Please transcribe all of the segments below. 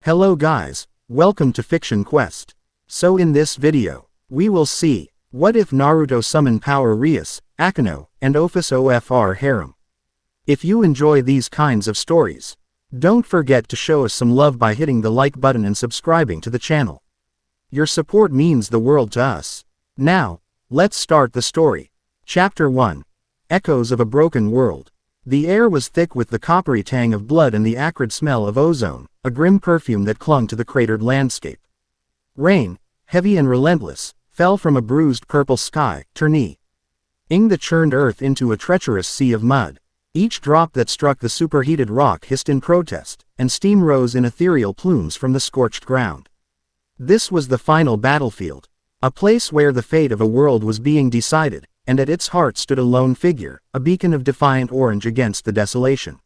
Hello guys, welcome to Fiction Quest. So in this video, we will see, what if Naruto summoned power rias, akeno, and ophis ofr harem. If you enjoy these kinds of stories, don't forget to show us some love by hitting the like button and subscribing to the channel. Your support means the world to us. Now, let's start the story. Chapter 1. Echoes of a Broken World. The air was thick with the coppery tang of blood and the acrid smell of ozone, a grim perfume that clung to the cratered landscape. Rain, heavy and relentless, fell from a bruised purple sky, turning the churned earth into a treacherous sea of mud. Each drop that struck the superheated rock hissed in protest, and steam rose in ethereal plumes from the scorched ground. This was the final battlefield, a place where the fate of a world was being decided, and at its heart stood a lone figure, a beacon of defiant orange against the desolation.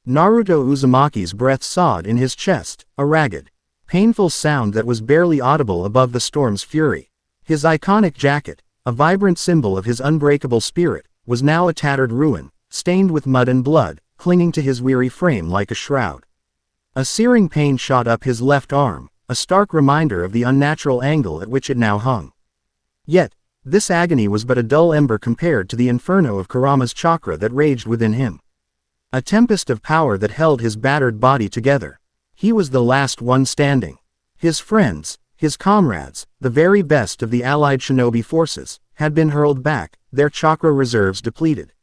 Naruto Uzumaki's breath sobbed in his chest, a ragged, painful sound that was barely audible above the storm's fury. His iconic jacket, a vibrant symbol of his unbreakable spirit, was now a tattered ruin, stained with mud and blood, clinging to his weary frame like a shroud. A searing pain shot up his left arm, a stark reminder of the unnatural angle at which it now hung. Yet, this agony was but a dull ember compared to the inferno of Kurama's chakra that raged within him. A tempest of power that held his battered body together. He was the last one standing. His friends, his comrades, the very best of the allied shinobi forces, had been hurled back, their chakra reserves depleted.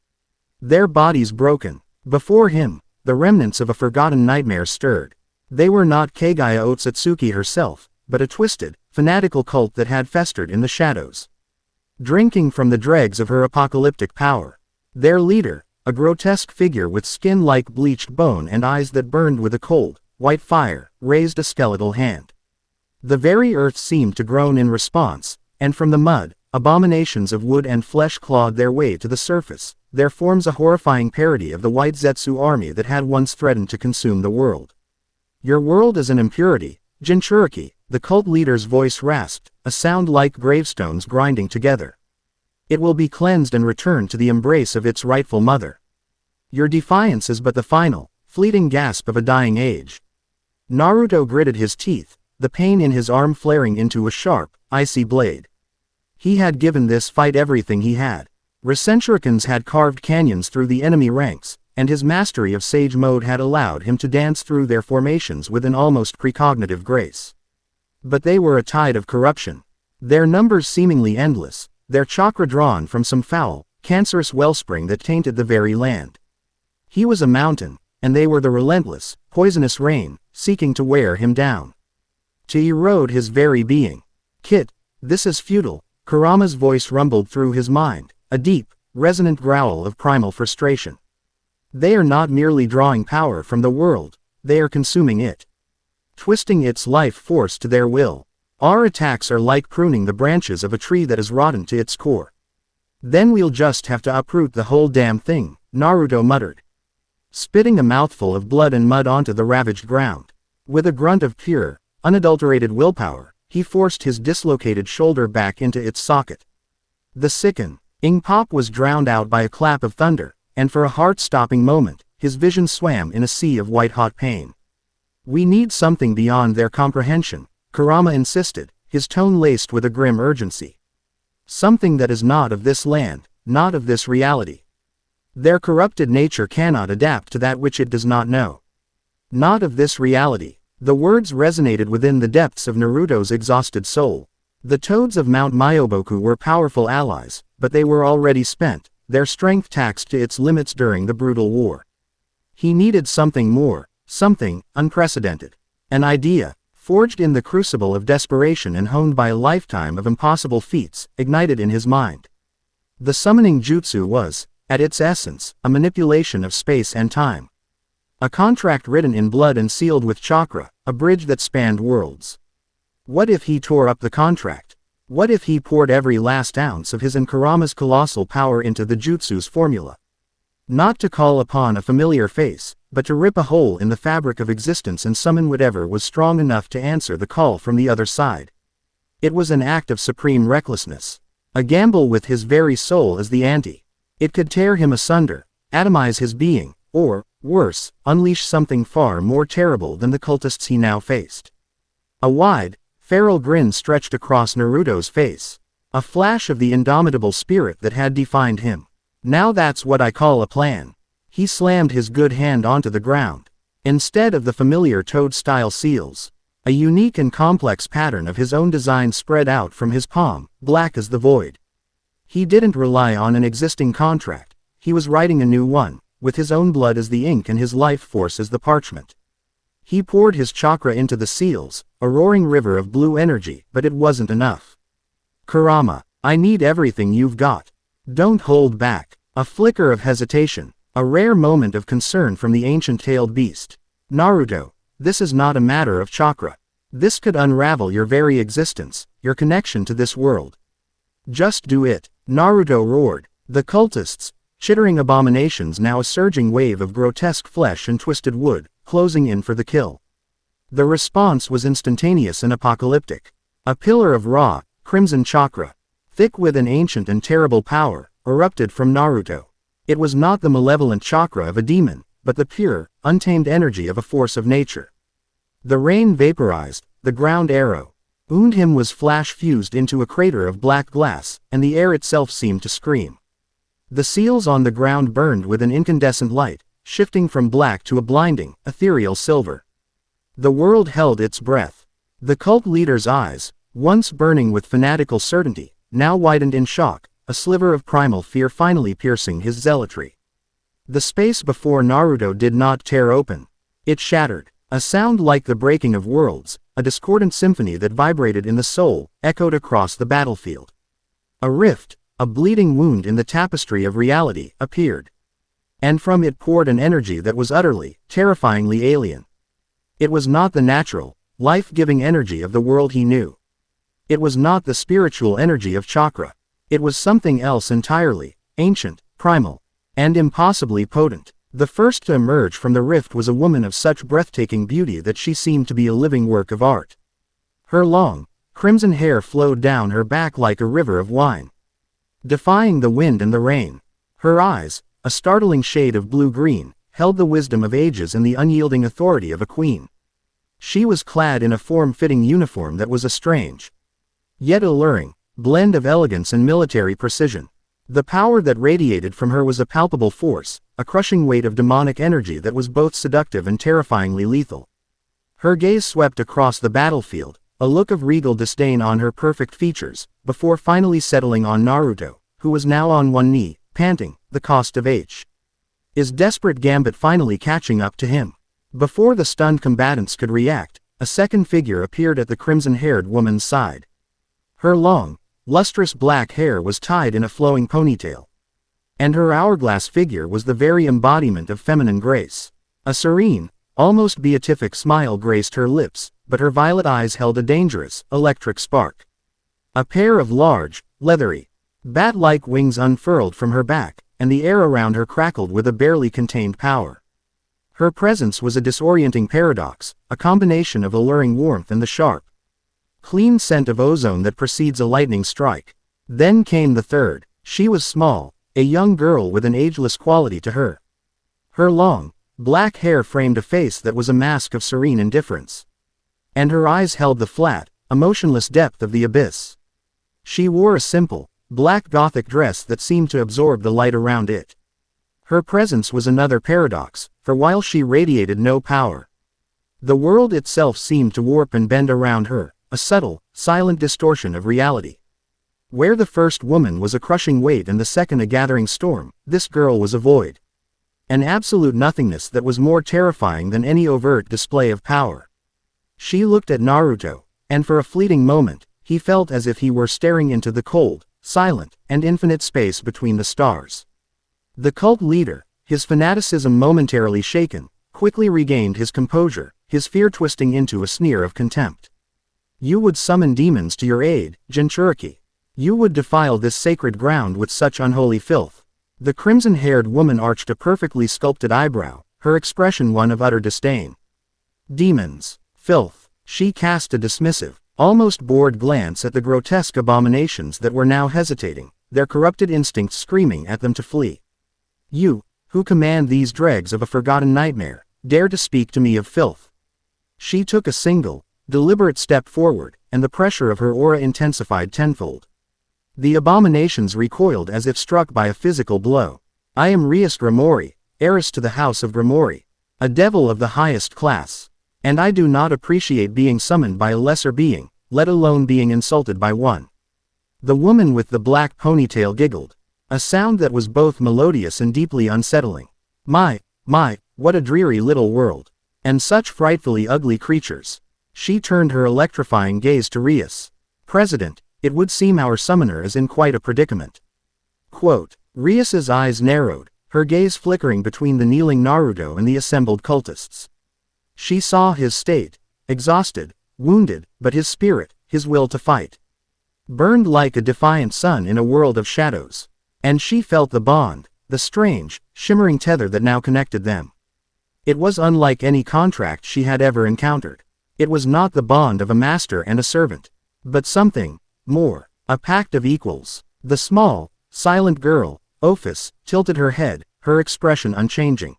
Their bodies broken. Before him, the remnants of a forgotten nightmare stirred. They were not Kagaya Otsutsuki herself, but a twisted, fanatical cult that had festered in the shadows, drinking from the dregs of her apocalyptic power. Their leader, a grotesque figure with skin like bleached bone and eyes that burned with a cold, white fire, raised a skeletal hand. The very earth seemed to groan in response, and from the mud, abominations of wood and flesh clawed their way to the surface, their forms a horrifying parody of the white Zetsu army that had once threatened to consume the world. Your world is an impurity, Jinchuriki, the cult leader's voice rasped, a sound like gravestones grinding together. It will be cleansed and returned to the embrace of its rightful mother. Your defiance is but the final, fleeting gasp of a dying age. Naruto gritted his teeth, the pain in his arm flaring into a sharp, icy blade. He had given this fight everything he had. Rasenshurikens had carved canyons through the enemy ranks, and his mastery of Sage Mode had allowed him to dance through their formations with an almost precognitive grace. But they were a tide of corruption. Their numbers seemingly endless, their chakra drawn from some foul, cancerous wellspring that tainted the very land. He was a mountain, and they were the relentless, poisonous rain, seeking to wear him down, to erode his very being. Kit, this is futile, Kurama's voice rumbled through his mind, a deep, resonant growl of primal frustration. They are not merely drawing power from the world, they are consuming it, twisting its life force to their will. Our attacks are like pruning the branches of a tree that is rotten to its core. Then we'll just have to uproot the whole damn thing, Naruto muttered, spitting a mouthful of blood and mud onto the ravaged ground. With a grunt of pure, unadulterated willpower, he forced his dislocated shoulder back into its socket. The sickening pop was drowned out by a clap of thunder, and for a heart-stopping moment, his vision swam in a sea of white-hot pain. We need something beyond their comprehension, Kurama insisted, his tone laced with a grim urgency. Something that is not of this land, not of this reality. Their corrupted nature cannot adapt to that which it does not know. Not of this reality. The words resonated within the depths of Naruto's exhausted soul. The toads of Mount Myoboku were powerful allies, but they were already spent, their strength taxed to its limits during the brutal war. He needed something more, something unprecedented. An idea, forged in the crucible of desperation and honed by a lifetime of impossible feats, ignited in his mind. The summoning jutsu was, at its essence, a manipulation of space and time. A contract written in blood and sealed with chakra, a bridge that spanned worlds. What if he tore up the contract? What if he poured every last ounce of his and Kurama's colossal power into the jutsu's formula? Not to call upon a familiar face, but to rip a hole in the fabric of existence and summon whatever was strong enough to answer the call from the other side. It was an act of supreme recklessness. A gamble with his very soul as the ante. It could tear him asunder, atomize his being, or, Worse, unleash something far more terrible than the cultists he now faced. A wide, feral grin stretched across Naruto's face. A flash of the indomitable spirit that had defined him. Now that's what I call a plan. He slammed his good hand onto the ground. Instead of the familiar toad-style seals, a unique and complex pattern of his own design spread out from his palm, black as the void. He didn't rely on an existing contract, he was writing a new one, with his own blood as the ink and his life force as the parchment. He poured his chakra into the seals, a roaring river of blue energy, but it wasn't enough. Kurama, I need everything you've got. Don't hold back. A flicker of hesitation, a rare moment of concern from the ancient-tailed beast. Naruto, this is not a matter of chakra. This could unravel your very existence, your connection to this world. Just do it, Naruto roared. The cultists, chittering abominations, now a surging wave of grotesque flesh and twisted wood, closing in for the kill. The response was instantaneous and apocalyptic. A pillar of raw, crimson chakra, thick with an ancient and terrible power, erupted from Naruto. It was not the malevolent chakra of a demon, but the pure, untamed energy of a force of nature. The rain vaporized, the ground arrow. Him was flash-fused into a crater of black glass, and the air itself seemed to scream. The seals on the ground burned with an incandescent light, shifting from black to a blinding, ethereal silver. The world held its breath. The cult leader's eyes, once burning with fanatical certainty, now widened in shock, a sliver of primal fear finally piercing his zealotry. The space before Naruto did not tear open. It shattered. A sound like the breaking of worlds, a discordant symphony that vibrated in the soul, echoed across the battlefield. A rift, a bleeding wound in the tapestry of reality, appeared. And from it poured an energy that was utterly, terrifyingly alien. It was not the natural, life-giving energy of the world he knew. It was not the spiritual energy of chakra. It was something else entirely, ancient, primal, and impossibly potent. The first to emerge from the rift was a woman of such breathtaking beauty that she seemed to be a living work of art. Her long, crimson hair flowed down her back like a river of wine, defying the wind and the rain. Her eyes, a startling shade of blue-green, held the wisdom of ages and the unyielding authority of a queen. She was clad in a form-fitting uniform that was a strange, yet alluring, blend of elegance and military precision. The power that radiated from her was a palpable force, a crushing weight of demonic energy that was both seductive and terrifyingly lethal. Her gaze swept across the battlefield, a look of regal disdain on her perfect features, before finally settling on Naruto, who was now on one knee, panting, the cost of his desperate gambit finally catching up to him. Before the stunned combatants could react, a second figure appeared at the crimson-haired woman's side. Her long, lustrous black hair was tied in a flowing ponytail, and her hourglass figure was the very embodiment of feminine grace. A serene, almost beatific smile graced her lips, but her violet eyes held a dangerous, electric spark. A pair of large, leathery, bat-like wings unfurled from her back, and the air around her crackled with a barely contained power. Her presence was a disorienting paradox, a combination of alluring warmth and the sharp, clean scent of ozone that precedes a lightning strike. Then came the third. She was small, a young girl with an ageless quality to her. Her long, black hair framed a face that was a mask of serene indifference, and her eyes held the flat, emotionless depth of the abyss. She wore a simple, black Gothic dress that seemed to absorb the light around it. Her presence was another paradox, for while she radiated no power, the world itself seemed to warp and bend around her, a subtle, silent distortion of reality. Where the first woman was a crushing weight and the second a gathering storm, this girl was a void. An absolute nothingness that was more terrifying than any overt display of power. She looked at Naruto, and for a fleeting moment, he felt as if he were staring into the cold, silent, and infinite space between the stars. The cult leader, his fanaticism momentarily shaken, quickly regained his composure, his fear twisting into a sneer of contempt. You would summon demons to your aid, Jinchuriki. You would defile this sacred ground with such unholy filth. The crimson-haired woman arched a perfectly sculpted eyebrow, her expression one of utter disdain. Demons. Filth. She cast a dismissive, almost bored glance at the grotesque abominations that were now hesitating, their corrupted instincts screaming at them to flee. You Who command these dregs of a forgotten nightmare, dare to speak to me of filth? She took a single, deliberate step forward, and the pressure of her aura intensified tenfold. The abominations recoiled as if struck by a physical blow. I am Rias Grimori, heiress to the house of Grimori, a devil of the highest class. And I do not appreciate being summoned by a lesser being, let alone being insulted by one. The woman with the black ponytail giggled, a sound that was both melodious and deeply unsettling. My, what a dreary little world. And such frightfully ugly creatures. She turned her electrifying gaze to Rias. President, it would seem our summoner is in quite a predicament. Quote, Rias's eyes narrowed, her gaze flickering between the kneeling Naruto and the assembled cultists. She saw his state, exhausted, wounded, but his spirit, his will to fight, burned like a defiant sun in a world of shadows. And she felt the bond, the strange, shimmering tether that now connected them. It was unlike any contract she had ever encountered. It was not the bond of a master and a servant, but something more, a pact of equals. The small, silent girl, Ophis, tilted her head, her expression unchanging.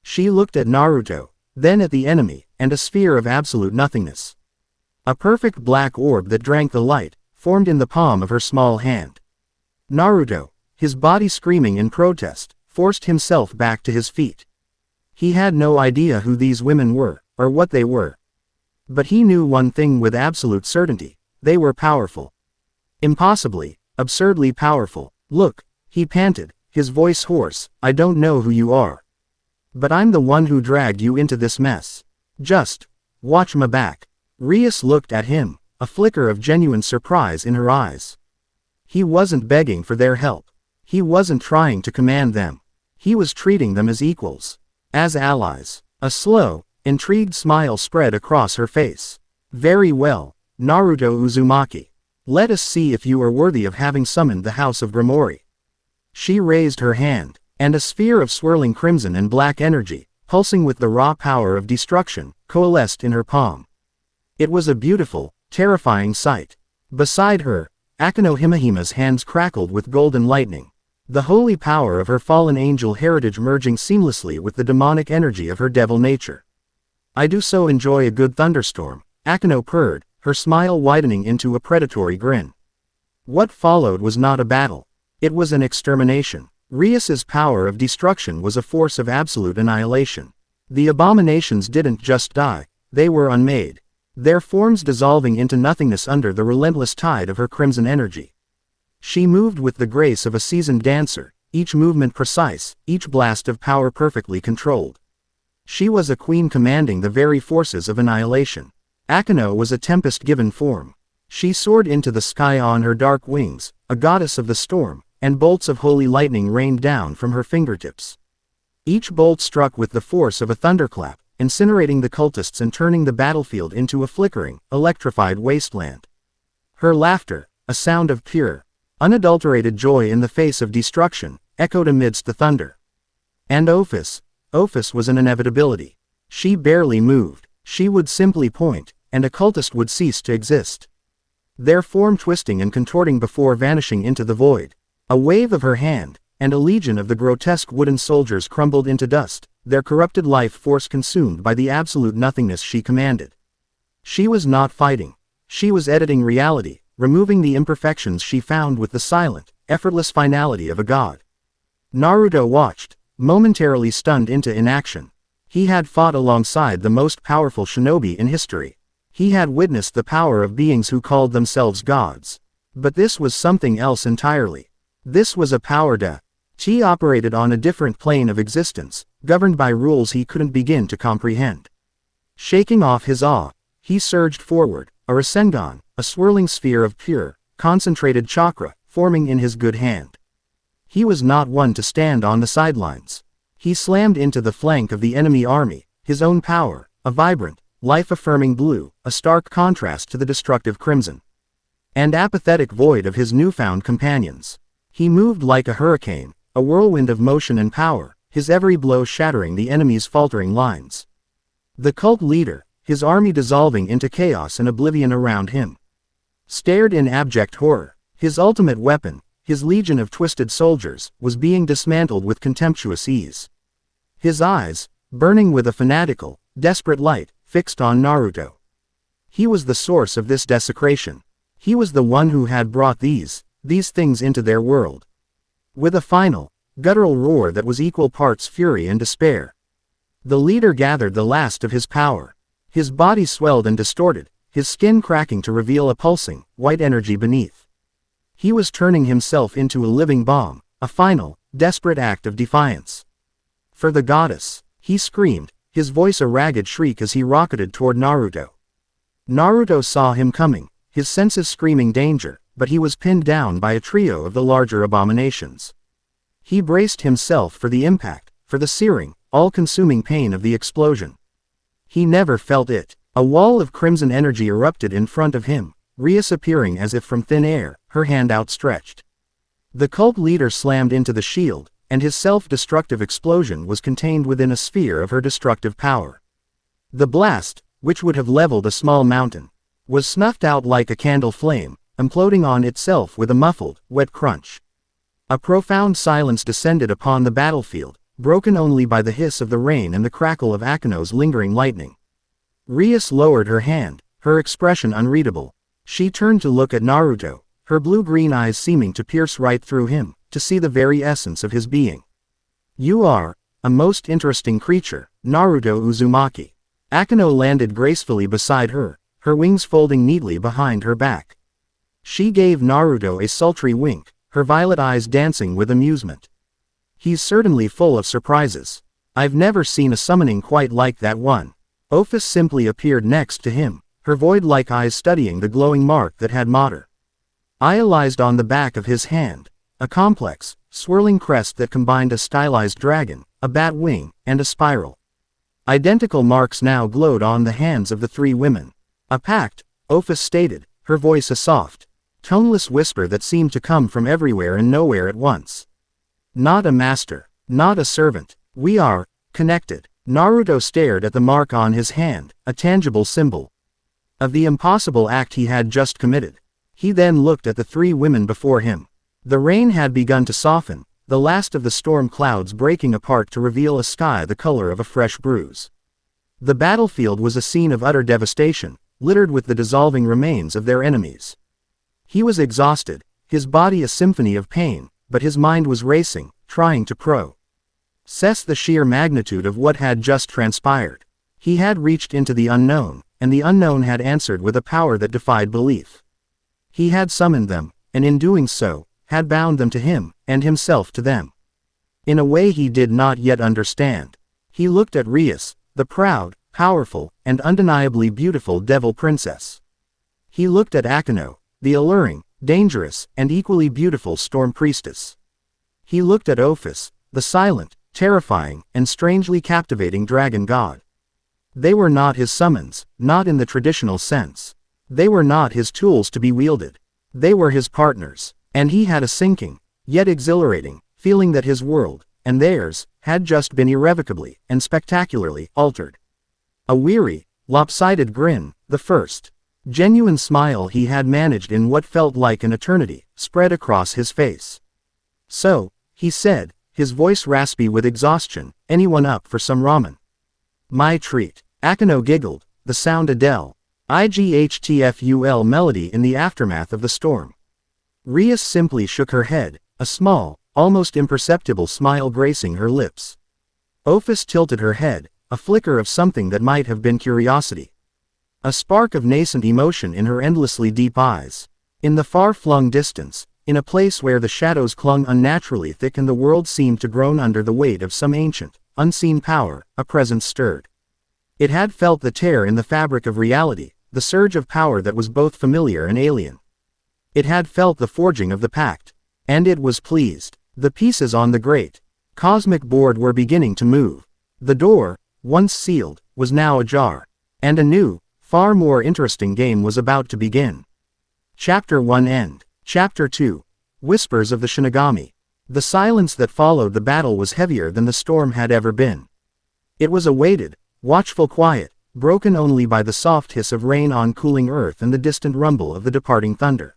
She looked at Naruto, then at the enemy, and a sphere of absolute nothingness. A perfect black orb that drank the light, formed in the palm of her small hand. Naruto, his body screaming in protest, forced himself back to his feet. He had no idea who these women were, or what they were. But he knew one thing with absolute certainty, they were powerful. Impossibly, absurdly powerful. Look, he panted, his voice hoarse, I don't know who you are. But I'm the one who dragged you into this mess. Just watch my back. Rias looked at him, a flicker of genuine surprise in her eyes. He wasn't begging for their help. He wasn't trying to command them. He was treating them as equals, as allies. A slow, intrigued smile spread across her face. Very well, Naruto Uzumaki. Let us see if you are worthy of having summoned the House of Grimori. She raised her hand, and a sphere of swirling crimson and black energy, pulsing with the raw power of destruction, coalesced in her palm. It was a beautiful, terrifying sight. Beside her, Akeno Himehima's hands crackled with golden lightning, the holy power of her fallen angel heritage merging seamlessly with the demonic energy of her devil nature. I do so enjoy a good thunderstorm, Akeno purred, her smile widening into a predatory grin. What followed was not a battle. It was an extermination. Rias's power of destruction was a force of absolute annihilation. The abominations didn't just die, they were unmade, their forms dissolving into nothingness under the relentless tide of her crimson energy. She moved with the grace of a seasoned dancer, each movement precise, each blast of power perfectly controlled. She was a queen commanding the very forces of annihilation. Akeno was a tempest given form. She soared into the sky on her dark wings, a goddess of the storm, and bolts of holy lightning rained down from her fingertips. Each bolt struck with the force of a thunderclap, incinerating the cultists and turning the battlefield into a flickering, electrified wasteland. Her laughter, a sound of pure, unadulterated joy in the face of destruction, echoed amidst the thunder. And Ophis was an inevitability. She barely moved. She would simply point, and a cultist would cease to exist. Their form twisting and contorting before vanishing into the void. A wave of her hand, and a legion of the grotesque wooden soldiers crumbled into dust, their corrupted life force consumed by the absolute nothingness she commanded. She was not fighting. She was editing reality, removing the imperfections she found with the silent, effortless finality of a god. Naruto watched, momentarily stunned into inaction. He had fought alongside the most powerful shinobi in history. He had witnessed the power of beings who called themselves gods. But this was something else entirely. This was a power that he operated on a different plane of existence, governed by rules he couldn't begin to comprehend. Shaking off his awe, he surged forward, a Rasengan, a swirling sphere of pure, concentrated chakra, forming in his good hand. He was not one to stand on the sidelines. He slammed into the flank of the enemy army, his own power, a vibrant, life-affirming blue, a stark contrast to the destructive crimson and apathetic void of his newfound companions. He moved like a hurricane, a whirlwind of motion and power, his every blow shattering the enemy's faltering lines. The cult leader, his army dissolving into chaos and oblivion around him, stared in abject horror. His ultimate weapon, his legion of twisted soldiers, was being dismantled with contemptuous ease. His eyes, burning with a fanatical, desperate light, fixed on Naruto. He was the source of this desecration. He was the one who had brought these things into their world. With a final, guttural roar that was equal parts fury and despair, the leader gathered the last of his power. His body swelled and distorted, his skin cracking to reveal a pulsing, white energy beneath. He was turning himself into a living bomb, a final, desperate act of defiance. For the goddess, he screamed, his voice a ragged shriek as he rocketed toward Naruto. Naruto saw him coming, his senses screaming danger, but he was pinned down by a trio of the larger abominations. He braced himself for the impact, for the searing, all-consuming pain of the explosion. He never felt it. A wall of crimson energy erupted in front of him, Rias appearing as if from thin air, her hand outstretched. The cult leader slammed into the shield, and his self-destructive explosion was contained within a sphere of her destructive power. The blast, which would have leveled a small mountain, was snuffed out like a candle flame, imploding on itself with a muffled, wet crunch. A profound silence descended upon the battlefield, broken only by the hiss of the rain and the crackle of Akeno's lingering lightning. Rias lowered her hand, her expression unreadable. She turned to look at Naruto, her blue-green eyes seeming to pierce right through him, to see the very essence of his being. "You are a most interesting creature, Naruto Uzumaki." Akeno landed gracefully beside her, her wings folding neatly behind her back. She gave Naruto a sultry wink, her violet eyes dancing with amusement. "He's certainly full of surprises. I've never seen a summoning quite like that one." Ophis simply appeared next to him, her void-like eyes studying the glowing mark that had materialized on the back of his hand, a complex, swirling crest that combined a stylized dragon, a bat wing, and a spiral. Identical marks now glowed on the hands of the three women. "A pact," Ophis stated, her voice a soft, toneless whisper that seemed to come from everywhere and nowhere at once. "Not a master, not a servant. We are connected." Naruto stared at the mark on his hand, a tangible symbol of the impossible act he had just committed. He then looked at the three women before him. The rain had begun to soften, the last of the storm clouds breaking apart to reveal a sky the color of a fresh bruise. The battlefield was a scene of utter devastation, littered with the dissolving remains of their enemies. He was exhausted, his body a symphony of pain, but his mind was racing, trying to process the sheer magnitude of what had just transpired. He had reached into the unknown, and the unknown had answered with a power that defied belief. He had summoned them, and in doing so, had bound them to him, and himself to them. In a way he did not yet understand. He looked at Rias, the proud, powerful, and undeniably beautiful devil princess. He looked at Akeno, the alluring, dangerous, and equally beautiful storm priestess. He looked at Ophis, the silent, terrifying, and strangely captivating dragon god. They were not his summons, not in the traditional sense. They were not his tools to be wielded. They were his partners, and he had a sinking, yet exhilarating, feeling that his world, and theirs, had just been irrevocably and spectacularly altered. A weary, lopsided grin, the first genuine smile he had managed in what felt like an eternity, spread across his face. "So," he said, his voice raspy with exhaustion, "anyone up for some ramen?" "My treat." Akeno giggled, the sound Adele. IGHTFUL melody in the aftermath of the storm. Rias simply shook her head, a small, almost imperceptible smile gracing her lips. Ophis tilted her head, a flicker of something that might have been curiosity. A spark of nascent emotion in her endlessly deep eyes. In the far-flung distance, in a place where the shadows clung unnaturally thick and the world seemed to groan under the weight of some ancient, unseen power, a presence stirred. It had felt the tear in the fabric of reality, the surge of power that was both familiar and alien. It had felt the forging of the pact. And it was pleased. The pieces on the great cosmic board were beginning to move. The door, once sealed, was now ajar. And a new, far more interesting game was about to begin. Chapter 1 End. Chapter 2. Whispers of the Shinigami. The silence that followed the battle was heavier than the storm had ever been. It was a weighted, watchful quiet, broken only by the soft hiss of rain on cooling earth and the distant rumble of the departing thunder.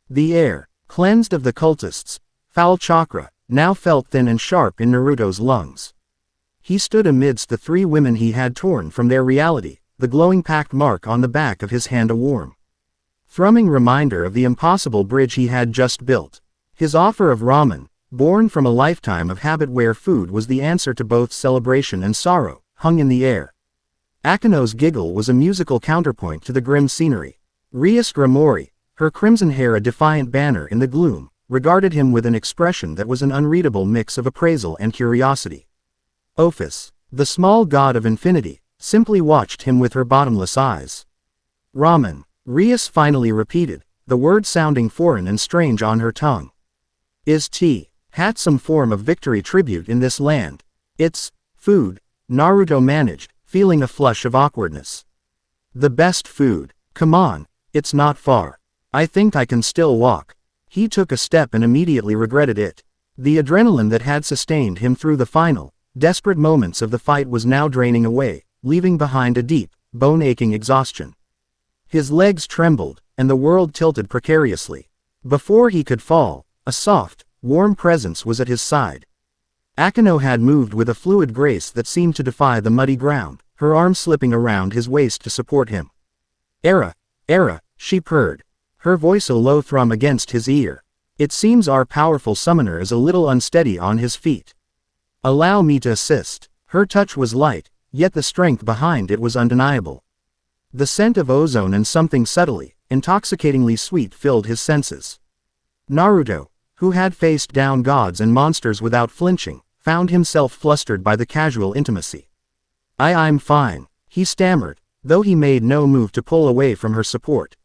The air, cleansed of the cultists, foul chakra, now felt thin and sharp in Naruto's lungs. He stood amidst the three women he had torn from their reality, the glowing pact mark on the back of his hand a warm, thrumming reminder of the impossible bridge he had just built. His offer of ramen, born from a lifetime of habit where food was the answer to both celebration and sorrow, hung in the air. Akeno's giggle was a musical counterpoint to the grim scenery. Rias Gramori, her crimson hair a defiant banner in the gloom, regarded him with an expression that was an unreadable mix of appraisal and curiosity. Ophis, the small god of infinity, simply watched him with her bottomless eyes. Ramen, Rias finally repeated, the word sounding foreign and strange on her tongue. Is tea hat some form of victory tribute in this land? It's food, Naruto managed, feeling a flush of awkwardness. The best food. Come on, it's not far. I think I can still walk. He took a step and immediately regretted it. The adrenaline that had sustained him through the final, desperate moments of the fight was now draining away, leaving behind a deep, bone-aching exhaustion. His legs trembled, and the world tilted precariously. Before he could fall, a soft, warm presence was at his side. Akeno had moved with a fluid grace that seemed to defy the muddy ground, her arm slipping around his waist to support him. Era, she purred, her voice a low thrum against his ear. It seems our powerful summoner is a little unsteady on his feet. Allow me to assist. Her touch was light, yet the strength behind it was undeniable. The scent of ozone and something subtly, intoxicatingly sweet filled his senses. Naruto, who had faced down gods and monsters without flinching, found himself flustered by the casual intimacy. I'm fine, he stammered, though he made no move to pull away from her support.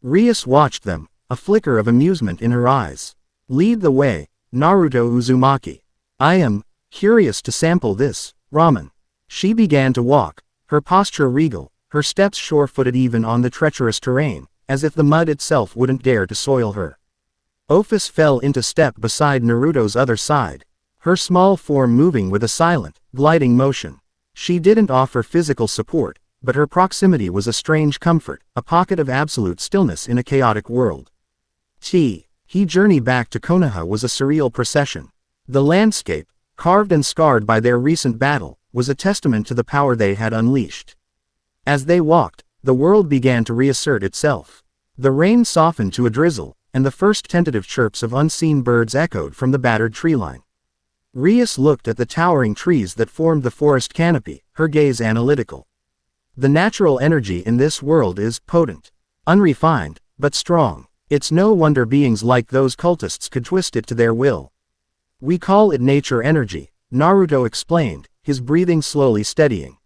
Rias watched them, a flicker of amusement in her eyes. Lead the way, Naruto Uzumaki. I am curious to sample this ramen. She began to walk, her posture regal, her steps sure-footed even on the treacherous terrain, as if the mud itself wouldn't dare to soil her. Ophis fell into step beside Naruto's other side, her small form moving with a silent, gliding motion. She didn't offer physical support, but her proximity was a strange comfort, a pocket of absolute stillness in a chaotic world. His journey back to Konoha was a surreal procession. The landscape, carved and scarred by their recent battle, was a testament to the power they had unleashed. As they walked, the world began to reassert itself. The rain softened to a drizzle, and the first tentative chirps of unseen birds echoed from the battered treeline. Rias looked at the towering trees that formed the forest canopy, her gaze analytical. The natural energy in this world is potent, unrefined, but strong. It's no wonder beings like those cultists could twist it to their will. We call it nature energy, Naruto explained, his breathing slowly steadying.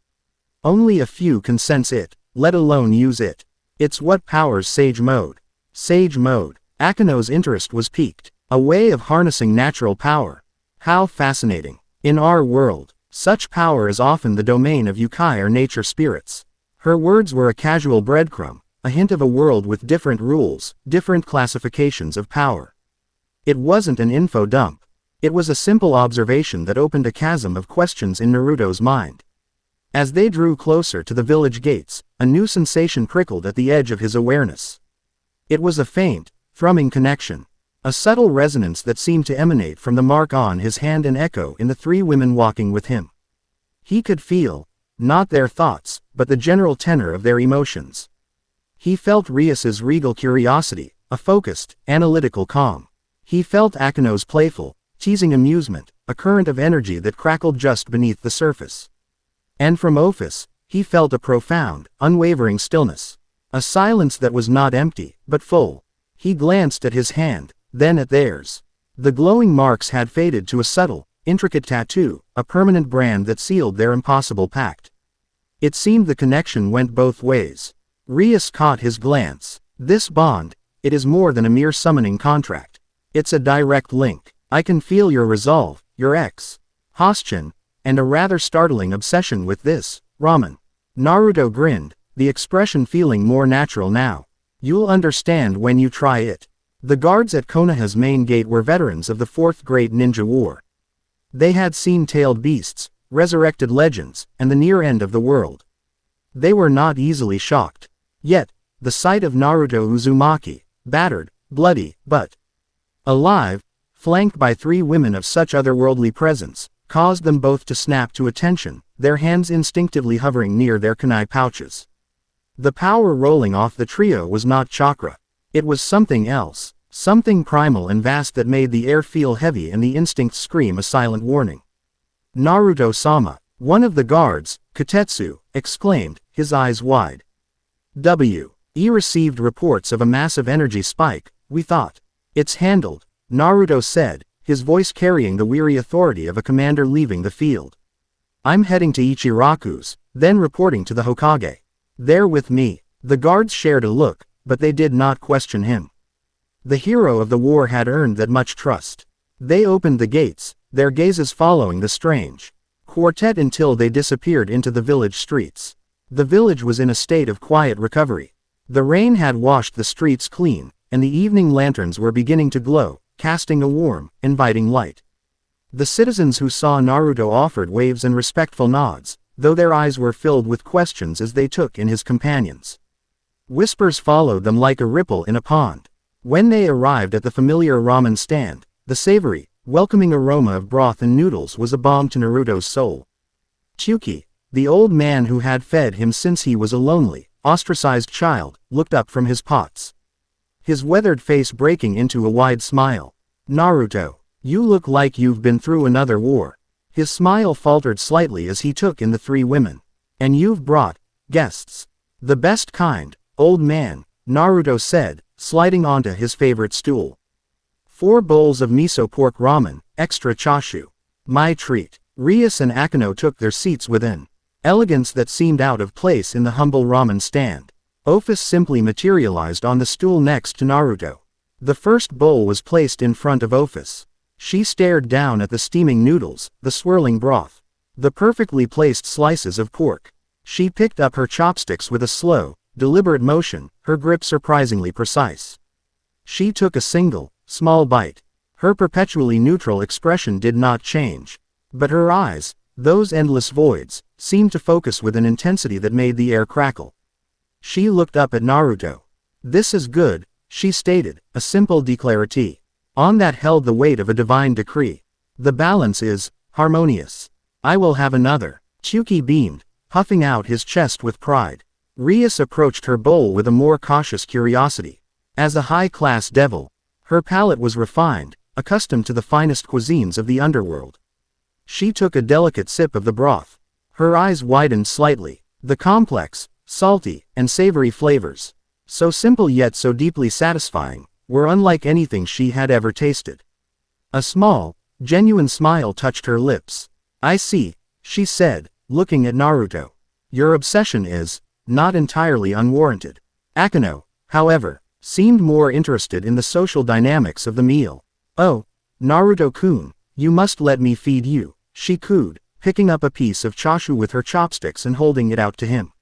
Only a few can sense it, let alone use it. It's what powers Sage Mode. Sage Mode. Akeno's interest was piqued. A way of harnessing natural power. How fascinating. In our world, such power is often the domain of yokai or nature spirits. Her words were a casual breadcrumb, a hint of a world with different rules, different classifications of power. It wasn't an info dump. It was a simple observation that opened a chasm of questions in Naruto's mind. As they drew closer to the village gates, a new sensation prickled at the edge of his awareness. It was a faint, thrumming connection. A subtle resonance that seemed to emanate from the mark on his hand and echo in the three women walking with him. He could feel, not their thoughts, but the general tenor of their emotions. He felt Rias's regal curiosity, a focused, analytical calm. He felt Akeno's playful, teasing amusement, a current of energy that crackled just beneath the surface. And from Ophis, he felt a profound, unwavering stillness. A silence that was not empty, but full. He glanced at his hand, then at theirs. The glowing marks had faded to a subtle, intricate tattoo, a permanent brand that sealed their impossible pact. It seemed the connection went both ways. Rias caught his glance. This bond, it is more than a mere summoning contract. It's a direct link. I can feel your resolve, your exhaustion, and a rather startling obsession with this ramen. Naruto grinned, the expression feeling more natural now. You'll understand when you try it. The guards at Konoha's main gate were veterans of the Fourth Great Ninja War. They had seen tailed beasts, resurrected legends, and the near end of the world. They were not easily shocked. Yet, the sight of Naruto Uzumaki, battered, bloody, but Alive, flanked by 3 women of such otherworldly presence, caused them both to snap to attention, their hands instinctively hovering near their kunai pouches. The power rolling off the trio was not chakra. It was something else, something primal and vast that made the air feel heavy and the instincts scream a silent warning. Naruto-sama, one of the guards, Katetsu, exclaimed, his eyes wide. We received reports of a massive energy spike, we thought. It's handled, Naruto said, his voice carrying the weary authority of a commander leaving the field. I'm heading to Ichiraku's, then reporting to the Hokage. They're with me. The guards shared a look, but they did not question him. The hero of the war had earned that much trust. They opened the gates, their gazes following the strange quartet until they disappeared into the village streets. The village was in a state of quiet recovery. The rain had washed the streets clean, and the evening lanterns were beginning to glow, casting a warm, inviting light. The citizens who saw Naruto offered waves and respectful nods, though their eyes were filled with questions as they took in his companions. Whispers followed them like a ripple in a pond. When they arrived at the familiar ramen stand, the savory, welcoming aroma of broth and noodles was a balm to Naruto's soul. Chuki, the old man who had fed him since he was a lonely, ostracized child, looked up from his pots. His weathered face breaking into a wide smile. Naruto, you look like you've been through another war. His smile faltered slightly as he took in the 3 women. And you've brought guests. The best kind, old man, Naruto said, sliding onto his favorite stool. 4 bowls of miso pork ramen, extra chashu. My treat. Rias and Akeno took their seats within. Elegance that seemed out of place in the humble ramen stand. Ophis simply materialized on the stool next to Naruto. The first bowl was placed in front of Ophis. She stared down at the steaming noodles, the swirling broth, the perfectly placed slices of pork. She picked up her chopsticks with a slow, deliberate motion, her grip surprisingly precise. She took a single, small bite. Her perpetually neutral expression did not change. But her eyes, those endless voids, seemed to focus with an intensity that made the air crackle. She looked up at Naruto. This is good, she stated, a simple declarity. On that held the weight of a divine decree. The balance is harmonious. I will have another. Chuki beamed, puffing out his chest with pride. Rias approached her bowl with a more cautious curiosity. As a high-class devil, her palate was refined, accustomed to the finest cuisines of the underworld. She took a delicate sip of the broth. Her eyes widened slightly. The complex, salty, and savory flavors, so simple yet so deeply satisfying, were unlike anything she had ever tasted. A small, genuine smile touched her lips. I see, she said, looking at Naruto. Your obsession is not entirely unwarranted. Akeno, however, seemed more interested in the social dynamics of the meal. Oh, Naruto-kun, you must let me feed you, she cooed, picking up a piece of chashu with her chopsticks and holding it out to him.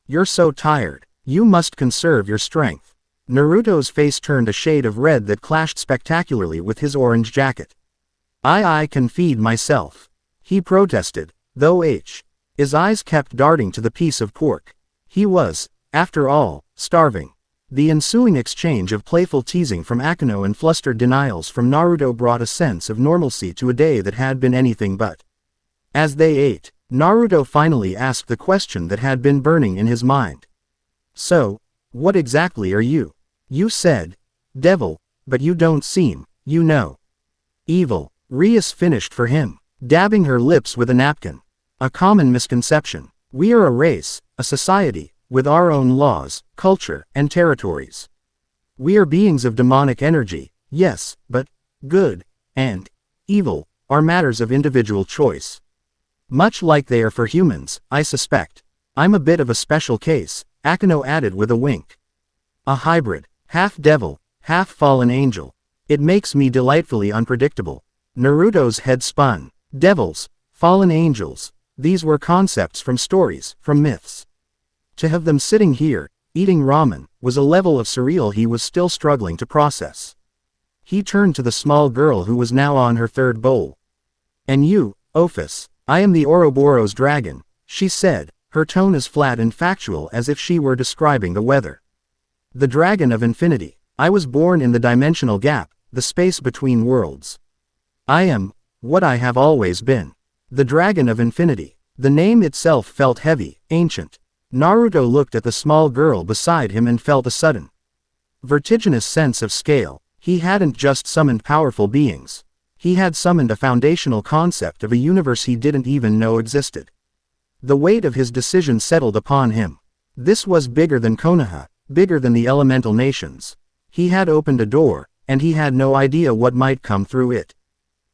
You're so tired. You must conserve your strength. Naruto's face turned a shade of red that clashed spectacularly with his orange jacket. I can feed myself. He protested, though his eyes kept darting to the piece of pork. He was, after all, starving. The ensuing exchange of playful teasing from Akeno and flustered denials from Naruto brought a sense of normalcy to a day that had been anything but. As they ate, Naruto finally asked the question that had been burning in his mind. So, what exactly are you? You said, devil, but you don't seem, evil. Rias finished for him, dabbing her lips with a napkin. A common misconception. We are a race, a society, with our own laws, culture, and territories. We are beings of demonic energy, yes, but good and evil are matters of individual choice. Much like they are for humans, I suspect. I'm a bit of a special case, Akeno added with a wink. A hybrid, half devil, half fallen angel. It makes me delightfully unpredictable. Naruto's head spun. Devils, fallen angels, these were concepts from stories, from myths. To have them sitting here, eating ramen, was a level of surreal he was still struggling to process. He turned to the small girl who was now on her 3rd bowl. And you, Ophis, I am the Ouroboros dragon, she said, her tone as flat and factual as if she were describing the weather. The dragon of infinity. I was born in the dimensional gap, the space between worlds. I am what I have always been. The Dragon of Infinity. The name itself felt heavy, ancient. Naruto looked at the small girl beside him and felt a sudden, vertiginous sense of scale. He hadn't just summoned powerful beings. He had summoned a foundational concept of a universe he didn't even know existed. The weight of his decision settled upon him. This was bigger than Konoha, bigger than the elemental nations. He had opened a door, and he had no idea what might come through it.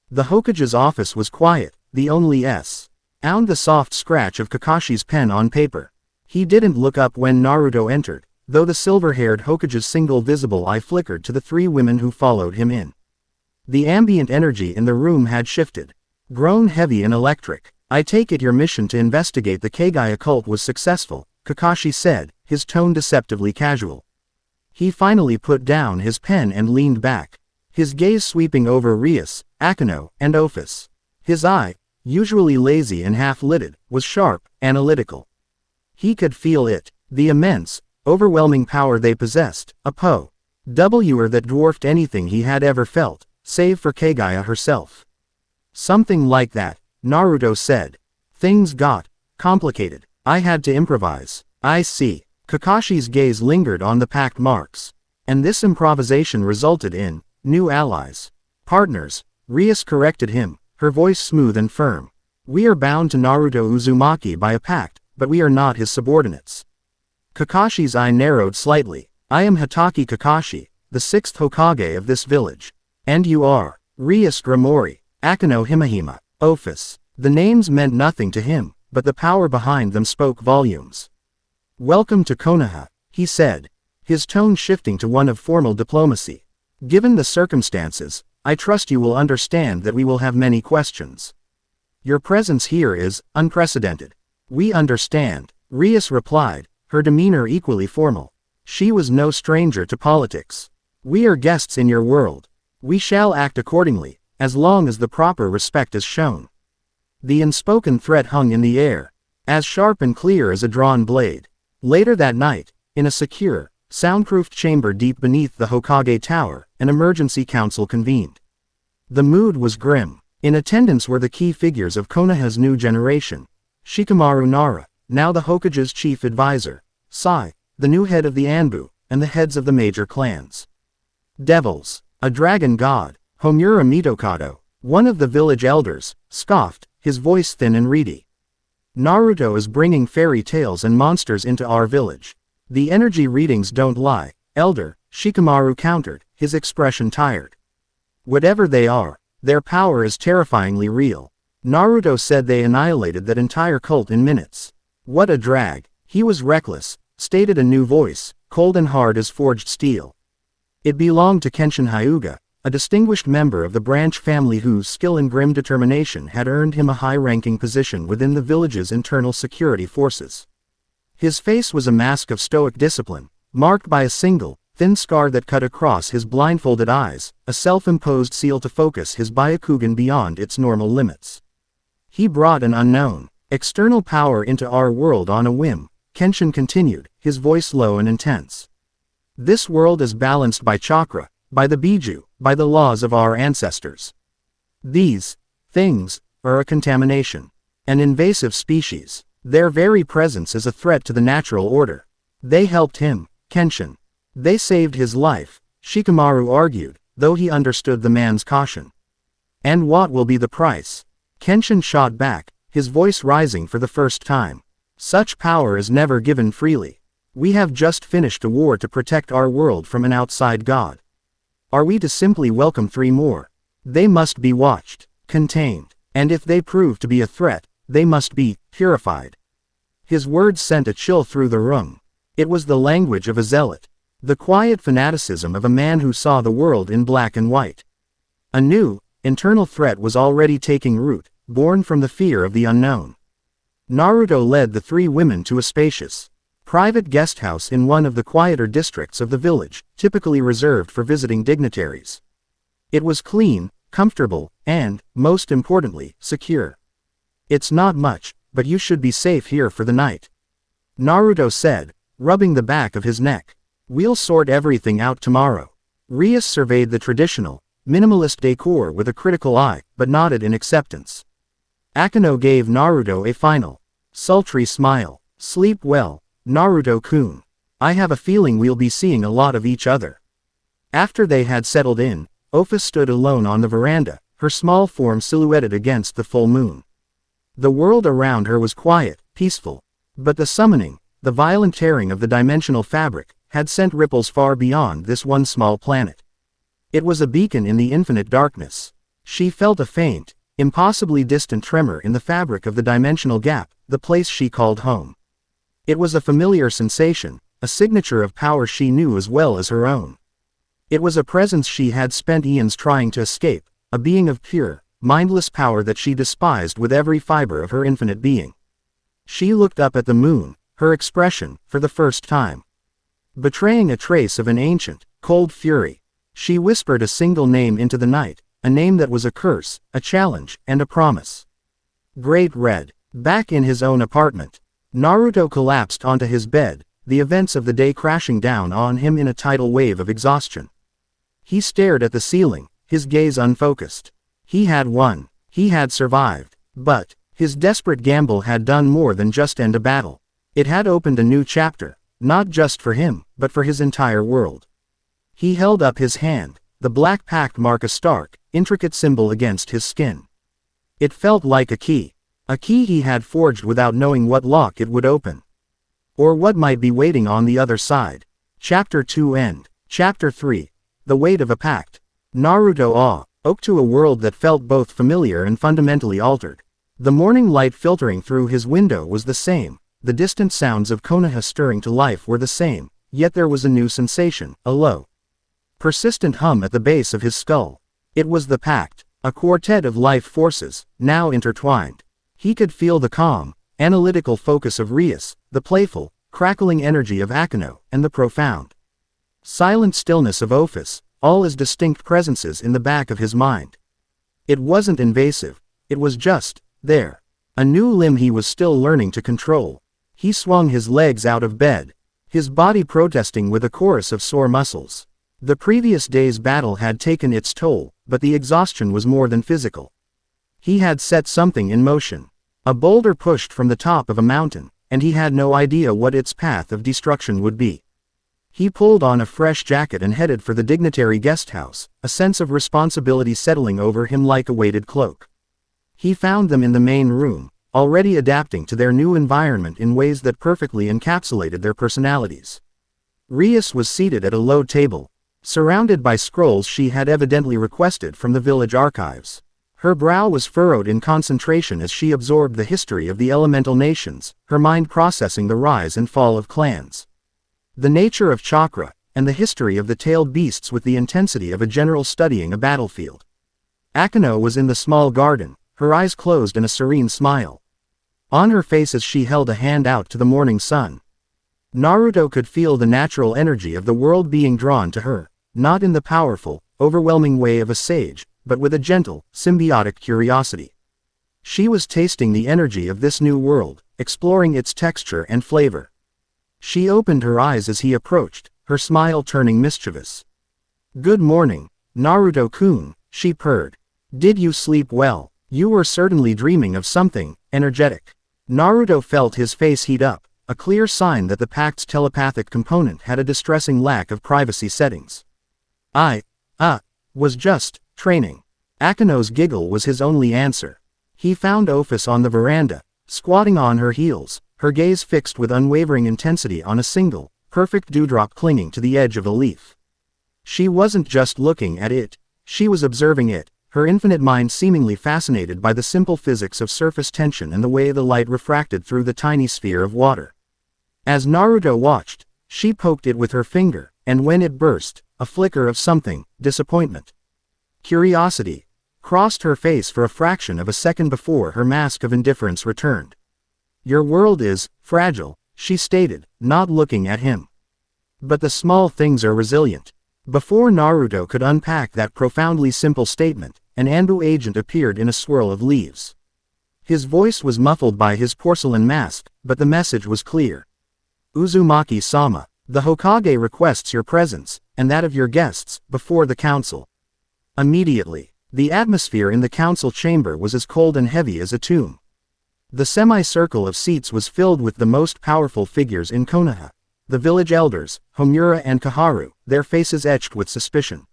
The Hokage's office was quiet, the only sound the soft scratch of Kakashi's pen on paper. He didn't look up when Naruto entered, though the silver-haired Hokage's single visible eye flickered to the three women who followed him in. The ambient energy in the room had shifted, grown heavy and electric. I take it your mission to investigate the Kagaya cult was successful, Kakashi said, his tone deceptively casual. He finally put down his pen and leaned back, his gaze sweeping over Rias, Akeno, and Ophis. His eye, usually lazy and half-lidded, was sharp, analytical. He could feel it, the immense, overwhelming power they possessed, a power that dwarfed anything he had ever felt, save for Kagaya herself. Something like that, Naruto said. Things got complicated. I had to improvise. I see. Kakashi's gaze lingered on the pact marks. And this improvisation resulted in new allies. Partners, Rias corrected him, her voice smooth and firm. We are bound to Naruto Uzumaki by a pact, but we are not his subordinates. Kakashi's eye narrowed slightly. I am Hatake Kakashi, the 6th Hokage of this village. And you are Rias Grimori, Akeno Himahima, Ophis. The names meant nothing to him, but the power behind them spoke volumes. Welcome to Konoha, he said, his tone shifting to one of formal diplomacy. Given the circumstances, I trust you will understand that we will have many questions. Your presence here is unprecedented. We understand, Rias replied, her demeanor equally formal. She was no stranger to politics. We are guests in your world. We shall act accordingly, as long as the proper respect is shown. The unspoken threat hung in the air, as sharp and clear as a drawn blade. Later that night, in a secure, soundproofed chamber deep beneath the Hokage Tower, an emergency council convened. The mood was grim. In attendance were the key figures of Konoha's new generation. Shikamaru Nara, now the Hokage's chief advisor, Sai, the new head of the Anbu, and the heads of the major clans. Devils, a dragon god, Homura Mitokado, one of the village elders, scoffed, his voice thin and reedy. Naruto is bringing fairy tales and monsters into our village. The energy readings don't lie, elder, Shikamaru countered, his expression tired. Whatever they are, their power is terrifyingly real. Naruto said they annihilated that entire cult in minutes. What a drag. He was reckless, stated a new voice, cold and hard as forged steel. It belonged to Kenshin Hyuga, a distinguished member of the branch family whose skill and grim determination had earned him a high-ranking position within the village's internal security forces. His face was a mask of stoic discipline, marked by a single, thin scar that cut across his blindfolded eyes, a self-imposed seal to focus his Byakugan beyond its normal limits. He brought an unknown, external power into our world on a whim, Kenshin continued, his voice low and intense. This world is balanced by chakra, by the Biju, by the laws of our ancestors. These things are a contamination, an invasive species. Their very presence is a threat to the natural order. They helped him, Kenshin. They saved his life, Shikamaru argued, though he understood the man's caution. And what will be the price? Kenshin shot back, his voice rising for the first time. Such power is never given freely. We have just finished a war to protect our world from an outside god. Are we to simply welcome 3 more? They must be watched, contained, and if they prove to be a threat, they must be purified. His words sent a chill through the room. It was the language of a zealot, the quiet fanaticism of a man who saw the world in black and white. A new, internal threat was already taking root, born from the fear of the unknown. Naruto led the 3 women to a spacious, private guest house in one of the quieter districts of the village, typically reserved for visiting dignitaries. It was clean, comfortable, and, most importantly, secure. It's not much, but you should be safe here for the night, Naruto said, rubbing the back of his neck. We'll sort everything out tomorrow. Rias surveyed the traditional, minimalist decor with a critical eye, but nodded in acceptance. Akeno gave Naruto a final, sultry smile. Sleep well, Naruto-kun. I have a feeling we'll be seeing a lot of each other. After they had settled in, Ophis stood alone on the veranda, her small form silhouetted against the full moon. The world around her was quiet, peaceful. But the summoning, the violent tearing of the dimensional fabric, had sent ripples far beyond this one small planet. It was a beacon in the infinite darkness. She felt a faint, impossibly distant tremor in the fabric of the dimensional gap, the place she called home. It was a familiar sensation, a signature of power she knew as well as her own. It was a presence she had spent eons trying to escape, a being of pure, mindless power that she despised with every fiber of her infinite being. She looked up at the moon, her expression, for the first time, betraying a trace of an ancient, cold fury. She whispered a single name into the night, a name that was a curse, a challenge, and a promise. Great Red. Back in his own apartment, Naruto collapsed onto his bed, the events of the day crashing down on him in a tidal wave of exhaustion. He stared at the ceiling, his gaze unfocused. He had won. He had survived. But his desperate gamble had done more than just end a battle. It had opened a new chapter, not just for him, but for his entire world. He held up his hand, the black pact mark a stark, intricate symbol against his skin. It felt like a key he had forged without knowing what lock it would open. Or what might be waiting on the other side. Chapter 2 End. Chapter 3. The Weight of a Pact. Naruto awoke to a world that felt both familiar and fundamentally altered. The morning light filtering through his window was the same, the distant sounds of Konoha stirring to life were the same, yet there was a new sensation, a low, persistent hum at the base of his skull. It was the pact, a quartet of life forces, now intertwined. He could feel the calm, analytical focus of Rias, the playful, crackling energy of Akeno, and the profound, silent stillness of Ophis, all as distinct presences in the back of his mind. It wasn't invasive, it was just there. A new limb he was still learning to control. He swung his legs out of bed, his body protesting with a chorus of sore muscles. The previous day's battle had taken its toll, but the exhaustion was more than physical. He had set something in motion. A boulder pushed from the top of a mountain, and he had no idea what its path of destruction would be. He pulled on a fresh jacket and headed for the dignitary guest house, a sense of responsibility settling over him like a weighted cloak. He found them in the main room, already adapting to their new environment in ways that perfectly encapsulated their personalities. Rias was seated at a low table, surrounded by scrolls she had evidently requested from the village archives. Her brow was furrowed in concentration as she absorbed the history of the elemental nations, her mind processing the rise and fall of clans, the nature of chakra, and the history of the tailed beasts with the intensity of a general studying a battlefield. Akeno was in the small garden, her eyes closed in a serene smile on her face as she held a hand out to the morning sun. Naruto could feel the natural energy of the world being drawn to her, not in the powerful, overwhelming way of a sage, but with a gentle, symbiotic curiosity. She was tasting the energy of this new world, exploring its texture and flavor. She opened her eyes as he approached, her smile turning mischievous. "Good morning, Naruto-kun," she purred. "Did you sleep well? You were certainly dreaming of something energetic." Naruto felt his face heat up, a clear sign that the pact's telepathic component had a distressing lack of privacy settings. "I was just training." Akeno's giggle was his only answer. He found Ophis on the veranda, squatting on her heels, her gaze fixed with unwavering intensity on a single, perfect dewdrop clinging to the edge of a leaf. She wasn't just looking at it, she was observing it, her infinite mind seemingly fascinated by the simple physics of surface tension and the way the light refracted through the tiny sphere of water. As Naruto watched, she poked it with her finger, and when it burst, a flicker of something, disappointment, curiosity, crossed her face for a fraction of a second before her mask of indifference returned. "Your world is fragile," she stated, not looking at him. "But the small things are resilient." Before Naruto could unpack that profoundly simple statement, an Anbu agent appeared in a swirl of leaves. His voice was muffled by his porcelain mask, but the message was clear. "Uzumaki-sama, the Hokage requests your presence, and that of your guests, before the council." Immediately, the atmosphere in the council chamber was as cold and heavy as a tomb. The semicircle of seats was filled with the most powerful figures in Konoha. The village elders, Homura and Kaharu, their faces etched with suspicion.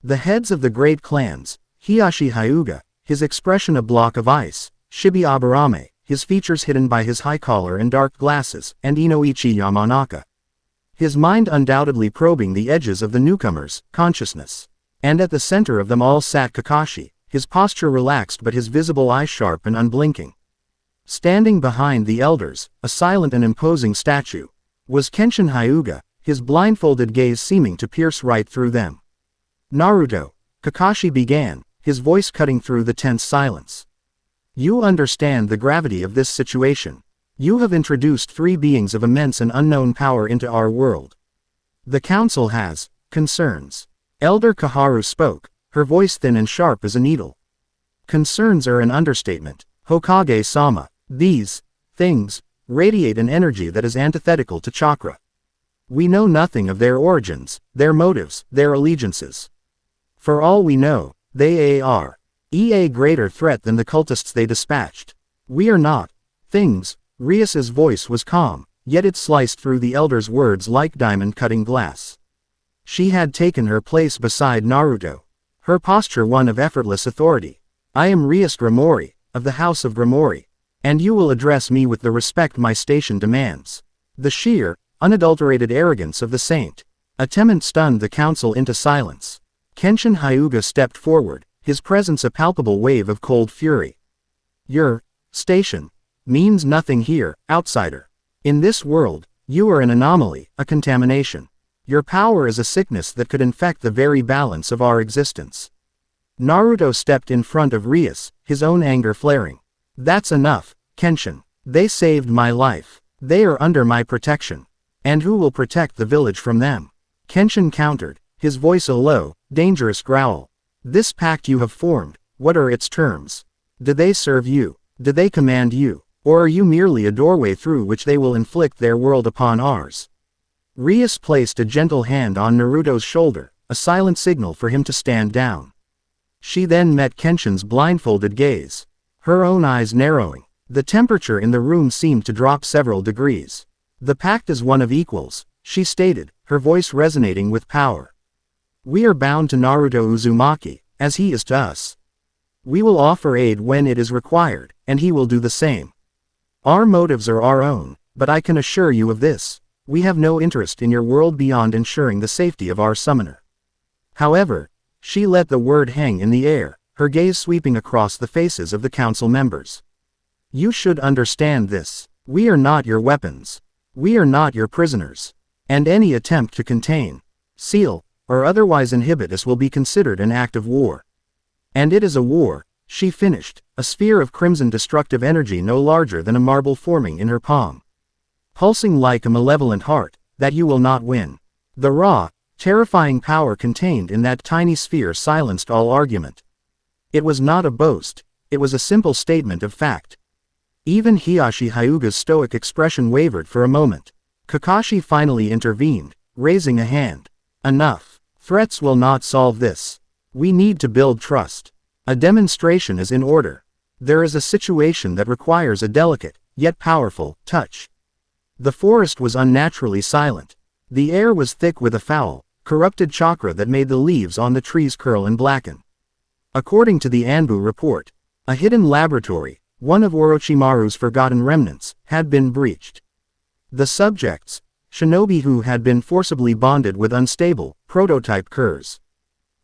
The heads of the great clans, Hiyashi Hyuga, his expression a block of ice, Shibi Aburame, his features hidden by his high collar and dark glasses, and Inoichi Yamanaka, his mind undoubtedly probing the edges of the newcomer's consciousness. And at the center of them all sat Kakashi, his posture relaxed but his visible eyes sharp and unblinking. Standing behind the elders, a silent and imposing statue, was Kenshin Hyuga, his blindfolded gaze seeming to pierce right through them. "Naruto," Kakashi began, his voice cutting through the tense silence. "You understand the gravity of this situation. You have introduced 3 beings of immense and unknown power into our world. The council has concerns." Elder Kaharu spoke, her voice thin and sharp as a needle. "Concerns are an understatement, Hokage-sama. These things radiate an energy that is antithetical to chakra. We know nothing of their origins, their motives, their allegiances. For all we know, they are a greater threat than the cultists they dispatched. We are not things." Rias's voice was calm, yet it sliced through the elder's words like diamond-cutting glass. She had taken her place beside Naruto, her posture one of effortless authority. "I am Rias Grimori, of the House of Grimori, and you will address me with the respect my station demands." The sheer, unadulterated arrogance of the saint. Atemment stunned the council into silence. Kenshin Hyuga stepped forward, his presence a palpable wave of cold fury. "Your station means nothing here, outsider. In this world, you are an anomaly, a contamination. Your power is a sickness that could infect the very balance of our existence." Naruto stepped in front of Rias, his own anger flaring. "That's enough, Kenshin. They saved my life. They are under my protection. And who will protect the village from them?" Kenshin countered, his voice a low, dangerous growl. "This pact you have formed, what are its terms? Do they serve you? Do they command you? Or are you merely a doorway through which they will inflict their world upon ours?" Rias placed a gentle hand on Naruto's shoulder, a silent signal for him to stand down. She then met Kenshin's blindfolded gaze, her own eyes narrowing. The temperature in the room seemed to drop several degrees. "The pact is one of equals," she stated, her voice resonating with power. "We are bound to Naruto Uzumaki, as he is to us. We will offer aid when it is required, and he will do the same. Our motives are our own, but I can assure you of this. We have no interest in your world beyond ensuring the safety of our summoner." However, she let the word hang in the air, her gaze sweeping across the faces of the council members. "You should understand this. We are not your weapons. We are not your prisoners. And any attempt to contain, seal, or otherwise inhibit us will be considered an act of war. And it is a war," she finished, a sphere of crimson destructive energy no larger than a marble forming in her palm, pulsing like a malevolent heart, "that you will not win." The raw, terrifying power contained in that tiny sphere silenced all argument. It was not a boast, it was a simple statement of fact. Even Hiyashi Hyuga's stoic expression wavered for a moment. Kakashi finally intervened, raising a hand. "Enough. Threats will not solve this. We need to build trust. A demonstration is in order. There is a situation that requires a delicate, yet powerful, touch." The forest was unnaturally silent. The air was thick with a foul, corrupted chakra that made the leaves on the trees curl and blacken. According to the Anbu report, a hidden laboratory, one of Orochimaru's forgotten remnants, had been breached. The subjects, shinobi who had been forcibly bonded with unstable, prototype curs,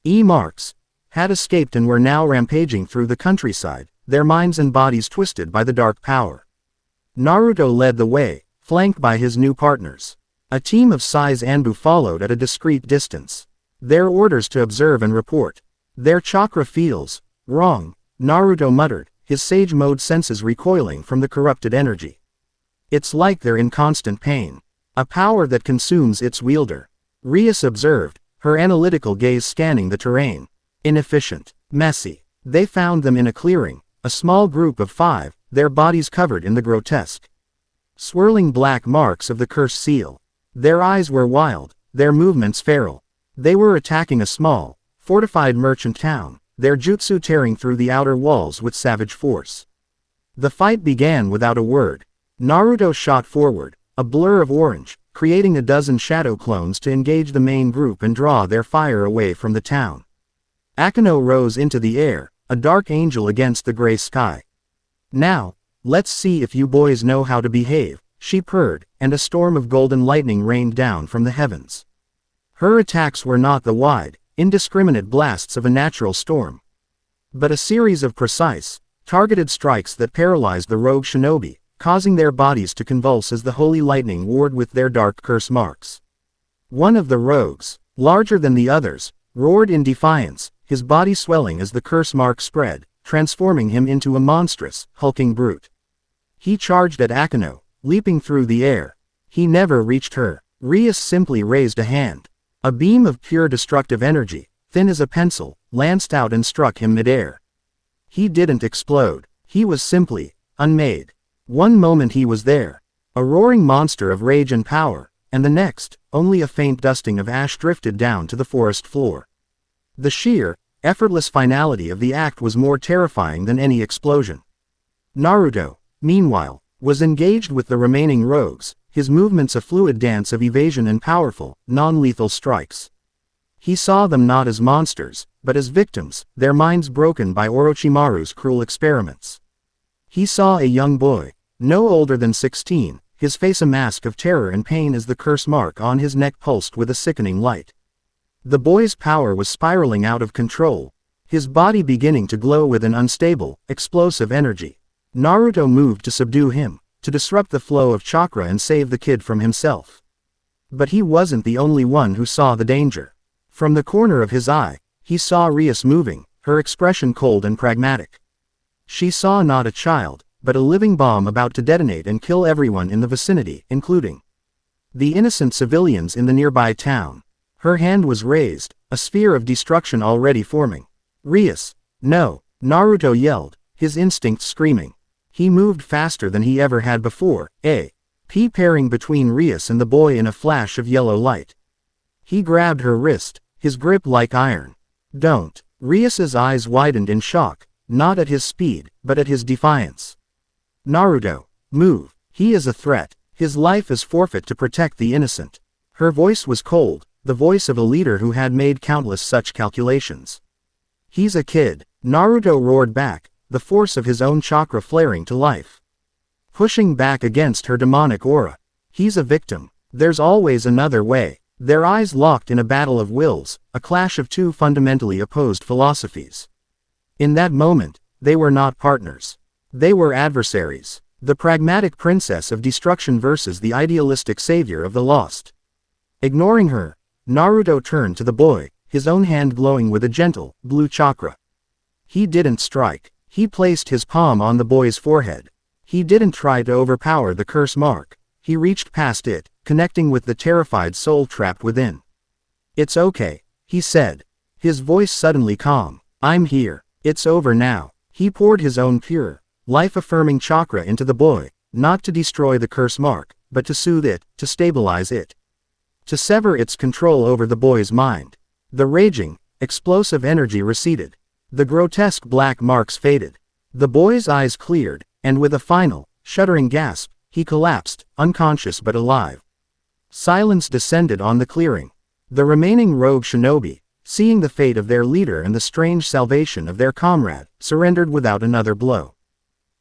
marks, had escaped and were now rampaging through the countryside, their minds and bodies twisted by the dark power. Naruto led the way, flanked by his new partners. A team of Sai's Anbu followed at a discreet distance. Their orders to observe and report. "Their chakra feels wrong," Naruto muttered, his sage mode senses recoiling from the corrupted energy. "It's like they're in constant pain. A power that consumes its wielder." Rias observed, her analytical gaze scanning the terrain. "Inefficient. Messy." They found them in a clearing, a small group of 5, their bodies covered in the grotesque, swirling black marks of the cursed seal. Their eyes were wild, their movements feral. They were attacking a small, fortified merchant town, their jutsu tearing through the outer walls with savage force. The fight began without a word. Naruto shot forward, a blur of orange, creating a dozen shadow clones to engage the main group and draw their fire away from the town. Akeno rose into the air, a dark angel against the gray sky. "Now, let's see if you boys know how to behave," she purred, and a storm of golden lightning rained down from the heavens. Her attacks were not the wide, indiscriminate blasts of a natural storm, but a series of precise, targeted strikes that paralyzed the rogue shinobi, causing their bodies to convulse as the holy lightning warred with their dark curse marks. One of the rogues, larger than the others, roared in defiance, his body swelling as the curse mark spread, transforming him into a monstrous, hulking brute. He charged at Akeno, leaping through the air. He never reached her. Rias simply raised a hand. A beam of pure destructive energy, thin as a pencil, lanced out and struck him midair. He didn't explode. He was simply unmade. One moment he was there, a roaring monster of rage and power, and the next, only a faint dusting of ash drifted down to the forest floor. The sheer, effortless finality of the act was more terrifying than any explosion. Naruto, meanwhile, was engaged with the remaining rogues, his movements a fluid dance of evasion and powerful, non-lethal strikes. He saw them not as monsters, but as victims, their minds broken by Orochimaru's cruel experiments. He saw a young boy, no older than 16, his face a mask of terror and pain as the curse mark on his neck pulsed with a sickening light. The boy's power was spiraling out of control, his body beginning to glow with an unstable, explosive energy. Naruto moved to subdue him, to disrupt the flow of chakra and save the kid from himself. But he wasn't the only one who saw the danger. From the corner of his eye, he saw Rias moving, her expression cold and pragmatic. She saw not a child, but a living bomb about to detonate and kill everyone in the vicinity, including the innocent civilians in the nearby town. Her hand was raised, a sphere of destruction already forming. "Rias, no!" Naruto yelled, his instincts screaming. He moved faster than he ever had before, pairing between Rias and the boy in a flash of yellow light. He grabbed her wrist, his grip like iron. "Don't!" Rias's eyes widened in shock, not at his speed, but at his defiance. "Naruto, move. He is a threat. His life is forfeit to protect the innocent." Her voice was cold, the voice of a leader who had made countless such calculations. "He's a kid," Naruto roared back, the force of his own chakra flaring to life, pushing back against her demonic aura. "He's a victim. There's always another way." Their eyes locked in a battle of wills, a clash of two fundamentally opposed philosophies. In that moment, they were not partners. They were adversaries. The pragmatic princess of destruction versus the idealistic savior of the lost. Ignoring her, Naruto turned to the boy, his own hand glowing with a gentle, blue chakra. He didn't strike. He placed his palm on the boy's forehead. He didn't try to overpower the curse mark. He reached past it, connecting with the terrified soul trapped within. "It's okay," he said, his voice suddenly calm. "I'm here. It's over now." He poured his own pure, life-affirming chakra into the boy, not to destroy the curse mark, but to soothe it, to stabilize it, to sever its control over the boy's mind. The raging, explosive energy receded. The grotesque black marks faded. The boy's eyes cleared, and with a final, shuddering gasp, he collapsed, unconscious but alive. Silence descended on the clearing. The remaining rogue shinobi, seeing the fate of their leader and the strange salvation of their comrade, surrendered without another blow.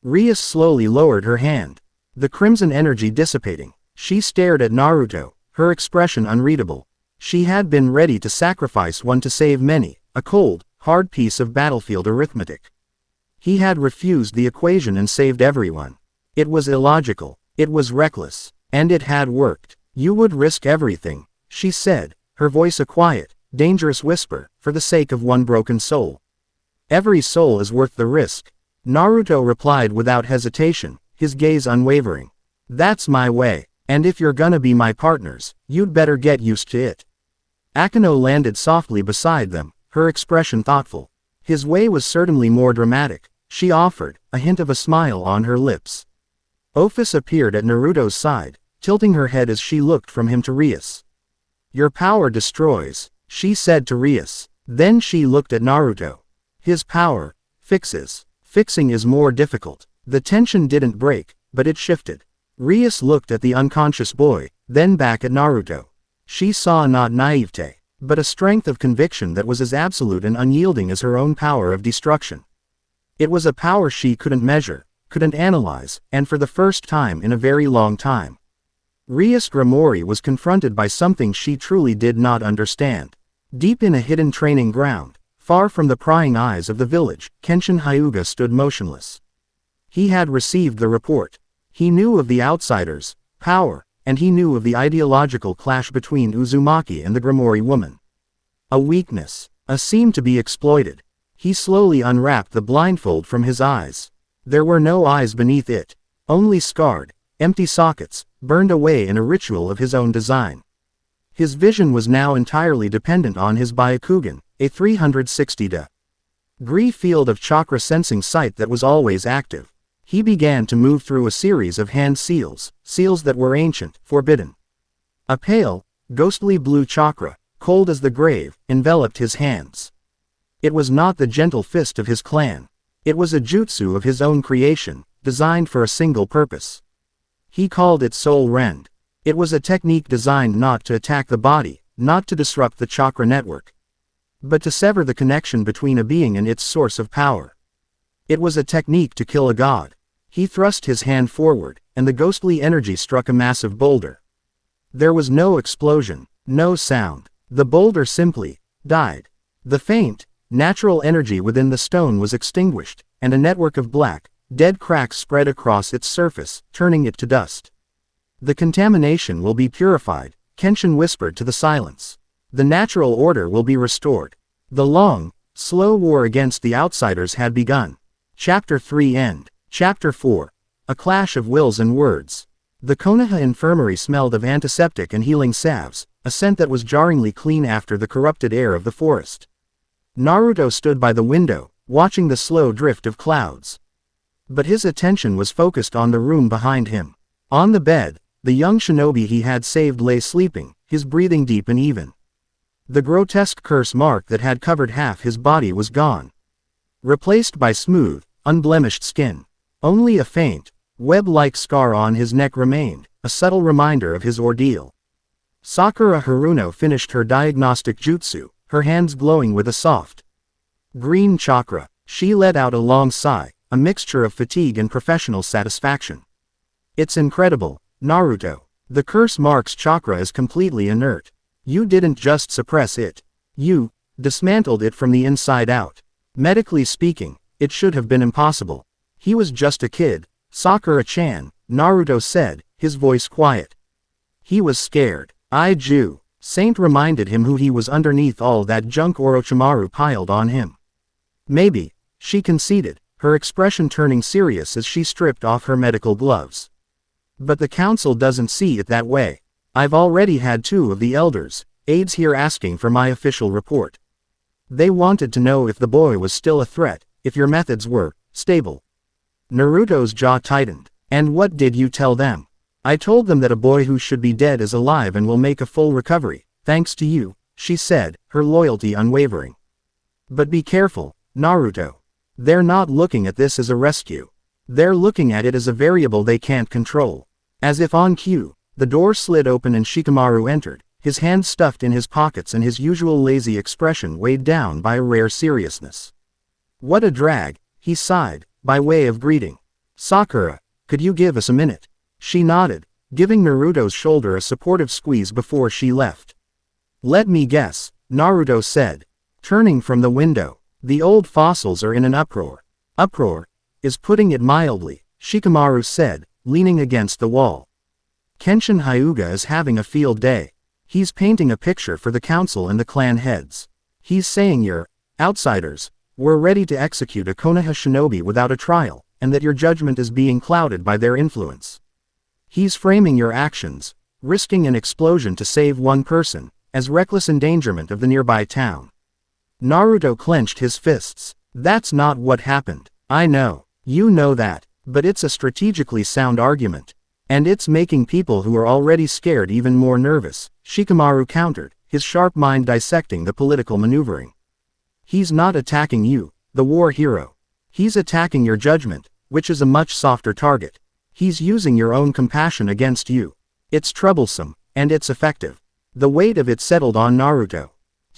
Rias slowly lowered her hand. The crimson energy dissipating, she stared at Naruto, her expression unreadable. She had been ready to sacrifice one to save many, a cold, hard piece of battlefield arithmetic. He had refused the equation and saved everyone. It was illogical, it was reckless, and it had worked. "You would risk everything," she said, her voice a quiet, dangerous whisper, "for the sake of one broken soul." "Every soul is worth the risk," Naruto replied without hesitation, his gaze unwavering. "That's my way, and if you're gonna be my partners, you'd better get used to it." Akeno landed softly beside them, her expression thoughtful. His way was certainly more dramatic, she offered, a hint of a smile on her lips. Ophis appeared at Naruto's side, tilting her head as she looked from him to Rias. "Your power destroys," she said to Rias. Then she looked at Naruto. His power. Fixes. Fixing is more difficult. The tension didn't break, but it shifted. Rias looked at the unconscious boy, then back at Naruto. She saw not naivete, but a strength of conviction that was as absolute and unyielding as her own power of destruction. It was a power she couldn't measure, couldn't analyze, and for the first time in a very long time, Rias Grimori was confronted by something she truly did not understand. Deep in a hidden training ground, far from the prying eyes of the village, Kenshin Hyuga stood motionless. He had received the report. He knew of the outsiders' power, and he knew of the ideological clash between Uzumaki and the Grimori woman. A weakness, a seam to be exploited. He slowly unwrapped the blindfold from his eyes. There were no eyes beneath it, only scarred, empty sockets, burned away in a ritual of his own design. His vision was now entirely dependent on his Byakugan, a 360° field of chakra sensing sight that was always active. He began to move through a series of hand seals, seals that were ancient, forbidden. A pale, ghostly blue chakra, cold as the grave, enveloped his hands. It was not the gentle fist of his clan. It was a jutsu of his own creation, designed for a single purpose. He called it Soul Rend. It was a technique designed not to attack the body, not to disrupt the chakra network, but to sever the connection between a being and its source of power. It was a technique to kill a god. He thrust his hand forward, and the ghostly energy struck a massive boulder. There was no explosion, no sound. The boulder simply died. The faint, natural energy within the stone was extinguished, and a network of black, dead cracks spread across its surface, turning it to dust. The contamination will be purified, Kenshin whispered to the silence. The natural order will be restored. The long, slow war against the outsiders had begun. Chapter 3 End. Chapter 4. A clash of wills and words. The Konoha infirmary smelled of antiseptic and healing salves, a scent that was jarringly clean after the corrupted air of the forest. Naruto stood by the window, watching the slow drift of clouds. But his attention was focused on the room behind him. On the bed, the young shinobi he had saved lay sleeping, his breathing deep and even. The grotesque curse mark that had covered half his body was gone, replaced by smooth, unblemished skin. Only a faint, web-like scar on his neck remained, a subtle reminder of his ordeal. Sakura Haruno finished her diagnostic jutsu, her hands glowing with a soft green chakra. She let out a long sigh, a mixture of fatigue and professional satisfaction. It's incredible, Naruto. The curse mark's chakra is completely inert. You didn't just suppress it. You dismantled it from the inside out. Medically speaking, it should have been impossible. He was just a kid, Sakura-chan, Naruto said, his voice quiet. He was scared. Saint reminded him who he was underneath all that junk Orochimaru piled on him. Maybe, she conceded, her expression turning serious as she stripped off her medical gloves. But the council doesn't see it that way. I've already had 2 of the elders, aides here asking for my official report. They wanted to know if the boy was still a threat, if your methods were stable. Naruto's jaw tightened. And what did you tell them? I told them that a boy who should be dead is alive and will make a full recovery, thanks to you, she said, her loyalty unwavering. But be careful, Naruto. They're not looking at this as a rescue. They're looking at it as a variable they can't control. As if on cue, the door slid open and Shikamaru entered, his hands stuffed in his pockets and his usual lazy expression weighed down by a rare seriousness. What a drag, he sighed, by way of greeting. Sakura, could you give us a minute? She nodded, giving Naruto's shoulder a supportive squeeze before she left. Let me guess, Naruto said, turning from the window. The old fossils are in an uproar. Uproar is putting it mildly, Shikamaru said, leaning against the wall. Kenshin Hyuga is having a field day. He's painting a picture for the council and the clan heads. He's saying you're outsiders. We're ready to execute a Konoha shinobi without a trial, and that your judgment is being clouded by their influence. He's framing your actions, risking an explosion to save one person, as reckless endangerment of the nearby town. Naruto clenched his fists. That's not what happened. I know. You know that. But it's a strategically sound argument. And it's making people who are already scared even more nervous, Shikamaru countered, his sharp mind dissecting the political maneuvering. He's not attacking you, the war hero. He's attacking your judgment, which is a much softer target. He's using your own compassion against you. It's troublesome, and it's effective. The weight of it settled on Naruto.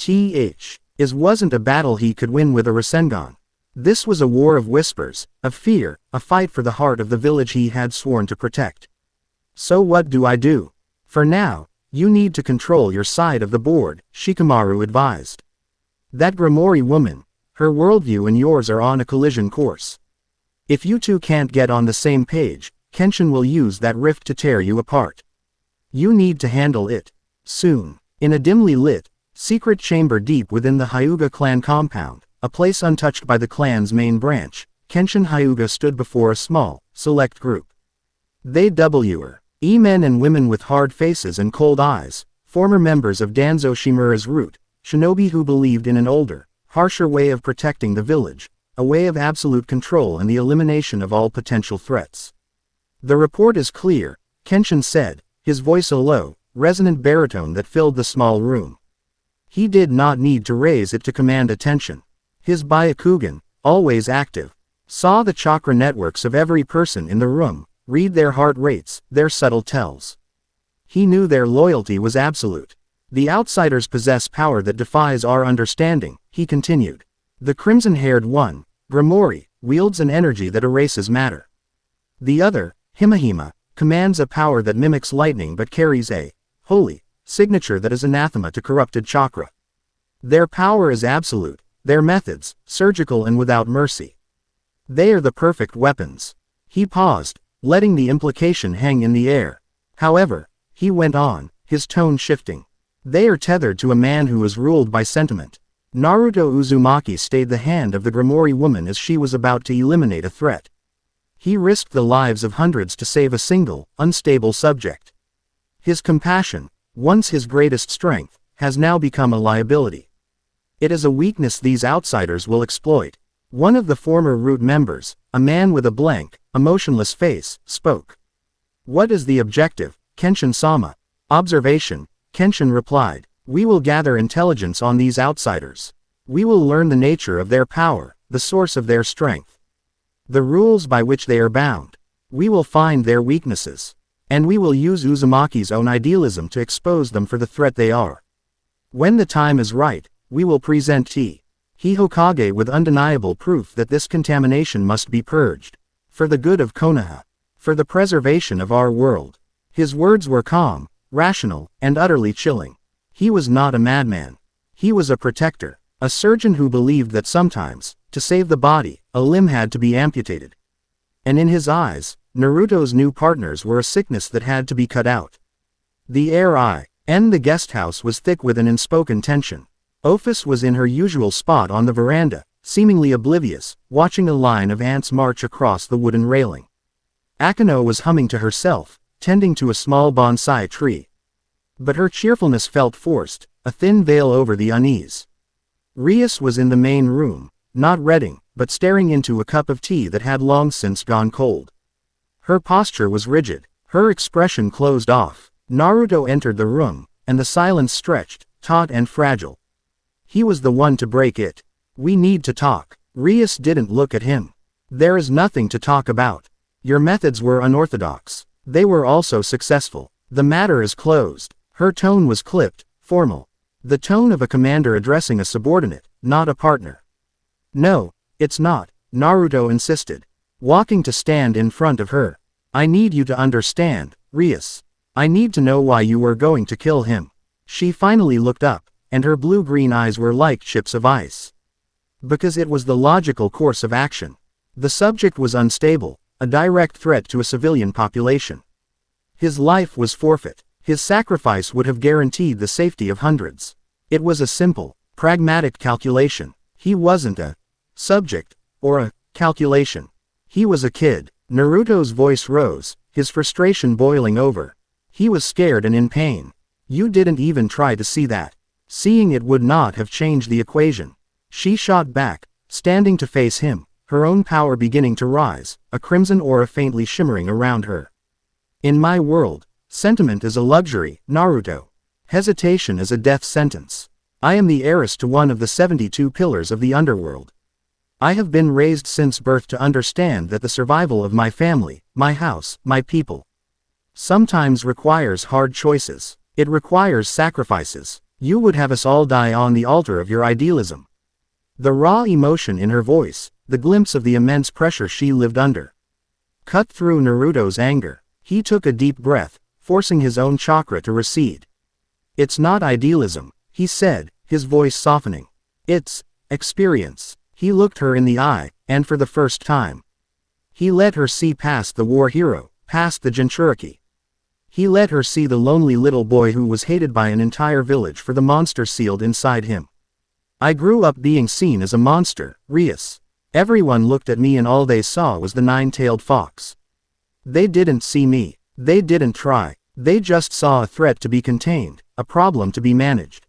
It wasn't a battle he could win with a Rasengan. This was a war of whispers, of fear, a fight for the heart of the village he had sworn to protect. So what do I do? For now, you need to control your side of the board, Shikamaru advised. That Gremory woman, her worldview and yours are on a collision course. If you two can't get on the same page, Kenshin will use that rift to tear you apart. You need to handle it. Soon. In a dimly lit, secret chamber deep within the Hyuga clan compound, a place untouched by the clan's main branch, Kenshin Hyuga stood before a small, select group. They were men and women with hard faces and cold eyes, former members of Danzo Shimura's root, shinobi who believed in an older, harsher way of protecting the village, a way of absolute control and the elimination of all potential threats. The report is clear, Kenshin said, his voice a low, resonant baritone that filled the small room. He did not need to raise it to command attention. His Byakugan, always active, saw the chakra networks of every person in the room, read their heart rates, their subtle tells. He knew their loyalty was absolute. The outsiders possess power that defies our understanding, he continued. The crimson-haired one, Gremory, wields an energy that erases matter. The other, Himahima, commands a power that mimics lightning but carries a holy signature that is anathema to corrupted chakra. Their power is absolute, their methods, surgical and without mercy. They are the perfect weapons. He paused, letting the implication hang in the air. However, he went on, his tone shifting. They are tethered to a man who is ruled by sentiment. Naruto Uzumaki stayed the hand of the Gremory woman as she was about to eliminate a threat. He risked the lives of hundreds to save a single, unstable subject. His compassion, once his greatest strength, has now become a liability. It is a weakness these outsiders will exploit. One of the former root members, a man with a blank, emotionless face, spoke. What is the objective, Kenshin-sama? Observation, Kenshin replied. We will gather intelligence on these outsiders. We will learn the nature of their power, the source of their strength. The rules by which they are bound. We will find their weaknesses. And we will use Uzumaki's own idealism to expose them for the threat they are. When the time is right, we will present Hokage with undeniable proof that this contamination must be purged. For the good of Konoha. For the preservation of our world. His words were calm, rational, and utterly chilling. He was not a madman. He was a protector, a surgeon who believed that sometimes, to save the body, a limb had to be amputated. And in his eyes, Naruto's new partners were a sickness that had to be cut out. The air in the guest house was thick with an unspoken tension. Ophis was in her usual spot on the veranda, seemingly oblivious, watching a line of ants march across the wooden railing. Akeno was humming to herself, tending to a small bonsai tree. But her cheerfulness felt forced, a thin veil over the unease. Rias was in the main room, not reading, but staring into a cup of tea that had long since gone cold. Her posture was rigid, her expression closed off. Naruto entered the room, and the silence stretched, taut and fragile. He was the one to break it. We need to talk. Rias didn't look at him. There is nothing to talk about. Your methods were unorthodox. They were also successful. The matter is closed. Her tone was clipped, formal. The tone of a commander addressing a subordinate, not a partner. No, it's not, Naruto insisted, walking to stand in front of her. I need you to understand, Rias. I need to know why you were going to kill him. She finally looked up, and her blue-green eyes were like chips of ice. Because it was the logical course of action. The subject was unstable, a direct threat to a civilian population. His life was forfeit. His sacrifice would have guaranteed the safety of hundreds. It was a simple, pragmatic calculation. He wasn't a subject, or a calculation. He was a kid. Naruto's voice rose, his frustration boiling over. He was scared and in pain. You didn't even try to see that. Seeing it would not have changed the equation. She shot back, standing to face him, her own power beginning to rise, a crimson aura faintly shimmering around her. In my world, sentiment is a luxury, Naruto. Hesitation is a death sentence. I am the heiress to one of the 72 pillars of the underworld. I have been raised since birth to understand that the survival of my family, my house, my people, sometimes requires hard choices. It requires sacrifices. You would have us all die on the altar of your idealism. The raw emotion in her voice, the glimpse of the immense pressure she lived under, cut through Naruto's anger. He took a deep breath, forcing his own chakra to recede. It's not idealism, he said, his voice softening. It's experience. He looked her in the eye, and for the first time, he let her see past the war hero, past the Jinchuriki. He let her see the lonely little boy who was hated by an entire village for the monster sealed inside him. I grew up being seen as a monster, rias. Everyone looked at me and all they saw was the nine-tailed fox. They didn't see me. They didn't try. They just saw a threat to be contained, a problem to be managed.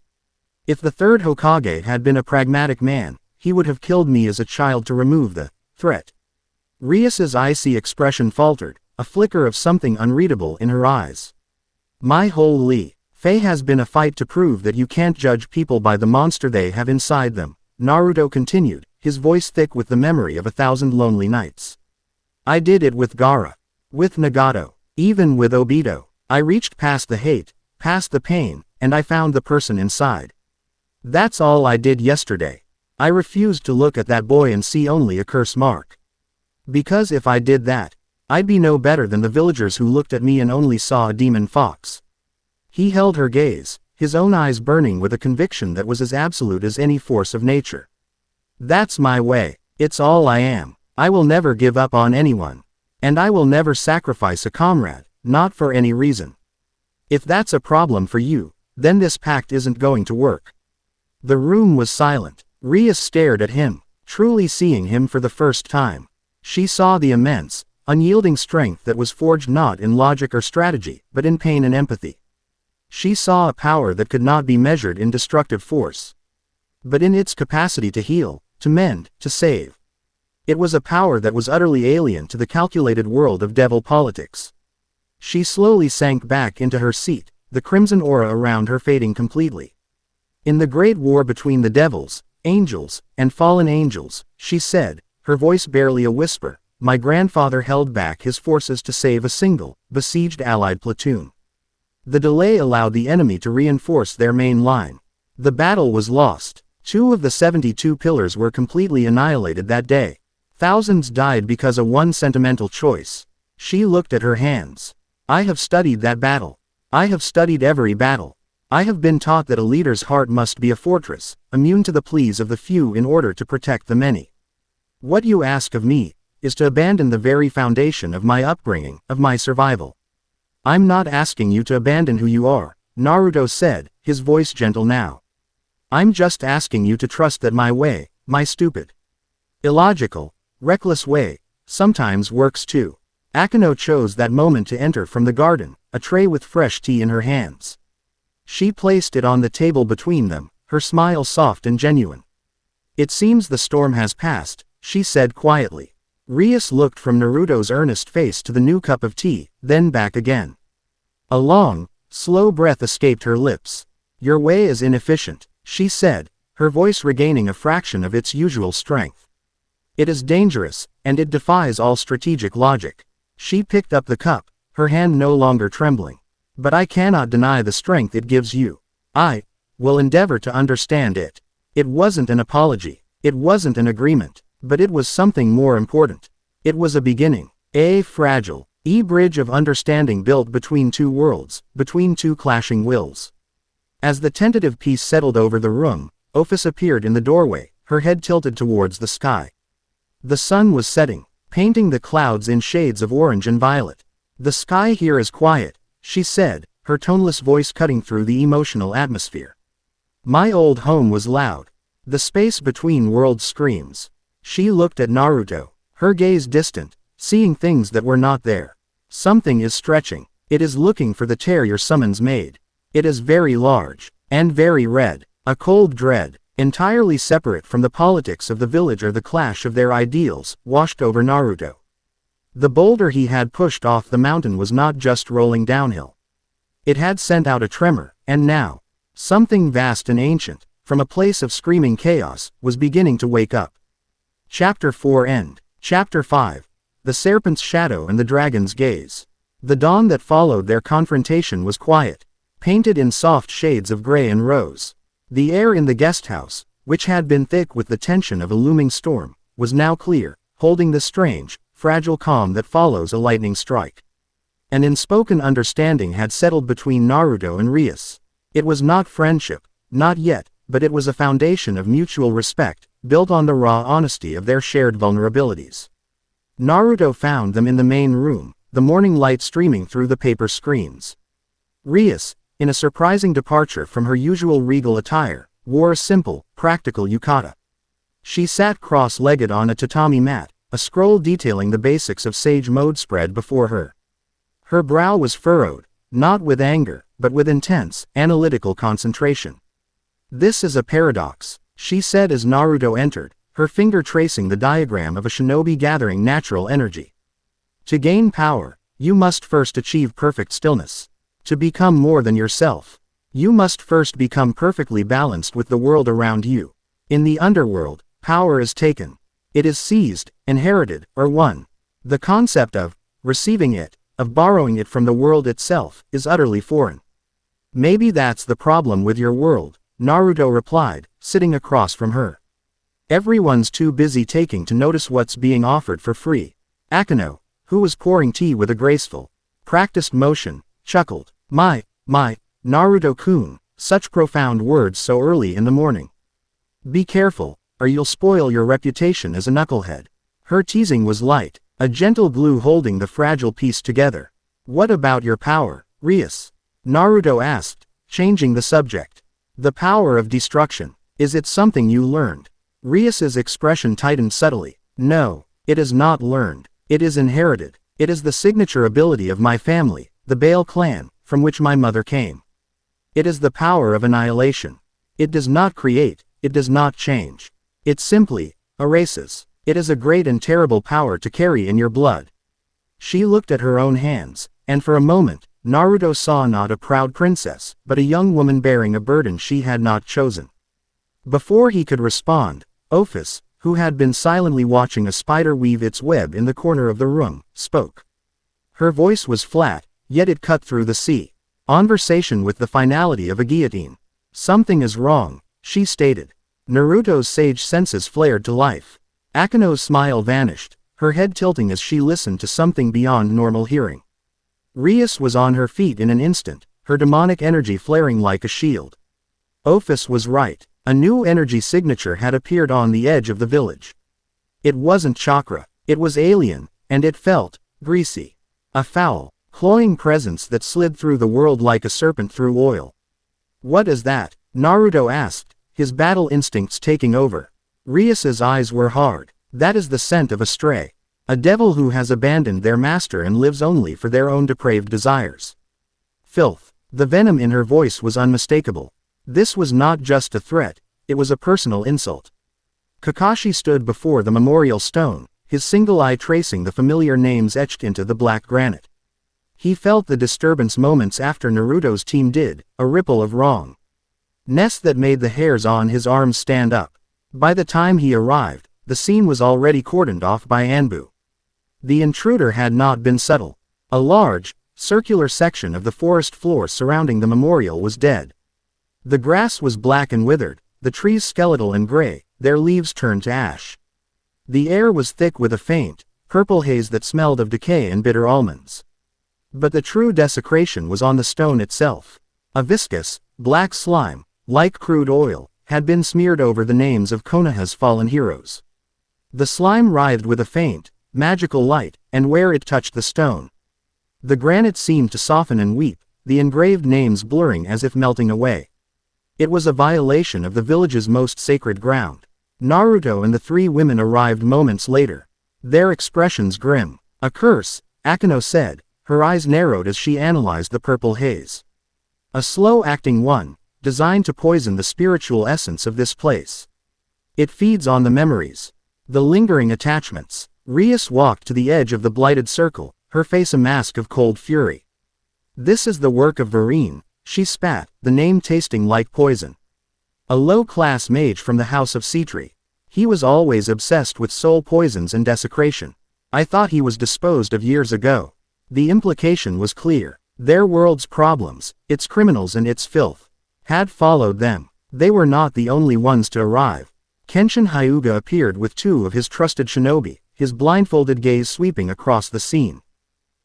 If the third Hokage had been a pragmatic man, he would have killed me as a child to remove the threat. Rias's icy expression faltered, a flicker of something unreadable in her eyes. My whole Fei has been a fight to prove that you can't judge people by the monster they have inside them, Naruto continued, his voice thick with the memory of 1,000 lonely nights. I did it with Gaara, with Nagato, even with Obito. I reached past the hate, past the pain, and I found the person inside. That's all I did yesterday. I refused to look at that boy and see only a curse mark. Because if I did that, I'd be no better than the villagers who looked at me and only saw a demon fox. He held her gaze, his own eyes burning with a conviction that was as absolute as any force of nature. That's my way. It's all I am. I will never give up on anyone. And I will never sacrifice a comrade, not for any reason. If that's a problem for you, then this pact isn't going to work. The room was silent. Rias stared at him, truly seeing him for the first time. She saw the immense, unyielding strength that was forged not in logic or strategy, but in pain and empathy. She saw a power that could not be measured in destructive force, but in its capacity to heal, to mend, to save. It was a power that was utterly alien to the calculated world of devil politics. She slowly sank back into her seat, the crimson aura around her fading completely. In the great war between the devils, angels, and fallen angels, she said, her voice barely a whisper, my grandfather held back his forces to save a single, besieged allied platoon. The delay allowed the enemy to reinforce their main line. The battle was lost. 2 of the 72 pillars were completely annihilated that day. Thousands died because of one sentimental choice. She looked at her hands. I have studied that battle. I have studied every battle. I have been taught that a leader's heart must be a fortress, immune to the pleas of the few in order to protect the many. What you ask of me is to abandon the very foundation of my upbringing, of my survival. I'm not asking you to abandon who you are, Naruto said, his voice gentle now. I'm just asking you to trust that my way, my stupid, illogical, reckless way, sometimes works too. Akeno chose that moment to enter from the garden, a tray with fresh tea in her hands. She placed it on the table between them, her smile soft and genuine. It seems the storm has passed, she said quietly. Rias looked from Naruto's earnest face to the new cup of tea, then back again. A long, slow breath escaped her lips. Your way is inefficient, she said, her voice regaining a fraction of its usual strength. It is dangerous, and it defies all strategic logic. She picked up the cup, her hand no longer trembling. But I cannot deny the strength it gives you. I will endeavor to understand it. It wasn't an apology. It wasn't an agreement. But it was something more important. It was a beginning. A fragile, bridge of understanding built between two worlds, between two clashing wills. As the tentative peace settled over the room, Ophis appeared in the doorway, her head tilted towards the sky. The sun was setting, painting the clouds in shades of orange and violet. The sky here is quiet, she said, her toneless voice cutting through the emotional atmosphere. My old home was loud. The space between worlds screams. She looked at Naruto, her gaze distant, seeing things that were not there. Something is stretching. It is looking for the tear your summons made. It is very large, and very red, a cold dread, entirely separate from the politics of the village or the clash of their ideals, washed over Naruto. The boulder he had pushed off the mountain was not just rolling downhill. It had sent out a tremor, and now, something vast and ancient, from a place of screaming chaos, was beginning to wake up. Chapter 4 End. Chapter 5. The Serpent's Shadow and the Dragon's Gaze. The dawn that followed their confrontation was quiet, painted in soft shades of gray and rose. The air in the guest house, which had been thick with the tension of a looming storm, was now clear, holding the strange, fragile calm that follows a lightning strike. An unspoken understanding had settled between Naruto and Rias. It was not friendship, not yet, but it was a foundation of mutual respect, built on the raw honesty of their shared vulnerabilities. Naruto found them in the main room, the morning light streaming through the paper screens. Rias, in a surprising departure from her usual regal attire, wore a simple, practical yukata. She sat cross-legged on a tatami mat, a scroll detailing the basics of sage mode spread before her. Her brow was furrowed, not with anger, but with intense, analytical concentration. "This is a paradox," she said as Naruto entered, her finger tracing the diagram of a shinobi gathering natural energy. "To gain power, you must first achieve perfect stillness. To become more than yourself, you must first become perfectly balanced with the world around you. In the underworld, power is taken. It is seized, inherited, or won. The concept of receiving it, of borrowing it from the world itself, is utterly foreign." "Maybe that's the problem with your world," Naruto replied, sitting across from her. "Everyone's too busy taking to notice what's being offered for free." Akeno, who was pouring tea with a graceful, practiced motion, chuckled. My, Naruto-kun, such profound words so early in the morning. "Be careful, or you'll spoil your reputation as a knucklehead." Her teasing was light, a gentle glue holding the fragile piece together. "What about your power, Rias?" Naruto asked, changing the subject. "The power of destruction. Is it something you learned?" Rias's expression tightened subtly. "No, it is not learned. It is inherited. It is the signature ability of my family, the Bale clan, from which my mother came. It is the power of annihilation. It does not create, it does not change. It simply erases. It is a great and terrible power to carry in your blood." She looked at her own hands, and for a moment, Naruto saw not a proud princess, but a young woman bearing a burden she had not chosen. Before he could respond, Ophis, who had been silently watching a spider weave its web in the corner of the room, spoke. Her voice was flat, yet it cut through the sea. Conversation with the finality of a guillotine. "Something is wrong," she stated. Naruto's sage senses flared to life. Akeno's smile vanished, her head tilting as she listened to something beyond normal hearing. Rias was on her feet in an instant, her demonic energy flaring like a shield. Ophis was right. A new energy signature had appeared on the edge of the village. It wasn't chakra, it was alien, and it felt greasy. A foul, cloying presence that slid through the world like a serpent through oil. "What is that?" Naruto asked, his battle instincts taking over. Rias's eyes were hard. "That is the scent of a stray. A devil who has abandoned their master and lives only for their own depraved desires." Filth. The venom in her voice was unmistakable. This was not just a threat, it was a personal insult. Kakashi stood before the memorial stone, his single eye tracing the familiar names etched into the black granite. He felt the disturbance moments after Naruto's team did, a ripple of wrongness that made the hairs on his arms stand up. By the time he arrived, the scene was already cordoned off by Anbu. The intruder had not been subtle. A large, circular section of the forest floor surrounding the memorial was dead. The grass was black and withered, the trees skeletal and gray, their leaves turned to ash. The air was thick with a faint, purple haze that smelled of decay and bitter almonds. But the true desecration was on the stone itself. A viscous, black slime, like crude oil, had been smeared over the names of Konoha's fallen heroes. The slime writhed with a faint, magical light, and where it touched the stone, the granite seemed to soften and weep, the engraved names blurring as if melting away. It was a violation of the village's most sacred ground. Naruto and the three women arrived moments later. Their expressions grim. "A curse," Akeno said, her eyes narrowed as she analyzed the purple haze. "A slow-acting one, designed to poison the spiritual essence of this place. It feeds on the memories, the lingering attachments." Rias walked to the edge of the blighted circle, her face a mask of cold fury. "This is the work of Vereen," she spat, the name tasting like poison. A low-class mage from the house of Citri. He was always obsessed with soul poisons and desecration. I thought he was disposed of years ago. The implication was clear. Their world's problems, its criminals and its filth, had followed them. They were not the only ones to arrive. Kenshin Hyuga appeared with two of his trusted shinobi, his blindfolded gaze sweeping across the scene.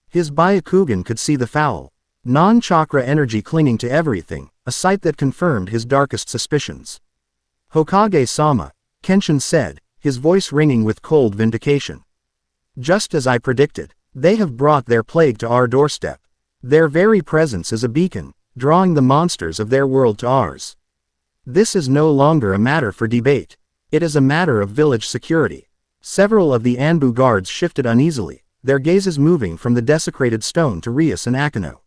His Byakugan could see the foul, non-chakra energy clinging to everything, a sight that confirmed his darkest suspicions. Hokage-sama, Kenshin said, his voice ringing with cold vindication. Just as I predicted, they have brought their plague to our doorstep. Their very presence is a beacon, drawing the monsters of their world to ours. This is no longer a matter for debate. It is a matter of village security. Several of the Anbu guards shifted uneasily, their gazes moving from the desecrated stone to Rias and Akeno.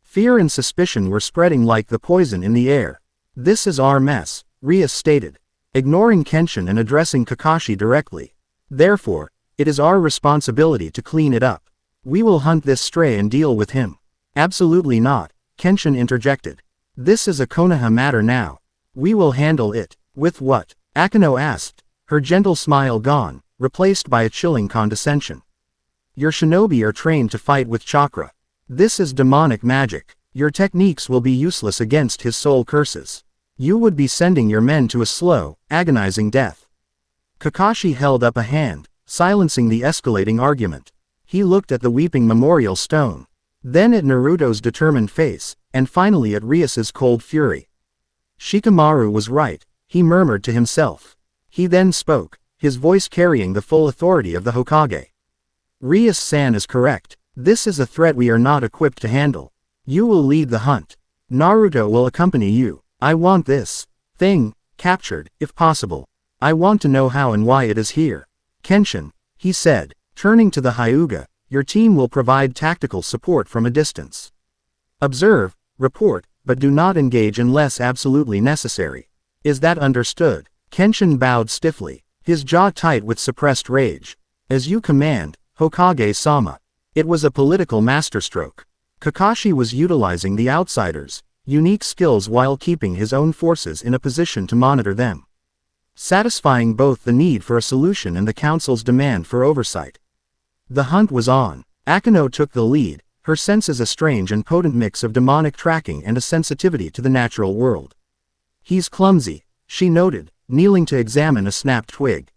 Fear and suspicion were spreading like the poison in the air. This is our mess, Rias stated, ignoring Kenshin and addressing Kakashi directly. Therefore, it is our responsibility to clean it up. We will hunt this stray and deal with him. Absolutely not, Kenshin interjected. This is a Konoha matter now. We will handle it. With what? Akeno asked, her gentle smile gone, replaced by a chilling condescension. Your shinobi are trained to fight with chakra. This is demonic magic. Your techniques will be useless against his soul curses. You would be sending your men to a slow, agonizing death. Kakashi held up a hand, silencing the escalating argument. He looked at the weeping memorial stone, then at Naruto's determined face, and finally at Rias's cold fury. Shikamaru was right, he murmured to himself. He then spoke, his voice carrying the full authority of the Hokage. Rias-san is correct. This is a threat we are not equipped to handle. You will lead the hunt. Naruto will accompany you. I want this thing captured, if possible. I want to know how and why it is here. Kenshin, he said, turning to the Hyuga, your team will provide tactical support from a distance. Observe, report, but do not engage unless absolutely necessary. Is that understood? Kenshin bowed stiffly, his jaw tight with suppressed rage. As you command, Hokage-sama. It was a political masterstroke. Kakashi was utilizing the outsiders' unique skills while keeping his own forces in a position to monitor them, satisfying both the need for a solution and the council's demand for oversight. The hunt was on. Akeno took the lead, her senses a strange and potent mix of demonic tracking and a sensitivity to the natural world. He's clumsy, she noted, kneeling to examine a snapped twig.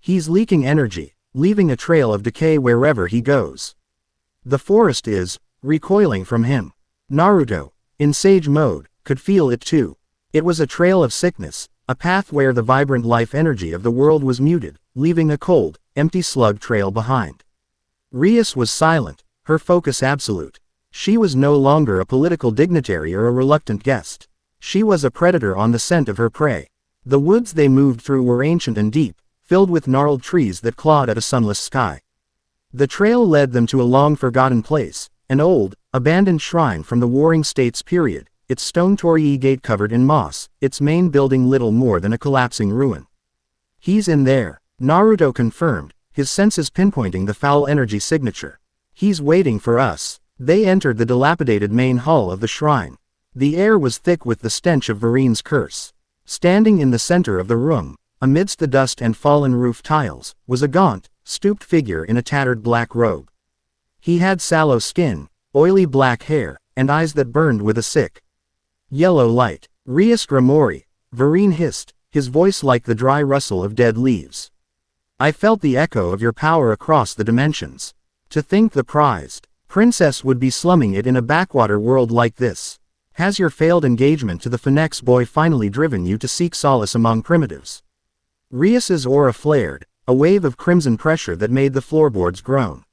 He's leaking energy, leaving a trail of decay wherever he goes. The forest is recoiling from him. Naruto, in sage mode, could feel it too. It was a trail of sickness, a path where the vibrant life energy of the world was muted, leaving a cold, empty slug trail behind. Rias was silent, her focus absolute. She was no longer a political dignitary or a reluctant guest. She was a predator on the scent of her prey. The woods they moved through were ancient and deep, filled with gnarled trees that clawed at a sunless sky. The trail led them to a long-forgotten place, an old, abandoned shrine from the Warring States period, its stone torii gate covered in moss, its main building little more than a collapsing ruin. He's in there, Naruto confirmed, his senses pinpointing the foul energy signature. He's waiting for us. They entered the dilapidated main hall of the shrine. The air was thick with the stench of Varine's curse. Standing in the center of the room, amidst the dust and fallen roof tiles, was a gaunt, stooped figure in a tattered black robe. He had sallow skin, oily black hair, and eyes that burned with a sick yellow light. Rias Gramori, Varine hissed, his voice like the dry rustle of dead leaves. I felt the echo of your power across the dimensions. To think the prized princess would be slumming it in a backwater world like this. Has your failed engagement to the Phoenix boy finally driven you to seek solace among primitives? Rias's aura flared, a wave of crimson pressure that made the floorboards groan.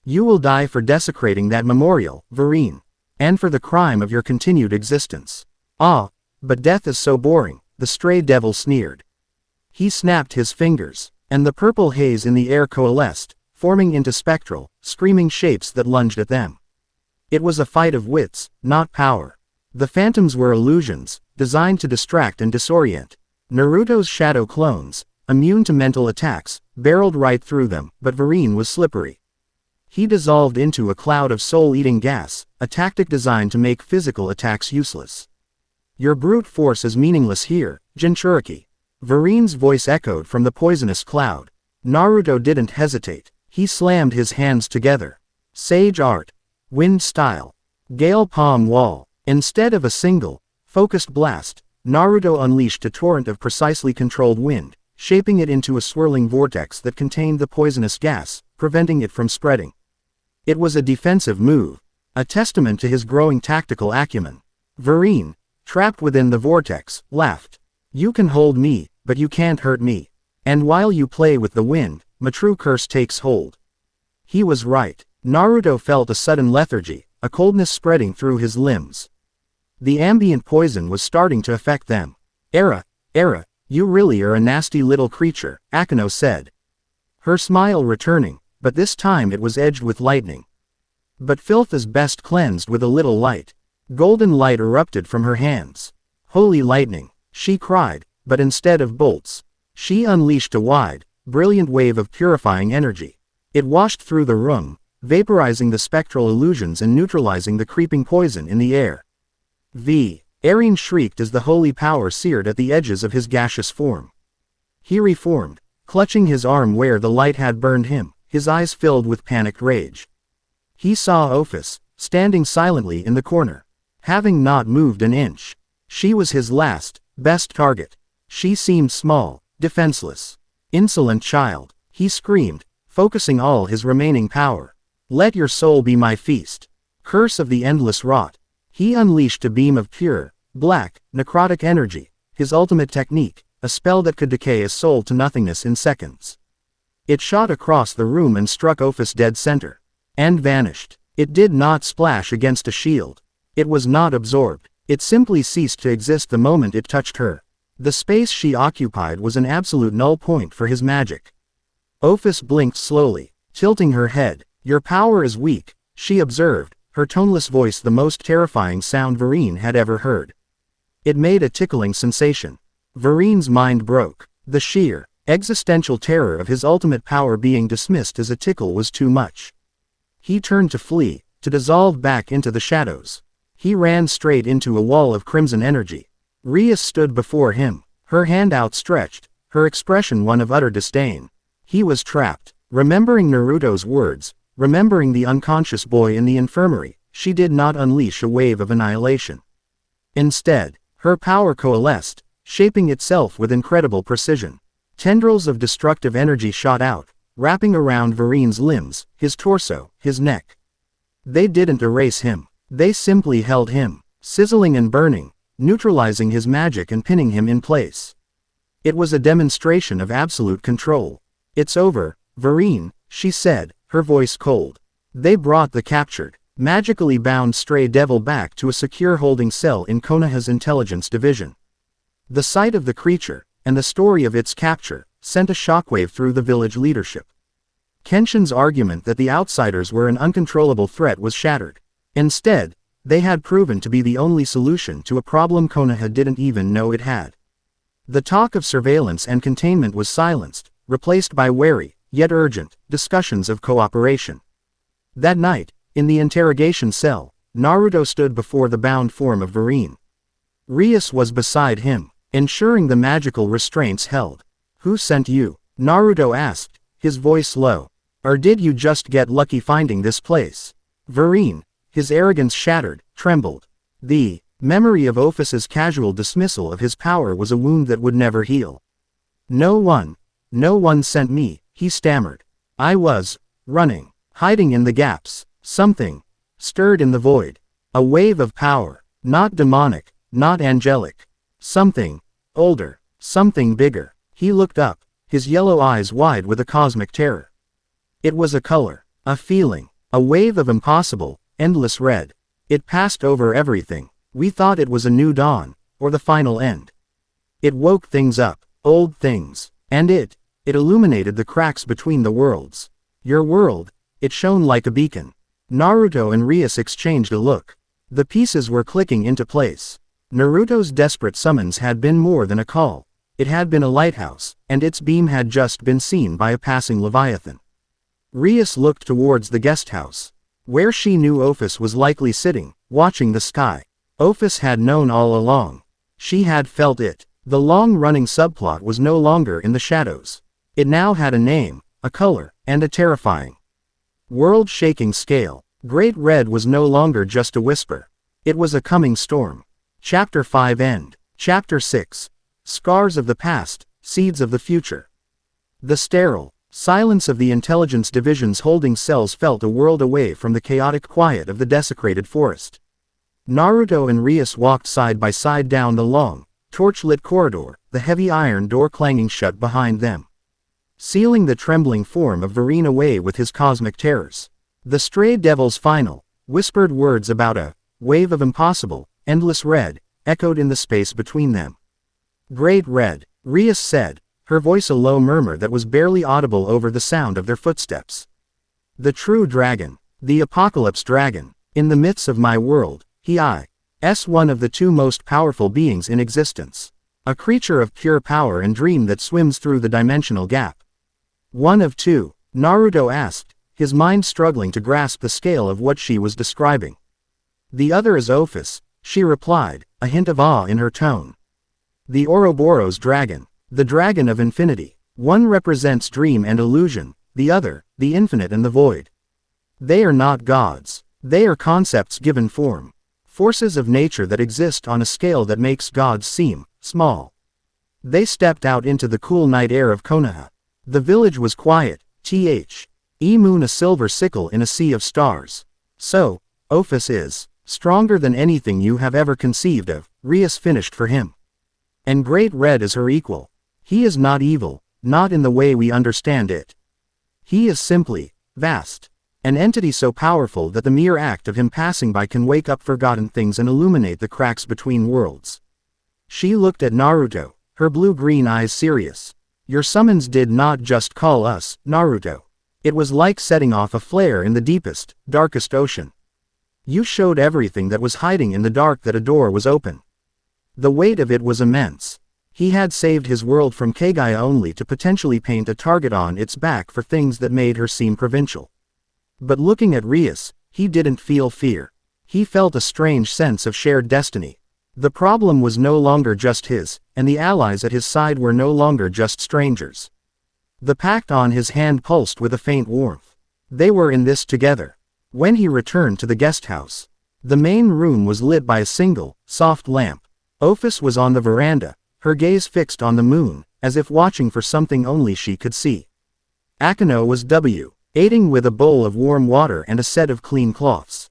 You will die for desecrating that memorial, Varine, and for the crime of your continued existence. Ah, but death is so boring, the stray devil sneered. He snapped his fingers, and the purple haze in the air coalesced, forming into spectral, screaming shapes that lunged at them. It was a fight of wits, not power. The phantoms were illusions, designed to distract and disorient. Naruto's shadow clones, immune to mental attacks, barreled right through them, but Varine was slippery. He dissolved into a cloud of soul-eating gas, a tactic designed to make physical attacks useless. Your brute force is meaningless here, Jinchuriki. Varine's voice echoed from the poisonous cloud. Naruto didn't hesitate. He slammed his hands together. Sage art. Wind style. Gale palm wall. Instead of a single, focused blast, Naruto unleashed a torrent of precisely controlled wind, shaping it into a swirling vortex that contained the poisonous gas, preventing it from spreading. It was a defensive move, a testament to his growing tactical acumen. Varine, trapped within the vortex, laughed. You can hold me, but you can't hurt me. And while you play with the wind, my true curse takes hold. He was right. Naruto felt a sudden lethargy, a coldness spreading through his limbs. The ambient poison was starting to affect them. Era, you really are a nasty little creature, Akeno said. Her smile returning, but this time it was edged with lightning. But filth is best cleansed with a little light. Golden light erupted from her hands. Holy lightning, she cried, but instead of bolts, she unleashed a wide, brilliant wave of purifying energy. It washed through the room, vaporizing the spectral illusions and neutralizing the creeping poison in the air. Eren shrieked as the holy power seared at the edges of his gaseous form. He reformed, clutching his arm where the light had burned him, his eyes filled with panicked rage. He saw Ophis, standing silently in the corner. Having not moved an inch. She was his last, best target. She seemed small, defenseless. Insolent child, he screamed, focusing all his remaining power. Let your soul be my feast. Curse of the endless rot. He unleashed a beam of pure, black, necrotic energy, his ultimate technique, a spell that could decay a soul to nothingness in seconds. It shot across the room and struck Ophis dead center. And vanished. It did not splash against a shield. It was not absorbed. It simply ceased to exist the moment it touched her. The space she occupied was an absolute null point for his magic. Ophis blinked slowly, tilting her head. Your power is weak, she observed, her toneless voice the most terrifying sound Varine had ever heard. It made a tickling sensation. Varine's mind broke. The sheer, existential terror of his ultimate power being dismissed as a tickle was too much. He turned to flee, to dissolve back into the shadows. He ran straight into a wall of crimson energy. Rias stood before him, her hand outstretched, her expression one of utter disdain. He was trapped. Remembering Naruto's words, remembering the unconscious boy in the infirmary, she did not unleash a wave of annihilation. Instead, her power coalesced, shaping itself with incredible precision. Tendrils of destructive energy shot out, wrapping around Varine's limbs, his torso, his neck. They didn't erase him. They simply held him, sizzling and burning, neutralizing his magic and pinning him in place. It was a demonstration of absolute control. It's over, Varine, she said, her voice cold. They brought the captured, magically bound stray devil back to a secure holding cell in Konoha's intelligence division. The sight of the creature, and the story of its capture, sent a shockwave through the village leadership. Kenshin's argument that the outsiders were an uncontrollable threat was shattered. Instead, they had proven to be the only solution to a problem Konoha didn't even know it had. The talk of surveillance and containment was silenced, replaced by wary, yet urgent, discussions of cooperation. That night, in the interrogation cell, Naruto stood before the bound form of Varine. Rias was beside him, ensuring the magical restraints held. Who sent you? Naruto asked, his voice low. Or did you just get lucky finding this place? Varine, his arrogance shattered, trembled. The memory of Ophis's casual dismissal of his power was a wound that would never heal. No one sent me, he stammered. I was running, hiding in the gaps. Something stirred in the void. A wave of power, not demonic, not angelic. Something older, something bigger. He looked up, his yellow eyes wide with a cosmic terror. It was a color, a feeling, a wave of impossible, endless red. It passed over everything. We thought it was a new dawn, or the final end. It woke things up, old things, and it illuminated the cracks between the worlds. Your world, it shone like a beacon. Naruto and Rias exchanged a look. The pieces were clicking into place. Naruto's desperate summons had been more than a call. It had been a lighthouse, and its beam had just been seen by a passing Leviathan. Rias looked towards the guest house, where she knew Ophis was likely sitting, watching the sky. Ophis had known all along. She had felt it. The long-running subplot was no longer in the shadows. It now had a name, a color, and a terrifying, world-shaking scale. Great Red was no longer just a whisper. It was a coming storm. Chapter 5 End. Chapter 6. Scars of the Past, Seeds of the Future. The sterile silence of the intelligence division's holding cells felt a world away from the chaotic quiet of the desecrated forest. Naruto and Rias walked side by side down the long, torch-lit corridor, the heavy iron door clanging shut behind them, sealing the trembling form of Vereen away with his cosmic terrors. The stray devil's final, whispered words about a wave of impossible, endless red, echoed in the space between them. Great Red, Rias said, her voice a low murmur that was barely audible over the sound of their footsteps. The true dragon, the apocalypse dragon, in the midst of my world, he is one of the two most powerful beings in existence. A creature of pure power and dream that swims through the dimensional gap. One of two, Naruto asked, his mind struggling to grasp the scale of what she was describing. The other is Ophis, she replied, a hint of awe in her tone. The Ouroboros dragon, the dragon of infinity. One represents dream and illusion, the other, the infinite and the void. They are not gods. They are concepts given form. Forces of nature that exist on a scale that makes gods seem small. They stepped out into the cool night air of Konoha. The village was quiet, moon a silver sickle in a sea of stars. So, Ophis is stronger than anything you have ever conceived of, Rias finished for him. And Great Red is her equal. He is not evil, not in the way we understand it. He is simply vast. An entity so powerful that the mere act of him passing by can wake up forgotten things and illuminate the cracks between worlds. She looked at Naruto, her blue-green eyes serious. Your summons did not just call us, Naruto. It was like setting off a flare in the deepest, darkest ocean. You showed everything that was hiding in the dark, that a door was open. The weight of it was immense. He had saved his world from Kagaya only to potentially paint a target on its back for things that made her seem provincial. But looking at Rias, he didn't feel fear. He felt a strange sense of shared destiny. The problem was no longer just his, and the allies at his side were no longer just strangers. The pact on his hand pulsed with a faint warmth. They were in this together. When he returned to the guest house, the main room was lit by a single, soft lamp. Ophis was on the veranda, her gaze fixed on the moon, as if watching for something only she could see. Akeno was waiting with a bowl of warm water and a set of clean cloths.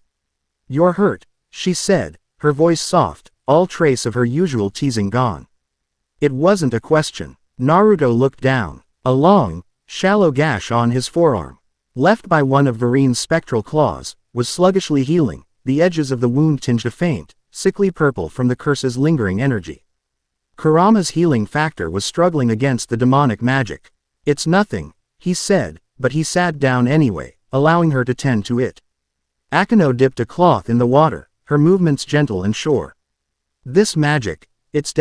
You're hurt, she said, her voice soft, all trace of her usual teasing gone. It wasn't a question. Naruto looked down. A long, shallow gash on his forearm, left by one of Vereen's spectral claws, was sluggishly healing, the edges of the wound tinged a faint, sickly purple from the curse's lingering energy. Kurama's healing factor was struggling against the demonic magic. It's nothing, he said, but he sat down anyway, allowing her to tend to it. Akeno dipped a cloth in the water, her movements gentle and sure. This magic, it's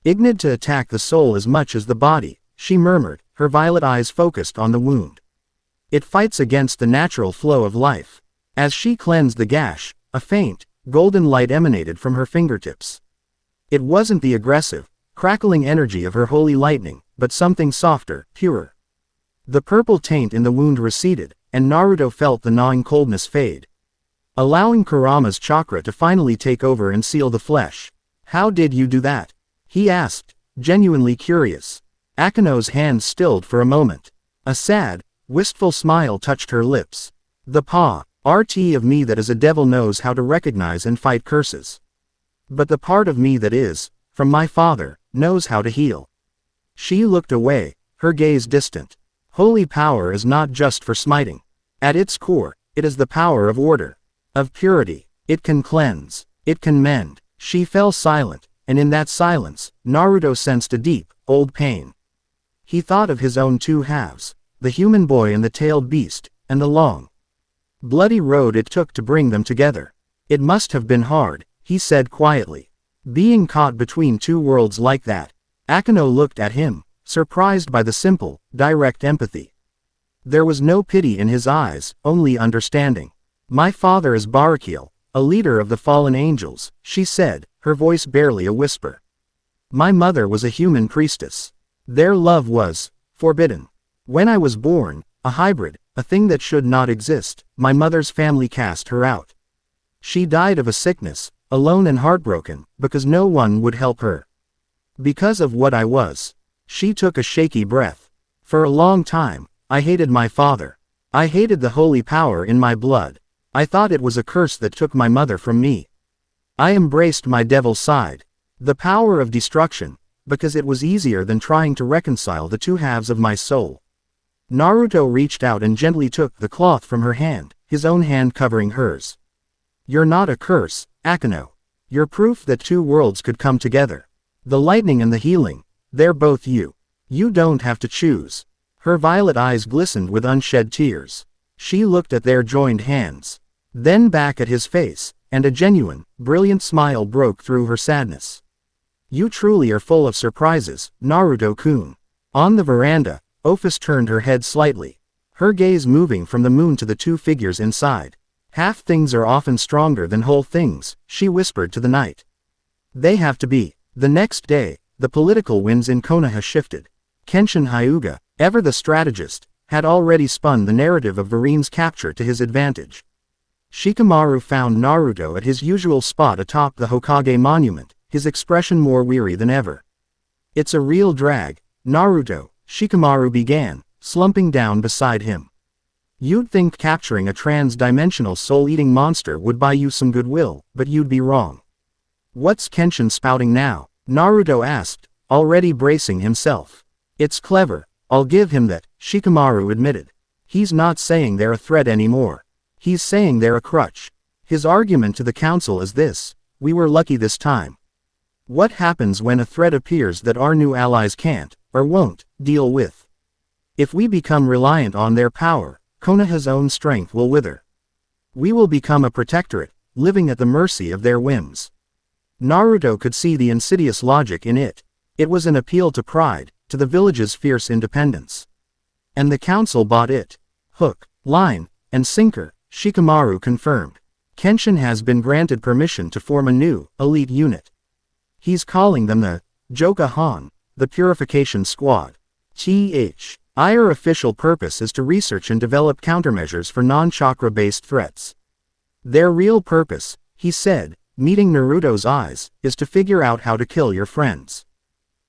ignited to attack the soul as much as the body, she murmured, her violet eyes focused on the wound. It fights against the natural flow of life. As she cleansed the gash, a faint, golden light emanated from her fingertips. It wasn't the aggressive, crackling energy of her holy lightning, but something softer, purer. The purple taint in the wound receded, and Naruto felt the gnawing coldness fade, allowing Kurama's chakra to finally take over and seal the flesh. How did you do that? He asked, genuinely curious. Akeno's hand stilled for a moment. A sad, wistful smile touched her lips. The part of me that is a devil knows how to recognize and fight curses. But the part of me that is, from my father, knows how to heal. She looked away, her gaze distant. Holy power is not just for smiting. At its core, it is the power of order, of purity. It can cleanse, it can mend. She fell silent, and in that silence, Naruto sensed a deep, old pain. He thought of his own two halves, the human boy and the tailed beast, and the long, bloody road it took to bring them together. It must have been hard, he said quietly. Being caught between two worlds like that. Akeno looked at him, surprised by the simple, direct empathy. There was no pity in his eyes, only understanding. My father is Barakiel, a leader of the fallen angels, she said, her voice barely a whisper. My mother was a human priestess. Their love was forbidden. When I was born, a hybrid, a thing that should not exist, my mother's family cast her out. She died of a sickness, alone and heartbroken, because no one would help her. Because of what I was. She took a shaky breath. For a long time, I hated my father. I hated the holy power in my blood. I thought it was a curse that took my mother from me. I embraced my devil's side. The power of destruction, because it was easier than trying to reconcile the two halves of my soul. Naruto reached out and gently took the cloth from her hand, his own hand covering hers. You're not a curse, Akeno. You're proof that two worlds could come together. The lightning and the healing, they're both you. You don't have to choose. Her violet eyes glistened with unshed tears. She looked at their joined hands. Then back at his face, and a genuine, brilliant smile broke through her sadness. You truly are full of surprises, Naruto-kun. On the veranda, Ophis turned her head slightly. Her gaze moving from the moon to the two figures inside. Half things are often stronger than whole things, she whispered to the night. They have to be. The next day, the political winds in Konoha shifted. Kenshin Hyuga, ever the strategist, had already spun the narrative of Varine's capture to his advantage. Shikamaru found Naruto at his usual spot atop the Hokage monument, his expression more weary than ever. It's a real drag, Naruto, Shikamaru began, slumping down beside him. You'd think capturing a trans-dimensional soul-eating monster would buy you some goodwill, but you'd be wrong. What's Kenshin spouting now? Naruto asked, already bracing himself. It's clever, I'll give him that, Shikamaru admitted. He's not saying they're a threat anymore. He's saying they're a crutch. His argument to the council is this: we were lucky this time. What happens when a threat appears that our new allies can't, or won't, deal with? If we become reliant on their power, Konoha's own strength will wither. We will become a protectorate, living at the mercy of their whims. Naruto could see the insidious logic in it. It was an appeal to pride, to the village's fierce independence. And the council bought it. Hook, line, and sinker, Shikamaru confirmed. Kenshin has been granted permission to form a new, elite unit. He's calling them the Jokahan, the Purification Squad. Our official purpose is to research and develop countermeasures for non-chakra-based threats. Their real purpose, he said, meeting Naruto's eyes, is to figure out how to kill your friends.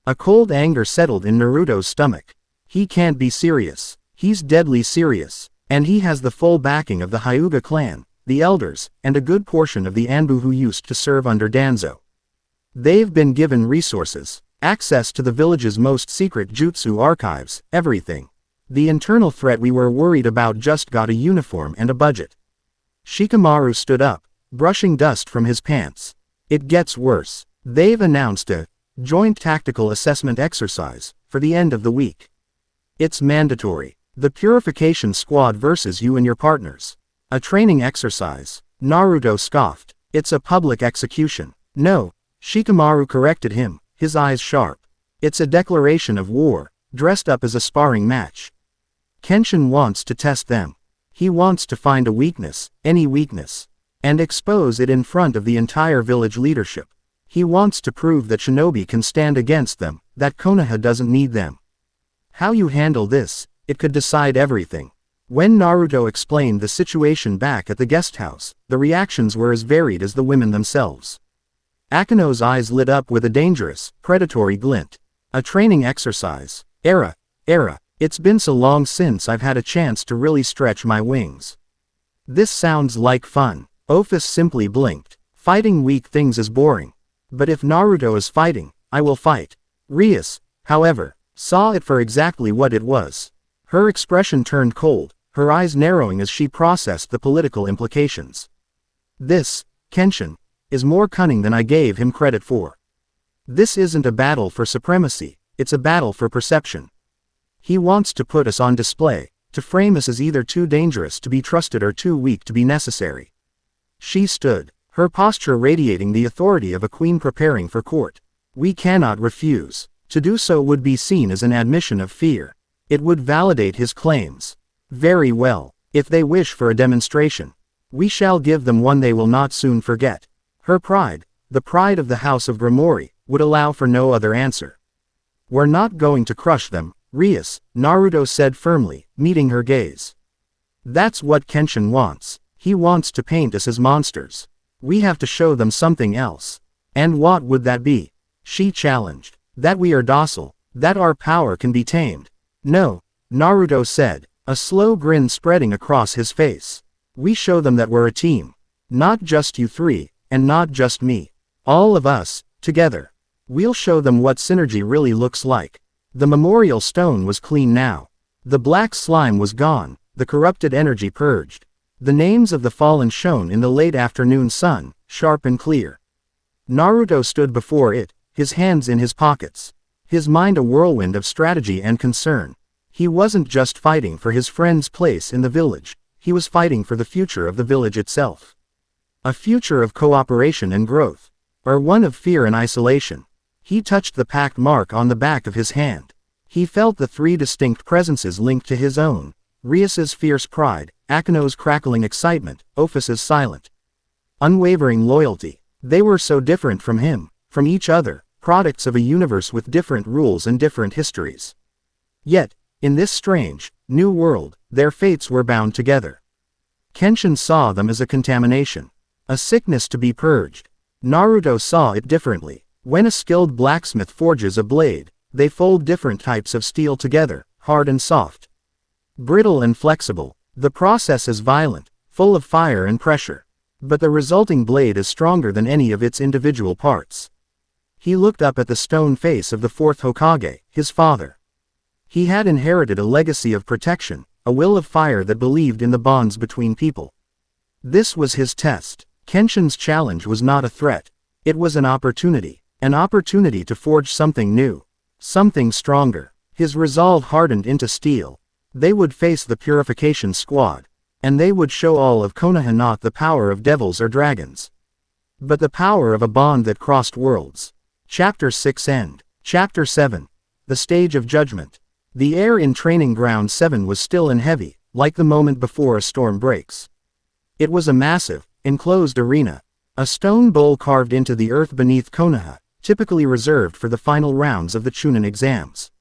A cold anger settled in Naruto's stomach. He can't be serious. He's deadly serious. And he has the full backing of the Hyuga clan, the elders, and a good portion of the Anbu who used to serve under Danzo. They've been given resources, access to the village's most secret jutsu archives, everything. The internal threat we were worried about just got a uniform and a budget. Shikamaru stood up, brushing dust from his pants. It gets worse. They've announced a joint tactical assessment exercise for the end of the week. It's mandatory. The Purification Squad versus you and your partners. A training exercise. Naruto scoffed. It's a public execution. No, Shikamaru corrected him, his eyes sharp. It's a declaration of war, dressed up as a sparring match. Kenshin wants to test them. He wants to find a weakness, any weakness, and expose it in front of the entire village leadership. He wants to prove that Shinobi can stand against them, that Konoha doesn't need them. How you handle this, it could decide everything. When Naruto explained the situation back at the guest house, the reactions were as varied as the women themselves. Akeno's eyes lit up with a dangerous, predatory glint. A training exercise. Era. It's been so long since I've had a chance to really stretch my wings. This sounds like fun. Ophis simply blinked. Fighting weak things is boring. But if Naruto is fighting, I will fight. Rias, however, saw it for exactly what it was. Her expression turned cold, her eyes narrowing as she processed the political implications. This, Kenshin, is more cunning than I gave him credit for. This isn't a battle for supremacy, it's a battle for perception. He wants to put us on display, to frame us as either too dangerous to be trusted or too weak to be necessary. She stood, her posture radiating the authority of a queen preparing for court. We cannot refuse. To do so would be seen as an admission of fear. It would validate his claims. Very well, if they wish for a demonstration, we shall give them one they will not soon forget. Her pride, the pride of the House of Grimori, would allow for no other answer. We're not going to crush them, Rias, Naruto said firmly, meeting her gaze. That's what Kenshin wants. He wants to paint us as monsters. We have to show them something else. And what would that be? She challenged. That we are docile, that our power can be tamed. No, Naruto said, a slow grin spreading across his face. We show them that we're a team. Not just you three, and not just me. All of us, together. We'll show them what synergy really looks like. The memorial stone was clean now. The black slime was gone, the corrupted energy purged. The names of the fallen shone in the late afternoon sun, sharp and clear. Naruto stood before it, his hands in his pockets. His mind a whirlwind of strategy and concern. He wasn't just fighting for his friend's place in the village, he was fighting for the future of the village itself. A future of cooperation and growth. Or one of fear and isolation. He touched the pact mark on the back of his hand. He felt the three distinct presences linked to his own. Rias's fierce pride, Akeno's crackling excitement, Ophis's silent, unwavering loyalty. They were so different from him, from each other, products of a universe with different rules and different histories. Yet, in this strange, new world, their fates were bound together. Kenshin saw them as a contamination. A sickness to be purged. Naruto saw it differently. When a skilled blacksmith forges a blade, they fold different types of steel together, hard and soft, brittle and flexible. The process is violent, full of fire and pressure. But the resulting blade is stronger than any of its individual parts. He looked up at the stone face of the fourth Hokage, his father. He had inherited a legacy of protection, a will of fire that believed in the bonds between people. This was his test. Kenshin's challenge was not a threat. It was an opportunity to forge something new, something stronger. His resolve hardened into steel. They would face the Purification Squad, and they would show all of Konoha not the power of devils or dragons, but the power of a bond that crossed worlds. Chapter 6 End. Chapter 7. The Stage of Judgment. The air in Training Ground 7 was still and heavy, like the moment before a storm breaks. It was a massive, enclosed arena, a stone bowl carved into the earth beneath Konoha, typically reserved for the final rounds of the Chunin exams.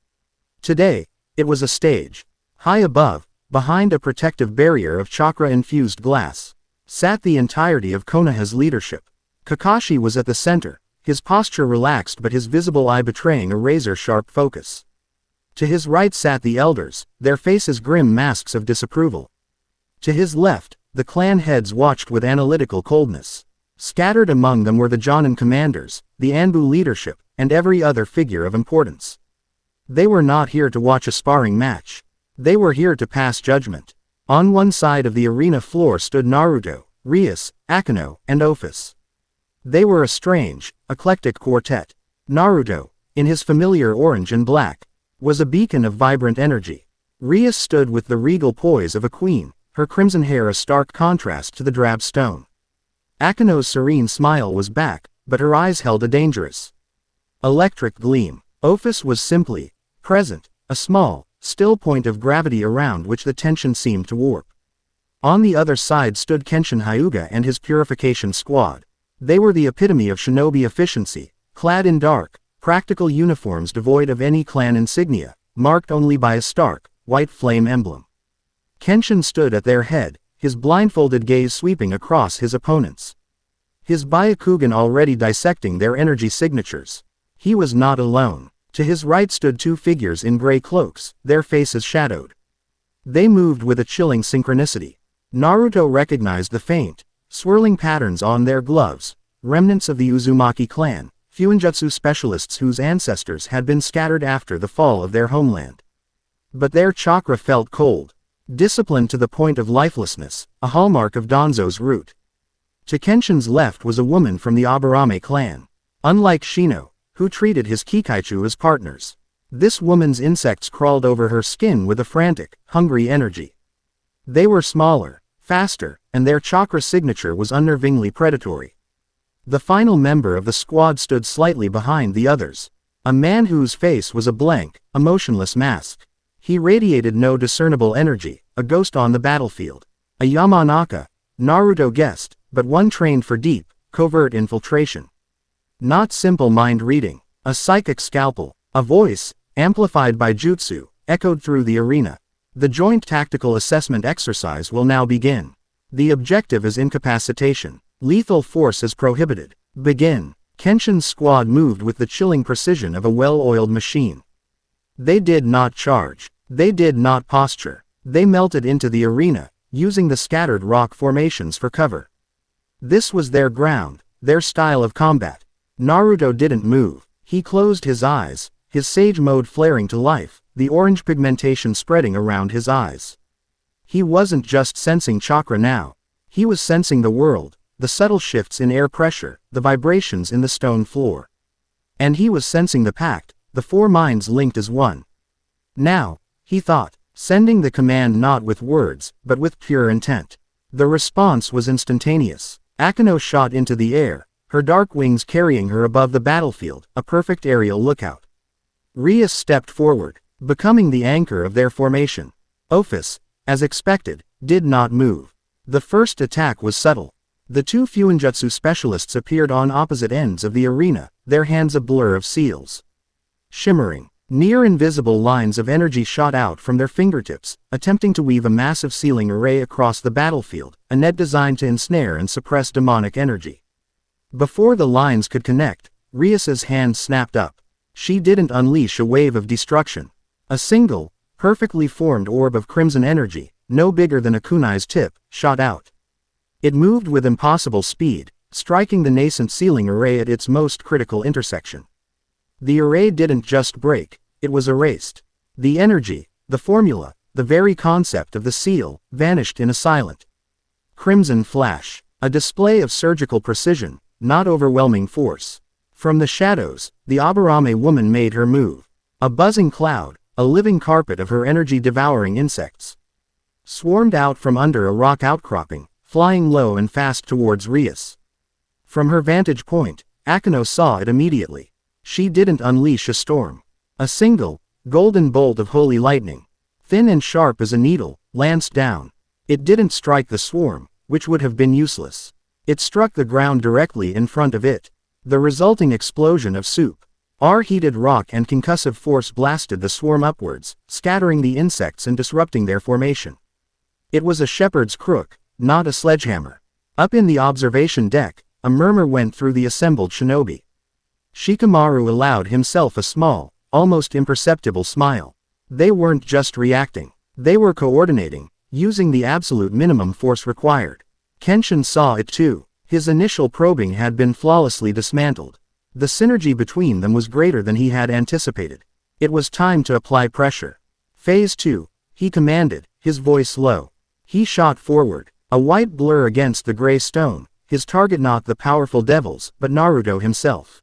Today, it was a stage. High above, behind a protective barrier of chakra-infused glass, sat the entirety of Konoha's leadership. Kakashi was at the center, his posture relaxed but his visible eye betraying a razor-sharp focus. To his right sat the elders, their faces grim masks of disapproval. To his left, the clan heads watched with analytical coldness. Scattered among them were the Jonin commanders, the Anbu leadership, and every other figure of importance. They were not here to watch a sparring match. They were here to pass judgment. On one side of the arena floor stood Naruto, Rias, Akeno, and Ophis. They were a strange, eclectic quartet. Naruto, in his familiar orange and black, was a beacon of vibrant energy. Rias stood with the regal poise of a queen, her crimson hair a stark contrast to the drab stone. Akeno's serene smile was back, but her eyes held a dangerous, electric gleam. Ophis was simply present, a small, still point of gravity around which the tension seemed to warp. On the other side stood Kenshin Hyuga and his Purification Squad. They were the epitome of shinobi efficiency, clad in dark, practical uniforms devoid of any clan insignia, marked only by a stark, white flame emblem. Kenshin stood at their head, his blindfolded gaze sweeping across his opponents. His Byakugan already dissecting their energy signatures. He was not alone. To his right stood two figures in gray cloaks, their faces shadowed. They moved with a chilling synchronicity. Naruto recognized the faint, swirling patterns on their gloves, remnants of the Uzumaki clan, Fuinjutsu specialists whose ancestors had been scattered after the fall of their homeland. But their chakra felt cold, disciplined to the point of lifelessness, a hallmark of Danzo's root. To Kenshin's left was a woman from the Aburame clan. Unlike Shino, who treated his Kikaichu as partners, this woman's insects crawled over her skin with a frantic, hungry energy. They were smaller, faster, and their chakra signature was unnervingly predatory. The final member of the squad stood slightly behind the others, a man whose face was a blank, emotionless mask. He radiated no discernible energy, a ghost on the battlefield. A Yamanaka, Naruto guessed, but one trained for deep, covert infiltration. Not simple mind reading. A psychic scalpel. A voice, amplified by jutsu, echoed through the arena. The joint tactical assessment exercise will now begin. The objective is incapacitation. Lethal force is prohibited. Begin. Kenshin's squad moved with the chilling precision of a well-oiled machine. They did not charge. They did not posture. They melted into the arena, using the scattered rock formations for cover. This was their ground, their style of combat. Naruto didn't move. He closed his eyes, his sage mode flaring to life, the orange pigmentation spreading around his eyes. He wasn't just sensing chakra now. He was sensing the world, the subtle shifts in air pressure, the vibrations in the stone floor. And he was sensing the pact, the four minds linked as one. Now, he thought, sending the command not with words, but with pure intent. The response was instantaneous. Akeno shot into the air, her dark wings carrying her above the battlefield, a perfect aerial lookout. Rias stepped forward, becoming the anchor of their formation. Ophis, as expected, did not move. The first attack was subtle. The two Fuinjutsu specialists appeared on opposite ends of the arena, their hands a blur of seals. Shimmering, near-invisible lines of energy shot out from their fingertips, attempting to weave a massive sealing array across the battlefield, a net designed to ensnare and suppress demonic energy. Before the lines could connect, Rias's hand snapped up. She didn't unleash a wave of destruction. A single, perfectly formed orb of crimson energy, no bigger than a kunai's tip, shot out. It moved with impossible speed, striking the nascent sealing array at its most critical intersection. The array didn't just break, it was erased. The energy, the formula, the very concept of the seal, vanished in a silent crimson flash, a display of surgical precision, not overwhelming force. From the shadows, the Aburame woman made her move. A buzzing cloud, a living carpet of her energy-devouring insects, swarmed out from under a rock outcropping, flying low and fast towards Rias. From her vantage point, Akeno saw it immediately. She didn't unleash a storm. A single, golden bolt of holy lightning, thin and sharp as a needle, lanced down. It didn't strike the swarm, which would have been useless. It struck the ground directly in front of it. The resulting explosion of soup, heated rock and concussive force blasted the swarm upwards, scattering the insects and disrupting their formation. It was a shepherd's crook, not a sledgehammer. Up in the observation deck, a murmur went through the assembled shinobi. Shikamaru allowed himself a small, almost imperceptible smile. They weren't just reacting. They were coordinating, using the absolute minimum force required. Kenshin saw it too. His initial probing had been flawlessly dismantled. The synergy between them was greater than he had anticipated. It was time to apply pressure. Phase 2, he commanded, his voice low. He shot forward, a white blur against the gray stone, his target not the powerful devils, but Naruto himself.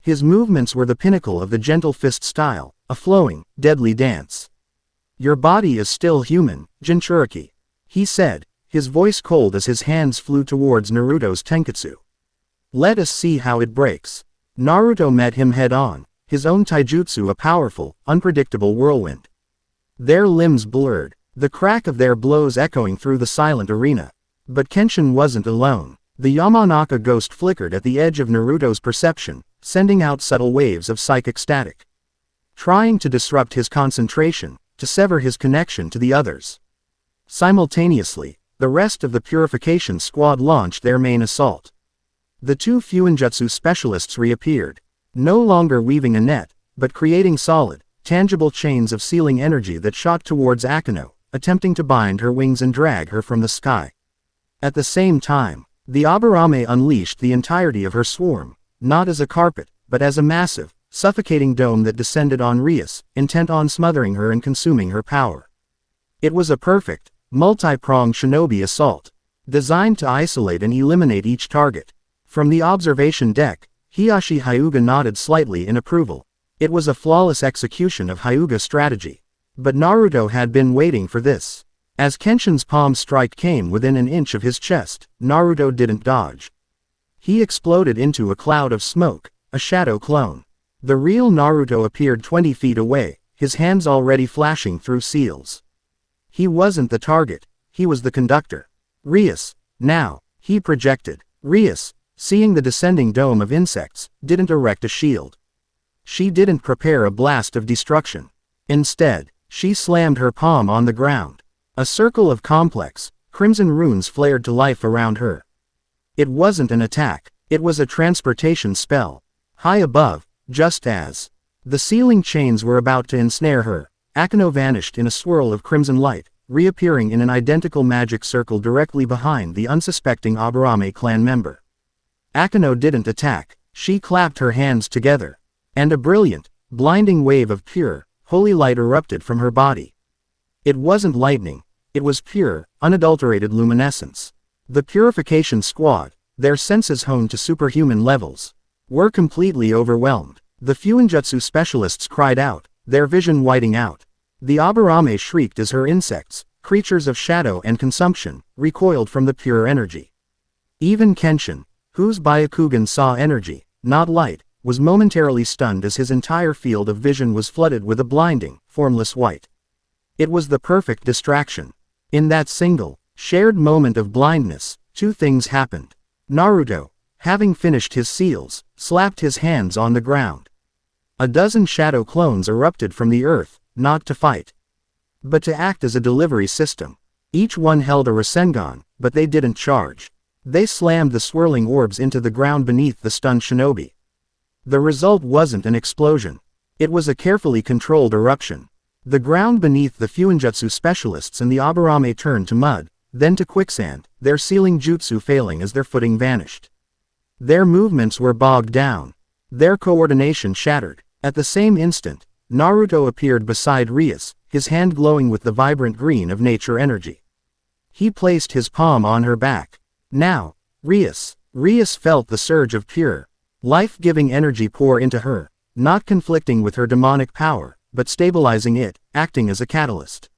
His movements were the pinnacle of the gentle fist style, a flowing, deadly dance. "Your body is still human, Jinchuriki," he said, his voice cold as his hands flew towards Naruto's tenketsu. "Let us see how it breaks." Naruto met him head-on, his own taijutsu a powerful, unpredictable whirlwind. Their limbs blurred, the crack of their blows echoing through the silent arena. But Kenshin wasn't alone. The Yamanaka ghost flickered at the edge of Naruto's perception, sending out subtle waves of psychic static, trying to disrupt his concentration, to sever his connection to the others. Simultaneously, the rest of the purification squad launched their main assault. The two Fuinjutsu specialists reappeared, no longer weaving a net, but creating solid, tangible chains of sealing energy that shot towards Akeno, attempting to bind her wings and drag her from the sky. At the same time, the Aburame unleashed the entirety of her swarm, not as a carpet, but as a massive, suffocating dome that descended on Rias, intent on smothering her and consuming her power. It was a perfect, multi-pronged shinobi assault, designed to isolate and eliminate each target. From the observation deck, Hiashi Hyuga nodded slightly in approval. It was a flawless execution of Hyuga's strategy. But Naruto had been waiting for this. As Kenshin's palm strike came within an inch of his chest, Naruto didn't dodge. He exploded into a cloud of smoke, a shadow clone. The real Naruto appeared 20 feet away, his hands already flashing through seals. He wasn't the target, he was the conductor. "Rias, now," he projected. Rias, seeing the descending dome of insects, didn't erect a shield. She didn't prepare a blast of destruction. Instead, she slammed her palm on the ground. A circle of complex, crimson runes flared to life around her. It wasn't an attack, it was a transportation spell. High above, just as the ceiling chains were about to ensnare her, Akeno vanished in a swirl of crimson light, reappearing in an identical magic circle directly behind the unsuspecting Aburame clan member. Akeno didn't attack, she clapped her hands together. And a brilliant, blinding wave of pure, holy light erupted from her body. It wasn't lightning, it was pure, unadulterated luminescence. The Purification Squad, their senses honed to superhuman levels, were completely overwhelmed. The Fuinjutsu specialists cried out, their vision whiting out. The Aburame shrieked as her insects, creatures of shadow and consumption, recoiled from the pure energy. Even Kenshin, whose Byakugan saw energy, not light, was momentarily stunned as his entire field of vision was flooded with a blinding, formless white. It was the perfect distraction. In that single, shared moment of blindness, two things happened. Naruto, having finished his seals, slapped his hands on the ground. A dozen shadow clones erupted from the earth, not to fight, but to act as a delivery system. Each one held a Rasengan, but they didn't charge. They slammed the swirling orbs into the ground beneath the stunned shinobi. The result wasn't an explosion. It was a carefully controlled eruption. The ground beneath the Fuinjutsu specialists and the Aburame turned to mud, then to quicksand, their sealing jutsu failing as their footing vanished. Their movements were bogged down. Their coordination shattered. At the same instant, Naruto appeared beside Rias, his hand glowing with the vibrant green of nature energy. He placed his palm on her back. Now, Rias felt the surge of pure, life-giving energy pour into her, not conflicting with her demonic power, but stabilizing it, acting as a catalyst.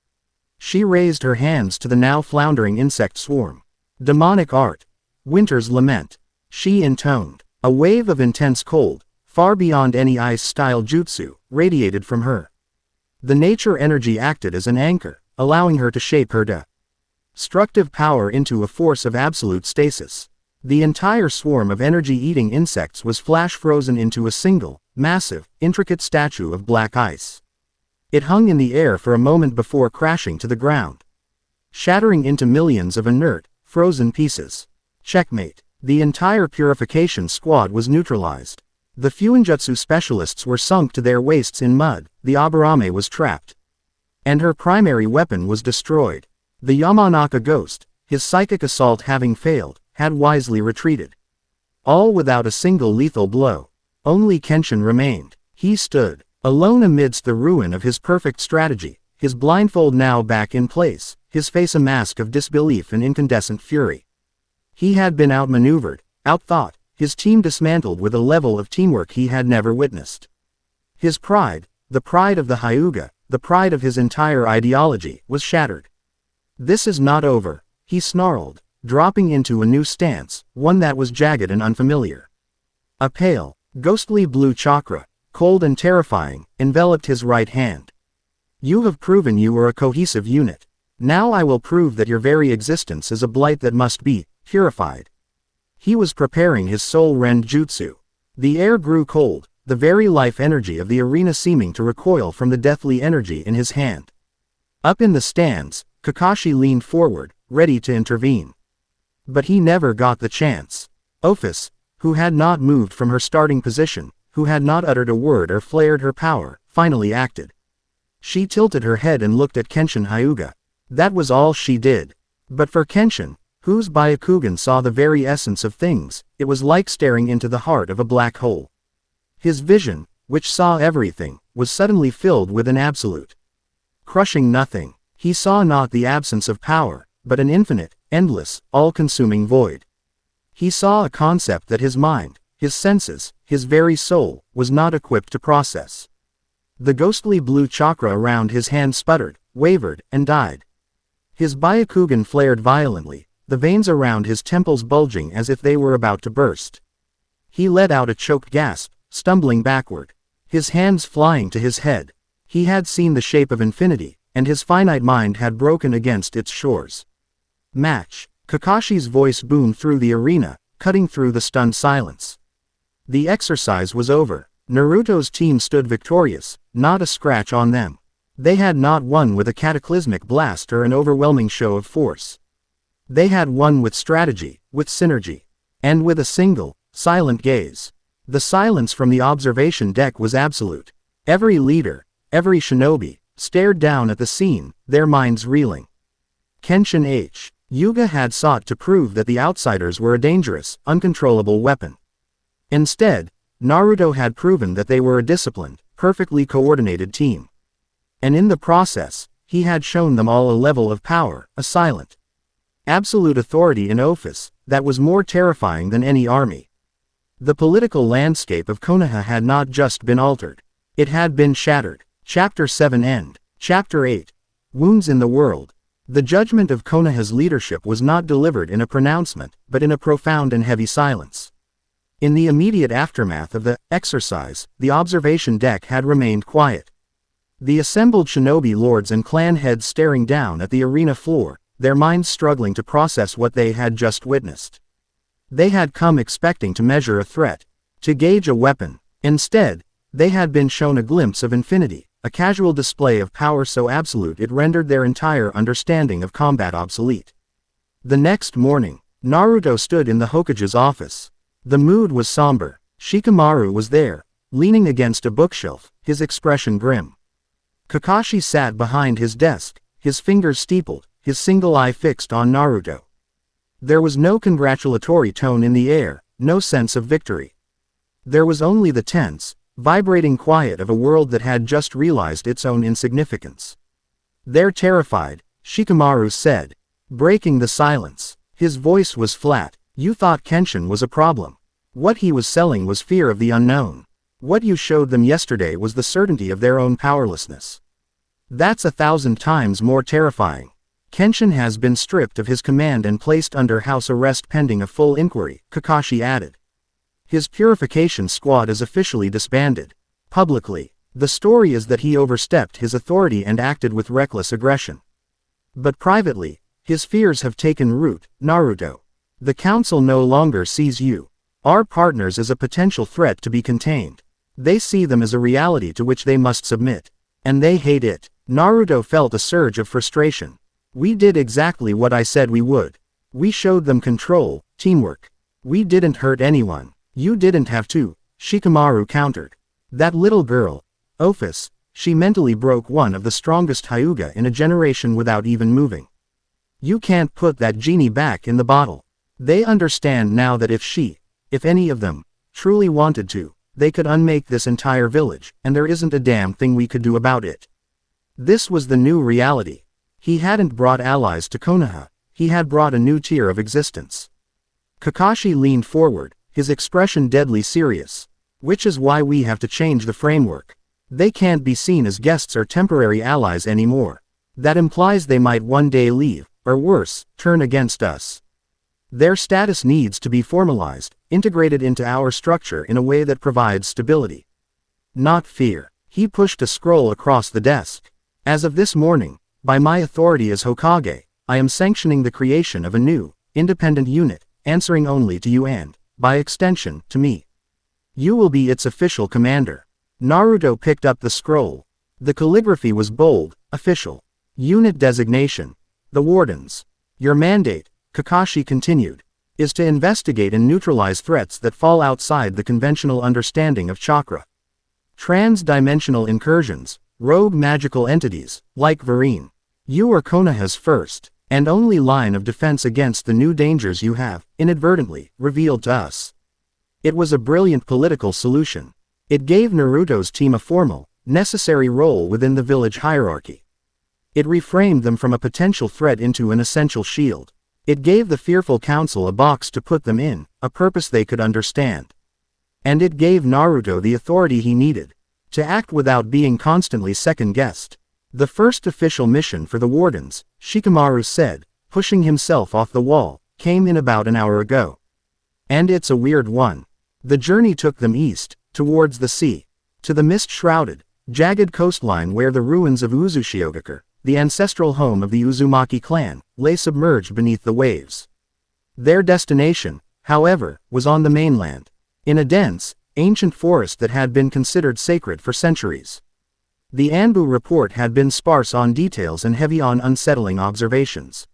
She raised her hands to the now floundering insect swarm. Demonic art. Winter's lament. She intoned. A wave of intense cold, far beyond any ice-style jutsu, radiated from her. The nature energy acted as an anchor, allowing her to shape her destructive power into a force of absolute stasis. The entire swarm of energy-eating insects was flash-frozen into a single, massive, intricate statue of black ice. It hung in the air for a moment before crashing to the ground, shattering into millions of inert, frozen pieces. Checkmate. The entire Purification Squad was neutralized. The Fuinjutsu specialists were sunk to their waists in mud, the Aburame was trapped. And her primary weapon was destroyed. The Yamanaka ghost, his psychic assault having failed, had wisely retreated. All without a single lethal blow. Only Kenshin remained. He stood, alone amidst the ruin of his perfect strategy, his blindfold now back in place, his face a mask of disbelief and incandescent fury. He had been outmaneuvered, outthought, his team dismantled with a level of teamwork he had never witnessed. His pride, the pride of the Hyuga, the pride of his entire ideology, was shattered. "This is not over," he snarled, dropping into a new stance, one that was jagged and unfamiliar. A pale, ghostly blue chakra, cold and terrifying, enveloped his right hand. "You have proven you are a cohesive unit. Now I will prove that your very existence is a blight that must be purified." He was preparing his soul-rend jutsu. The air grew cold, the very life energy of the arena seeming to recoil from the deathly energy in his hand. Up in the stands, Kakashi leaned forward, ready to intervene. But he never got the chance. Ophis, who had not moved from her starting position, who had not uttered a word or flared her power, finally acted. She tilted her head and looked at Kenshin Hyuga. That was all she did. But for Kenshin, whose Byakugan saw the very essence of things, it was like staring into the heart of a black hole. His vision, which saw everything, was suddenly filled with an absolute, crushing nothing. He saw not the absence of power, but an infinite, endless, all-consuming void. He saw a concept that his mind, his senses, his very soul, was not equipped to process. The ghostly blue chakra around his hand sputtered, wavered, and died. His Byakugan flared violently, the veins around his temples bulging as if they were about to burst. He let out a choked gasp, stumbling backward, his hands flying to his head. He had seen the shape of infinity, and his finite mind had broken against its shores. Match. Kakashi's voice boomed through the arena, cutting through the stunned silence. The exercise was over. Naruto's team stood victorious, not a scratch on them. They had not won with a cataclysmic blast or an overwhelming show of force. They had won with strategy, with synergy, and with a single, silent gaze. The silence from the observation deck was absolute. Every leader, every shinobi, stared down at the scene, their minds reeling. Kenshin H. Yuga had sought to prove that the outsiders were a dangerous, uncontrollable weapon. Instead, Naruto had proven that they were a disciplined, perfectly coordinated team. And in the process, he had shown them all a level of power, a silent, absolute authority in ophis, that was more terrifying than any army. The political landscape of Konoha had not just been altered. It had been shattered. Chapter 7 End. Chapter 8. Wounds in the World. The judgment of Konoha's leadership was not delivered in a pronouncement, but in a profound and heavy silence. In the immediate aftermath of the exercise, the observation deck had remained quiet. The assembled shinobi lords and clan heads staring down at the arena floor, their minds struggling to process what they had just witnessed. They had come expecting to measure a threat, to gauge a weapon. Instead, they had been shown a glimpse of infinity, a casual display of power so absolute it rendered their entire understanding of combat obsolete. The next morning, Naruto stood in the Hokage's office. The mood was somber. Shikamaru was there, leaning against a bookshelf, his expression grim. Kakashi sat behind his desk, his fingers steepled, his single eye fixed on Naruto. There was no congratulatory tone in the air, no sense of victory. There was only the tense, vibrating quiet of a world that had just realized its own insignificance. "They're terrified," Shikamaru said, breaking the silence. His voice was flat. "You thought Kenshin was a problem. What he was selling was fear of the unknown. What you showed them yesterday was the certainty of their own powerlessness. That's 1,000 times more terrifying. Kenshin has been stripped of his command and placed under house arrest pending a full inquiry," Kakashi added. "His purification squad is officially disbanded. Publicly, the story is that he overstepped his authority and acted with reckless aggression. But privately, his fears have taken root, Naruto. The council no longer sees you, our partners, as a potential threat to be contained. They see them as a reality to which they must submit. And they hate it." Naruto felt a surge of frustration. "We did exactly what I said we would. We showed them control, teamwork. We didn't hurt anyone. You didn't have to," Shikamaru countered. "That little girl, Ophis, she mentally broke one of the strongest Hyuga in a generation without even moving. You can't put that genie back in the bottle. They understand now that if any of them, truly wanted to, they could unmake this entire village, and there isn't a damn thing we could do about it." This was the new reality. He hadn't brought allies to Konoha, he had brought a new tier of existence. Kakashi leaned forward, his expression deadly serious. "Which is why we have to change the framework. They can't be seen as guests or temporary allies anymore. That implies they might one day leave, or worse, turn against us. Their status needs to be formalized, integrated into our structure in a way that provides stability. Not fear." He pushed a scroll across the desk. "As of this morning, by my authority as Hokage, I am sanctioning the creation of a new, independent unit, answering only to you and, by extension, to me. You will be its official commander." Naruto picked up the scroll. The calligraphy was bold, official. "Unit designation. The Wardens. Your mandate," Kakashi continued, "is to investigate and neutralize threats that fall outside the conventional understanding of chakra. Trans-dimensional incursions, rogue magical entities, like Varine. You are Konoha's first, and only line of defense against the new dangers you have, inadvertently, revealed to us." It was a brilliant political solution. It gave Naruto's team a formal, necessary role within the village hierarchy. It reframed them from a potential threat into an essential shield. It gave the fearful council a box to put them in, a purpose they could understand. And it gave Naruto the authority he needed, to act without being constantly second-guessed. "The first official mission for the Wardens," Shikamaru said, pushing himself off the wall, "came in about an hour ago. And it's a weird one. The journey took them east, towards the sea, to the mist-shrouded, jagged coastline where the ruins of Uzushiogakure, the ancestral home of the Uzumaki clan, lay submerged beneath the waves. Their destination, however, was on the mainland, in a dense, ancient forest that had been considered sacred for centuries. The Anbu report had been sparse on details and heavy on unsettling observations.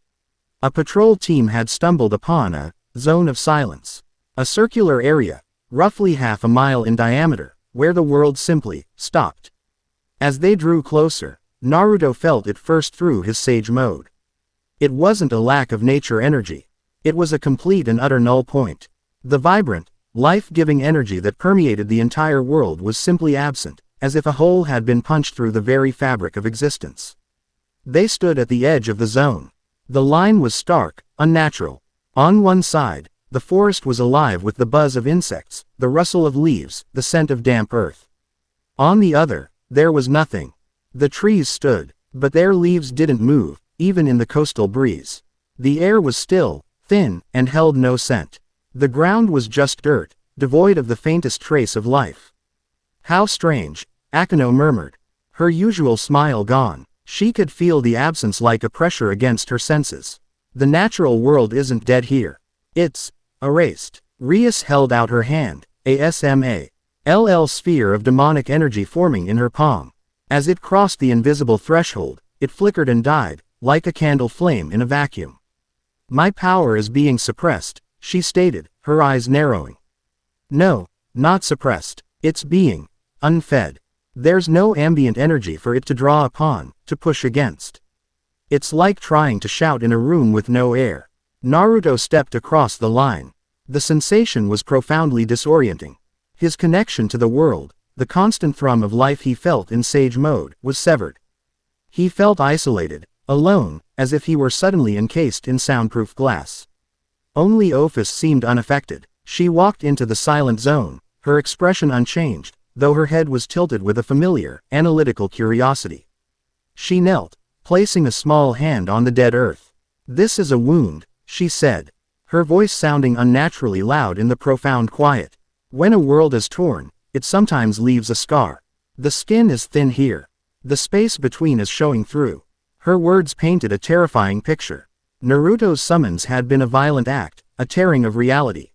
A patrol team had stumbled upon a zone of silence, a circular area, roughly half a mile in diameter, where the world simply stopped. As they drew closer, Naruto felt it first through his sage mode. It wasn't a lack of nature energy. It was a complete and utter null point. The vibrant, life-giving energy that permeated the entire world was simply absent, as if a hole had been punched through the very fabric of existence. They stood at the edge of the zone. The line was stark, unnatural. On one side, the forest was alive with the buzz of insects, the rustle of leaves, the scent of damp earth. On the other, there was nothing. The trees stood, but their leaves didn't move, even in the coastal breeze. The air was still, thin, and held no scent. The ground was just dirt, devoid of the faintest trace of life. How strange, Akeno murmured. Her usual smile gone, she could feel the absence like a pressure against her senses. The natural world isn't dead here. It's erased. Rias held out her hand, a SMALL sphere of demonic energy forming in her palm. As it crossed the invisible threshold, it flickered and died, like a candle flame in a vacuum. My power is being suppressed, she stated, her eyes narrowing. No, not suppressed. It's being unfed. There's no ambient energy for it to draw upon, to push against. It's like trying to shout in a room with no air. Naruto stepped across the line. The sensation was profoundly disorienting. His connection to the world, the constant thrum of life he felt in sage mode, was severed. He felt isolated, alone, as if he were suddenly encased in soundproof glass. Only Ophis seemed unaffected. She walked into the silent zone, her expression unchanged, though her head was tilted with a familiar, analytical curiosity. She knelt, placing a small hand on the dead earth. "This is a wound," she said, her voice sounding unnaturally loud in the profound quiet. "When a world is torn, it sometimes leaves a scar. The skin is thin here. The space between is showing through." Her words painted a terrifying picture. Naruto's summons had been a violent act, a tearing of reality.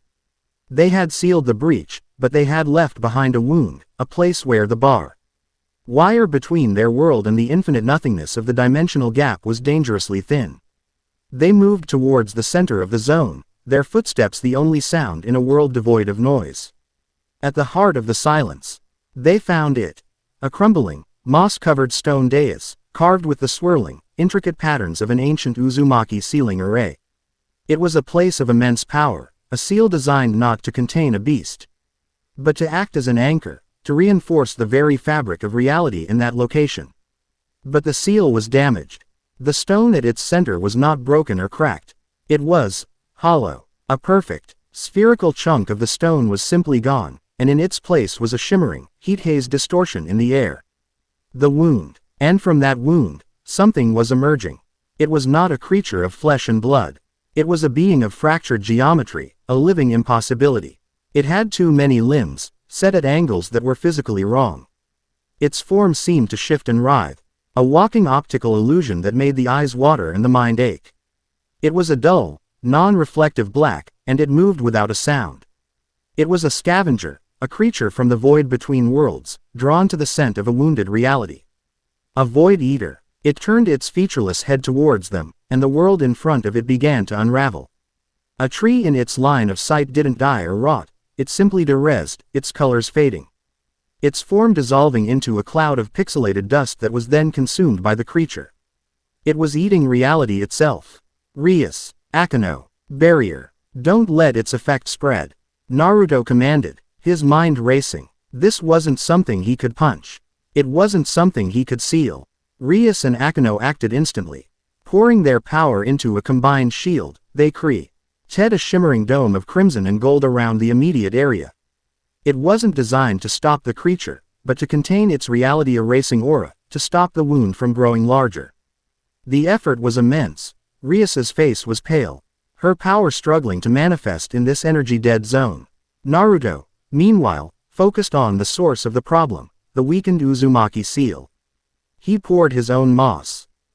They had sealed the breach, but they had left behind a wound, a place where the wire between their world and the infinite nothingness of the dimensional gap was dangerously thin. They moved towards the center of the zone, their footsteps the only sound in a world devoid of noise. At the heart of the silence, they found it. A crumbling, moss-covered stone dais, carved with the swirling, intricate patterns of an ancient Uzumaki ceiling array. It was a place of immense power, a seal designed not to contain a beast, but to act as an anchor, to reinforce the very fabric of reality in that location. But the seal was damaged. The stone at its center was not broken or cracked. It was hollow. A perfect, spherical chunk of the stone was simply gone, and in its place was a shimmering, heat-hazed distortion in the air. The wound. And from that wound, something was emerging. It was not a creature of flesh and blood. It was a being of fractured geometry, a living impossibility. It had too many limbs, set at angles that were physically wrong. Its form seemed to shift and writhe, a walking optical illusion that made the eyes water and the mind ache. It was a dull, non-reflective black, and it moved without a sound. It was a scavenger, a creature from the void between worlds, drawn to the scent of a wounded reality. A void eater. It turned its featureless head towards them, and the world in front of it began to unravel. A tree in its line of sight didn't die or rot, it simply derezzed, its colors fading. Its form dissolving into a cloud of pixelated dust that was then consumed by the creature. It was eating reality itself. Rias, Akeno, barrier. Don't let its effect spread. Naruto commanded, his mind racing. This wasn't something he could punch. It wasn't something he could seal. Rias and Akeno acted instantly. Pouring their power into a combined shield, they created a shimmering dome of crimson and gold around the immediate area. It wasn't designed to stop the creature, but to contain its reality-erasing aura, to stop the wound from growing larger. The effort was immense. Rias's face was pale, her power struggling to manifest in this energy-dead zone. Naruto, meanwhile, focused on the source of the problem, the weakened Uzumaki seal. He poured his own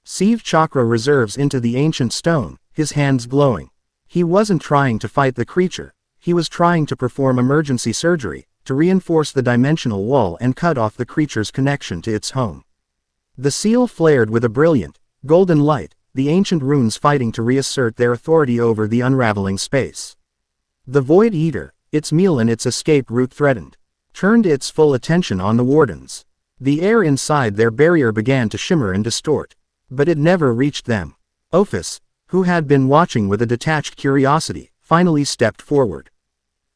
sieve chakra reserves into the ancient stone, his hands glowing. He wasn't trying to fight the creature, he was trying to perform emergency surgery, to reinforce the dimensional wall and cut off the creature's connection to its home. The seal flared with a brilliant, golden light, the ancient runes fighting to reassert their authority over the unraveling space. The Void Eater, its meal and its escape route threatened, turned its full attention on the wardens. The air inside their barrier began to shimmer and distort, but it never reached them. Ophis, who had been watching with a detached curiosity, finally stepped forward.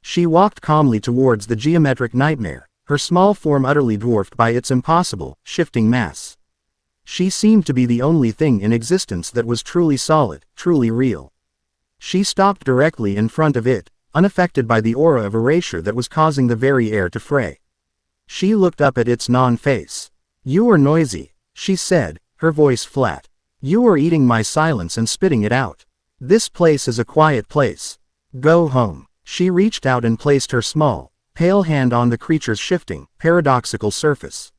She walked calmly towards the geometric nightmare, her small form utterly dwarfed by its impossible, shifting mass. She seemed to be the only thing in existence that was truly solid, truly real. She stopped directly in front of it, unaffected by the aura of erasure that was causing the very air to fray. She looked up at its non-face. "You are noisy," she said, her voice flat. "You are eating my silence and spitting it out. This place is a quiet place. Go home." She reached out and placed her small, pale hand on the creature's shifting, paradoxical surface.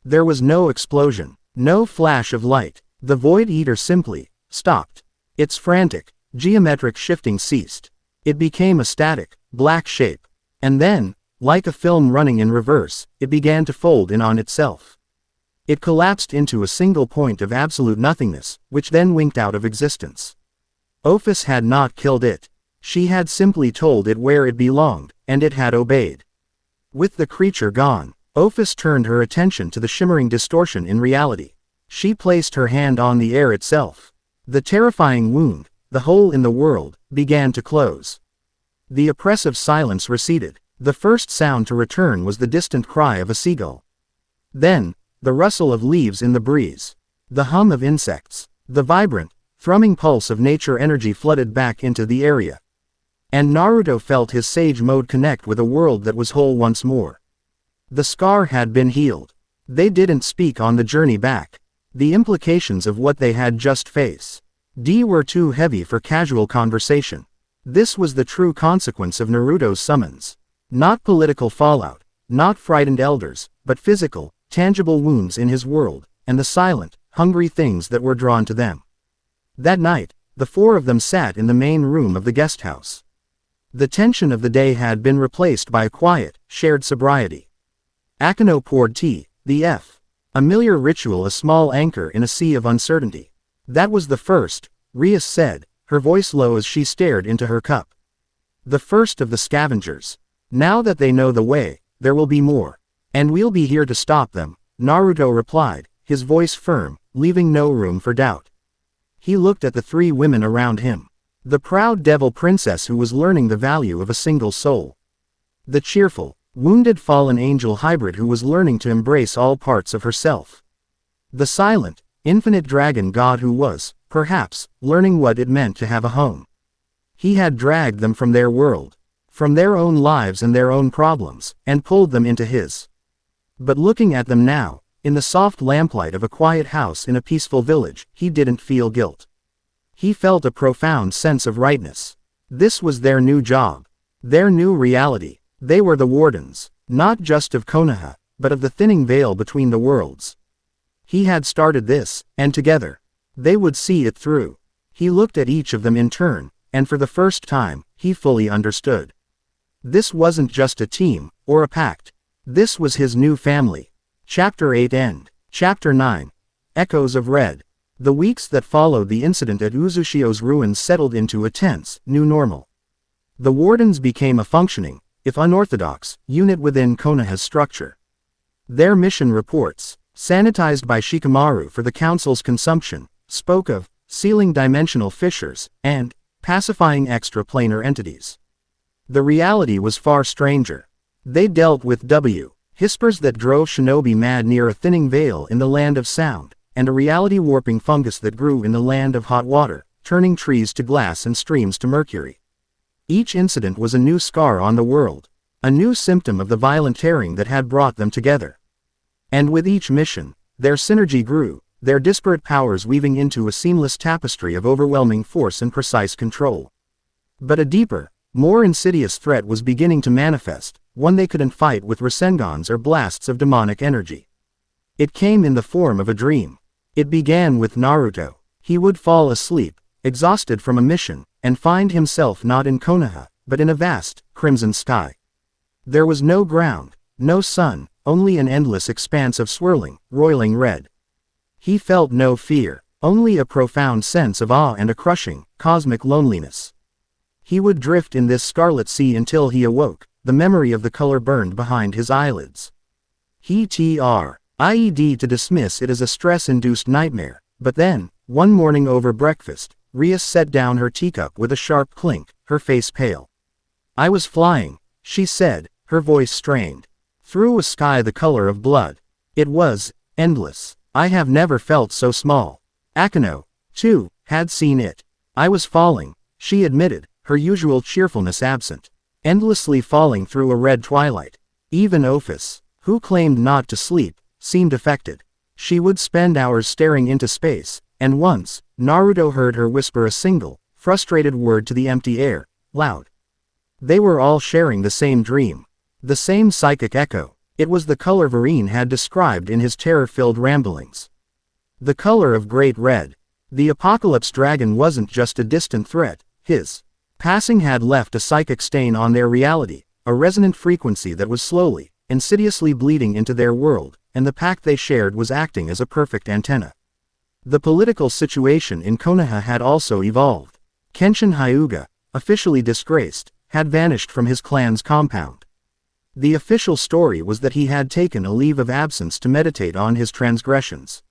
There was no explosion, no flash of light. The Void Eater simply stopped. Its frantic, geometric shifting ceased. It became a static, black shape. And then, like a film running in reverse, it began to fold in on itself. It collapsed into a single point of absolute nothingness, which then winked out of existence. Ophis had not killed it. She had simply told it where it belonged, and it had obeyed. With the creature gone, Ophis turned her attention to the shimmering distortion in reality. She placed her hand on the air itself. The terrifying wound, the hole in the world, began to close. The oppressive silence receded. The first sound to return was the distant cry of a seagull. Then, the rustle of leaves in the breeze. The hum of insects. The vibrant, thrumming pulse of nature energy flooded back into the area. And Naruto felt his sage mode connect with a world that was whole once more. The scar had been healed. They didn't speak on the journey back. The implications of what they had just faced were too heavy for casual conversation. This was the true consequence of Naruto's summons. Not political fallout, not frightened elders, but physical, tangible wounds in his world, and the silent, hungry things that were drawn to them. That night, the four of them sat in the main room of the guest house. The tension of the day had been replaced by a quiet, shared sobriety. Akeno poured tea, a familiar ritual, a small anchor in a sea of uncertainty. "That was the first," Rias said, her voice low as she stared into her cup. "The first of the scavengers. Now that they know the way, there will be more. And we'll be here to stop them," Naruto replied, his voice firm, leaving no room for doubt. He looked at the three women around him. The proud devil princess who was learning the value of a single soul. The cheerful, wounded fallen angel hybrid who was learning to embrace all parts of herself. The silent, infinite dragon god who was, perhaps, learning what it meant to have a home. He had dragged them from their world, from their own lives and their own problems, and pulled them into his. But looking at them now, in the soft lamplight of a quiet house in a peaceful village, he didn't feel guilt. He felt a profound sense of rightness. This was their new job. Their new reality. They were the wardens, not just of Konoha, but of the thinning veil between the worlds. He had started this, and together, they would see it through. He looked at each of them in turn, and for the first time, he fully understood. This wasn't just a team, or a pact. This was his new family. Chapter 8 End. Chapter 9. Echoes of Red. The weeks that followed the incident at Uzushio's ruins settled into a tense, new normal. The wardens became a functioning, if unorthodox, unit within Konoha's structure. Their mission reports, sanitized by Shikamaru for the council's consumption, spoke of sealing dimensional fissures and pacifying extraplanar entities. The reality was far stranger. They dealt with whispers that drove shinobi mad near a thinning veil in the land of sound, and a reality-warping fungus that grew in the land of hot water, turning trees to glass and streams to mercury. Each incident was a new scar on the world, a new symptom of the violent tearing that had brought them together. And with each mission, their synergy grew, their disparate powers weaving into a seamless tapestry of overwhelming force and precise control. But a deeper, more insidious threat was beginning to manifest, one they couldn't fight with Rasengans or blasts of demonic energy. It came in the form of a dream. It began with Naruto. He would fall asleep, exhausted from a mission, and find himself not in Konoha, but in a vast, crimson sky. There was no ground, no sun, only an endless expanse of swirling, roiling red. He felt no fear, only a profound sense of awe and a crushing, cosmic loneliness. He would drift in this scarlet sea until he awoke, the memory of the color burned behind his eyelids. He tried to dismiss it as a stress-induced nightmare, but then, one morning over breakfast, Rias set down her teacup with a sharp clink, her face pale. "I was flying," she said, her voice strained, "through a sky the color of blood. It was endless. I have never felt so small." Akeno, too, had seen it. "I was falling," she admitted, her usual cheerfulness absent. Endlessly falling through a red twilight. Even Ophis, who claimed not to sleep, seemed affected. She would spend hours staring into space, and once, Naruto heard her whisper a single, frustrated word to the empty air, loud. They were all sharing the same dream. The same psychic echo. It was the color Varine had described in his terror-filled ramblings. The color of Great Red. The Apocalypse Dragon wasn't just a distant threat, his passing had left a psychic stain on their reality, a resonant frequency that was slowly, insidiously bleeding into their world, and the pact they shared was acting as a perfect antenna. The political situation in Konoha had also evolved. Kenshin Hyuga, officially disgraced, had vanished from his clan's compound. The official story was that he had taken a leave of absence to meditate on his transgressions.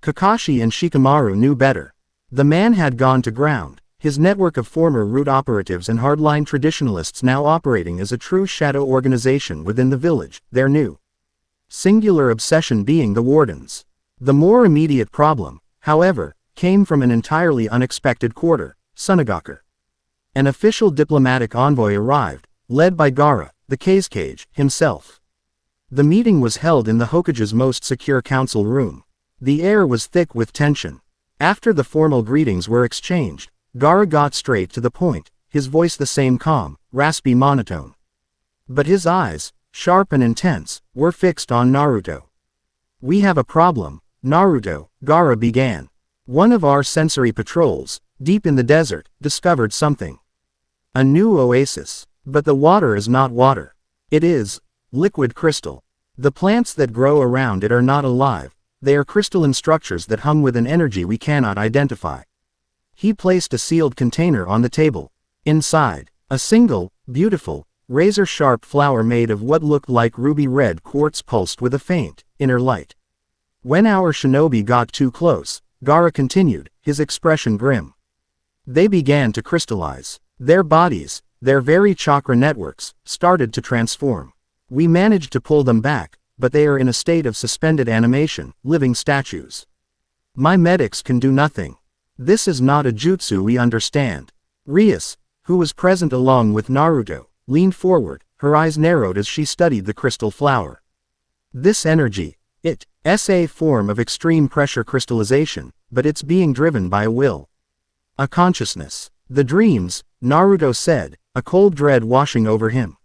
Kakashi and Shikamaru knew better. The man had gone to ground, his network of former root operatives and hardline traditionalists now operating as a true shadow organization within the village, their new singular obsession being the wardens. The more immediate problem, however, came from an entirely unexpected quarter, Sunagaku. An official diplomatic envoy arrived, led by Gaara, the Kazekage, himself. The meeting was held in the Hokage's most secure council room. The air was thick with tension. After the formal greetings were exchanged, Gaara got straight to the point, his voice the same calm, raspy monotone. But his eyes, sharp and intense, were fixed on Naruto. "We have a problem, Naruto," Gaara began. "One of our sensory patrols, deep in the desert, discovered something. A new oasis. But the water is not water. It is liquid crystal. The plants that grow around it are not alive, they are crystalline structures that hum with an energy we cannot identify." He placed a sealed container on the table. Inside, a single, beautiful, razor-sharp flower made of what looked like ruby-red quartz pulsed with a faint, inner light. When our shinobi got too close, Gaara continued, his expression grim. They began to crystallize. Their bodies, their very chakra networks, started to transform. We managed to pull them back, but they are in a state of suspended animation, living statues. My medics can do nothing. This is not a jutsu we understand. Rias, who was present along with Naruto, leaned forward, her eyes narrowed as she studied the crystal flower. This energy, it's a form of extreme pressure crystallization, but it's being driven by a will. A consciousness. The dreams, Naruto said, a cold dread washing over him.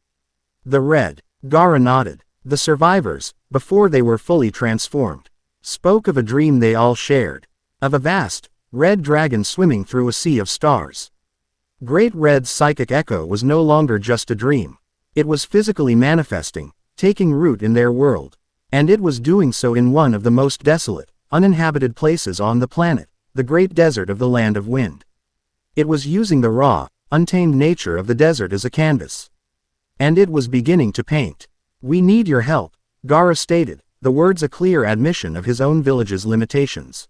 The red. Gaara nodded. The survivors, before they were fully transformed, spoke of a dream they all shared. Of a vast, red dragon swimming through a sea of stars. Great Red's psychic echo was no longer just a dream. It was physically manifesting, taking root in their world. And it was doing so in one of the most desolate, uninhabited places on the planet, the great desert of the Land of Wind. It was using the raw, untamed nature of the desert as a canvas. And it was beginning to paint. "We need your help," Gaara stated, the words a clear admission of his own village's limitations.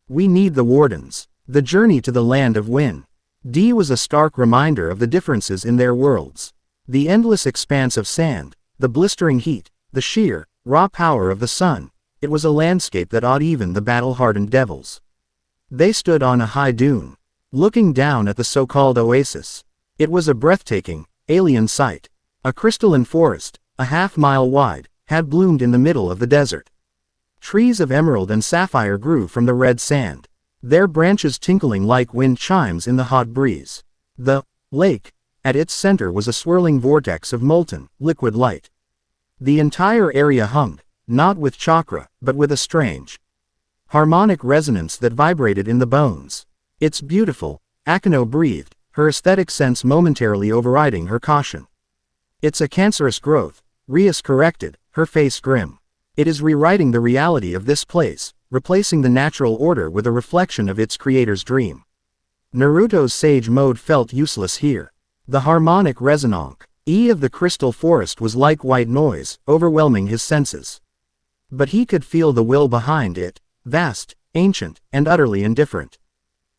"We need the wardens. The journey to the Land of Wind." D was a stark reminder of the differences in their worlds. The endless expanse of sand, the blistering heat, the sheer, raw power of the sun. It was a landscape that awed even the battle-hardened devils. They stood on a high dune, looking down at the so-called oasis. It was a breathtaking, alien sight. A crystalline forest, a half-mile wide, had bloomed in the middle of the desert. Trees of emerald and sapphire grew from the red sand, their branches tinkling like wind chimes in the hot breeze. The lake, at its center was a swirling vortex of molten, liquid light. The entire area hummed, not with chakra, but with a strange, harmonic resonance that vibrated in the bones. "It's beautiful," Akeno breathed, her aesthetic sense momentarily overriding her caution. It's a cancerous growth, Rias corrected, her face grim. It is rewriting the reality of this place, replacing the natural order with a reflection of its creator's dream. Naruto's sage mode felt useless here. The harmonic resonance of the crystal forest was like white noise, overwhelming his senses. But he could feel the will behind it, vast, ancient, and utterly indifferent.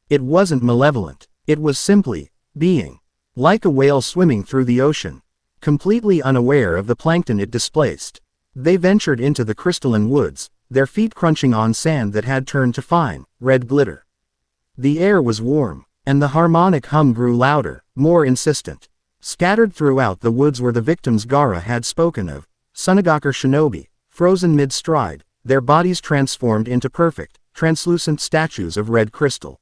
It wasn't malevolent. It was simply being. Like a whale swimming through the ocean, completely unaware of the plankton it displaced. They ventured into the crystalline woods, their feet crunching on sand that had turned to fine, red glitter. The air was warm, and the harmonic hum grew louder, more insistent. Scattered throughout the woods were the victims Gaara had spoken of, Sunagakure shinobi, frozen mid-stride, their bodies transformed into perfect, translucent statues of red crystal.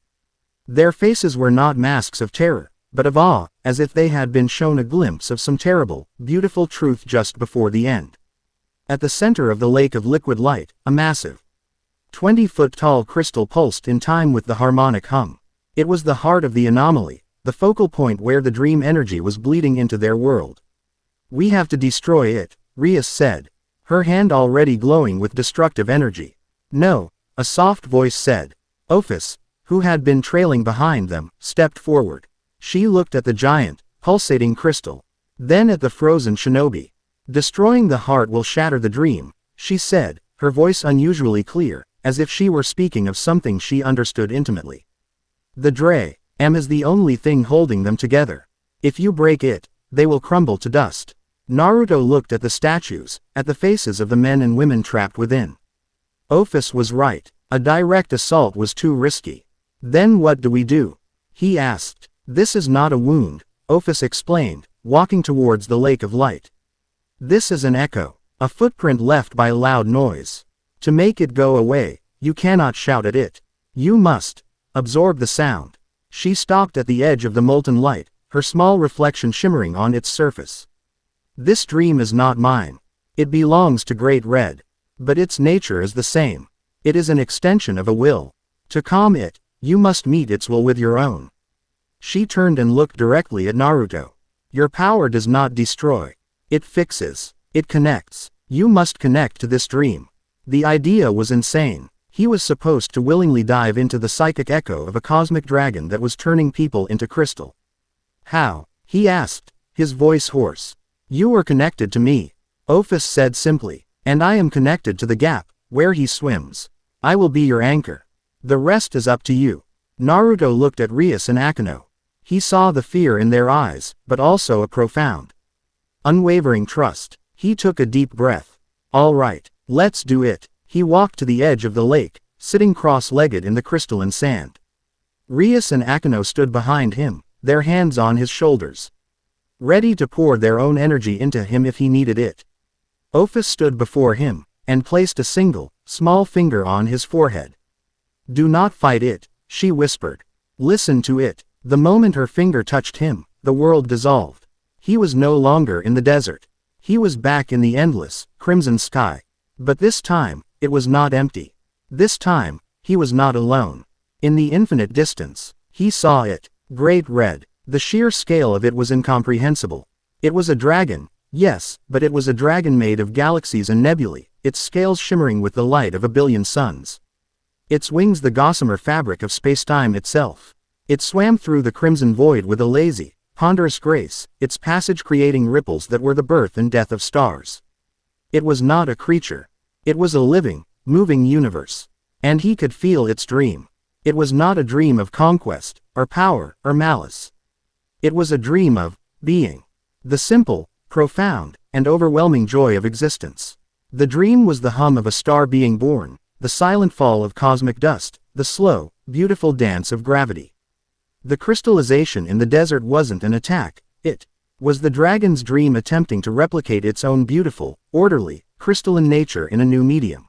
Their faces were not masks of terror, but of awe, as if they had been shown a glimpse of some terrible, beautiful truth just before the end. At the center of the lake of liquid light, a massive, 20-foot-tall crystal pulsed in time with the harmonic hum. It was the heart of the anomaly, the focal point where the dream energy was bleeding into their world. "We have to destroy it," Rias said, her hand already glowing with destructive energy. "No," a soft voice said. Ophis, who had been trailing behind them, stepped forward. She looked at the giant, pulsating crystal. Then at the frozen shinobi. "Destroying the heart will shatter the dream," she said, her voice unusually clear, as if she were speaking of something she understood intimately. "The Am is the only thing holding them together. If you break it, they will crumble to dust." Naruto looked at the statues, at the faces of the men and women trapped within. Ophis was right. A direct assault was too risky. "Then what do we do?" he asked. "This is not a wound," Ophis explained, walking towards the lake of light. "This is an echo, a footprint left by loud noise. To make it go away, you cannot shout at it. You must absorb the sound." She stopped at the edge of the molten light, her small reflection shimmering on its surface. "This dream is not mine. It belongs to Great Red. But its nature is the same. It is an extension of a will. To calm it, you must meet its will with your own." She turned and looked directly at Naruto. "Your power does not destroy. It fixes. It connects. You must connect to this dream." The idea was insane. He was supposed to willingly dive into the psychic echo of a cosmic dragon that was turning people into crystal. "How?" he asked, his voice hoarse. "You are connected to me," Ophis said simply, "and I am connected to the gap, where he swims. I will be your anchor. The rest is up to you." Naruto looked at Rias and Akeno. He saw the fear in their eyes, but also a profound, unwavering trust. He took a deep breath. "All right, let's do it." He walked to the edge of the lake, sitting cross-legged in the crystalline sand. Rias and Akeno stood behind him, their hands on his shoulders, ready to pour their own energy into him if he needed it. Ophis stood before him, and placed a single, small finger on his forehead. "Do not fight it," she whispered. "Listen to it." The moment her finger touched him, the world dissolved. He was no longer in the desert. He was back in the endless, crimson sky. But this time, it was not empty. This time, he was not alone. In the infinite distance, he saw it, Great Red. The sheer scale of it was incomprehensible. It was a dragon, yes, but it was a dragon made of galaxies and nebulae, its scales shimmering with the light of a billion suns. Its wings the gossamer fabric of space-time itself. It swam through the crimson void with a lazy, ponderous grace, its passage creating ripples that were the birth and death of stars. It was not a creature. It was a living, moving universe. And he could feel its dream. It was not a dream of conquest, or power, or malice. It was a dream of being. The simple, profound, and overwhelming joy of existence. The dream was the hum of a star being born, the silent fall of cosmic dust, the slow, beautiful dance of gravity. The crystallization in the desert wasn't an attack, it was the dragon's dream attempting to replicate its own beautiful, orderly, crystalline nature in a new medium.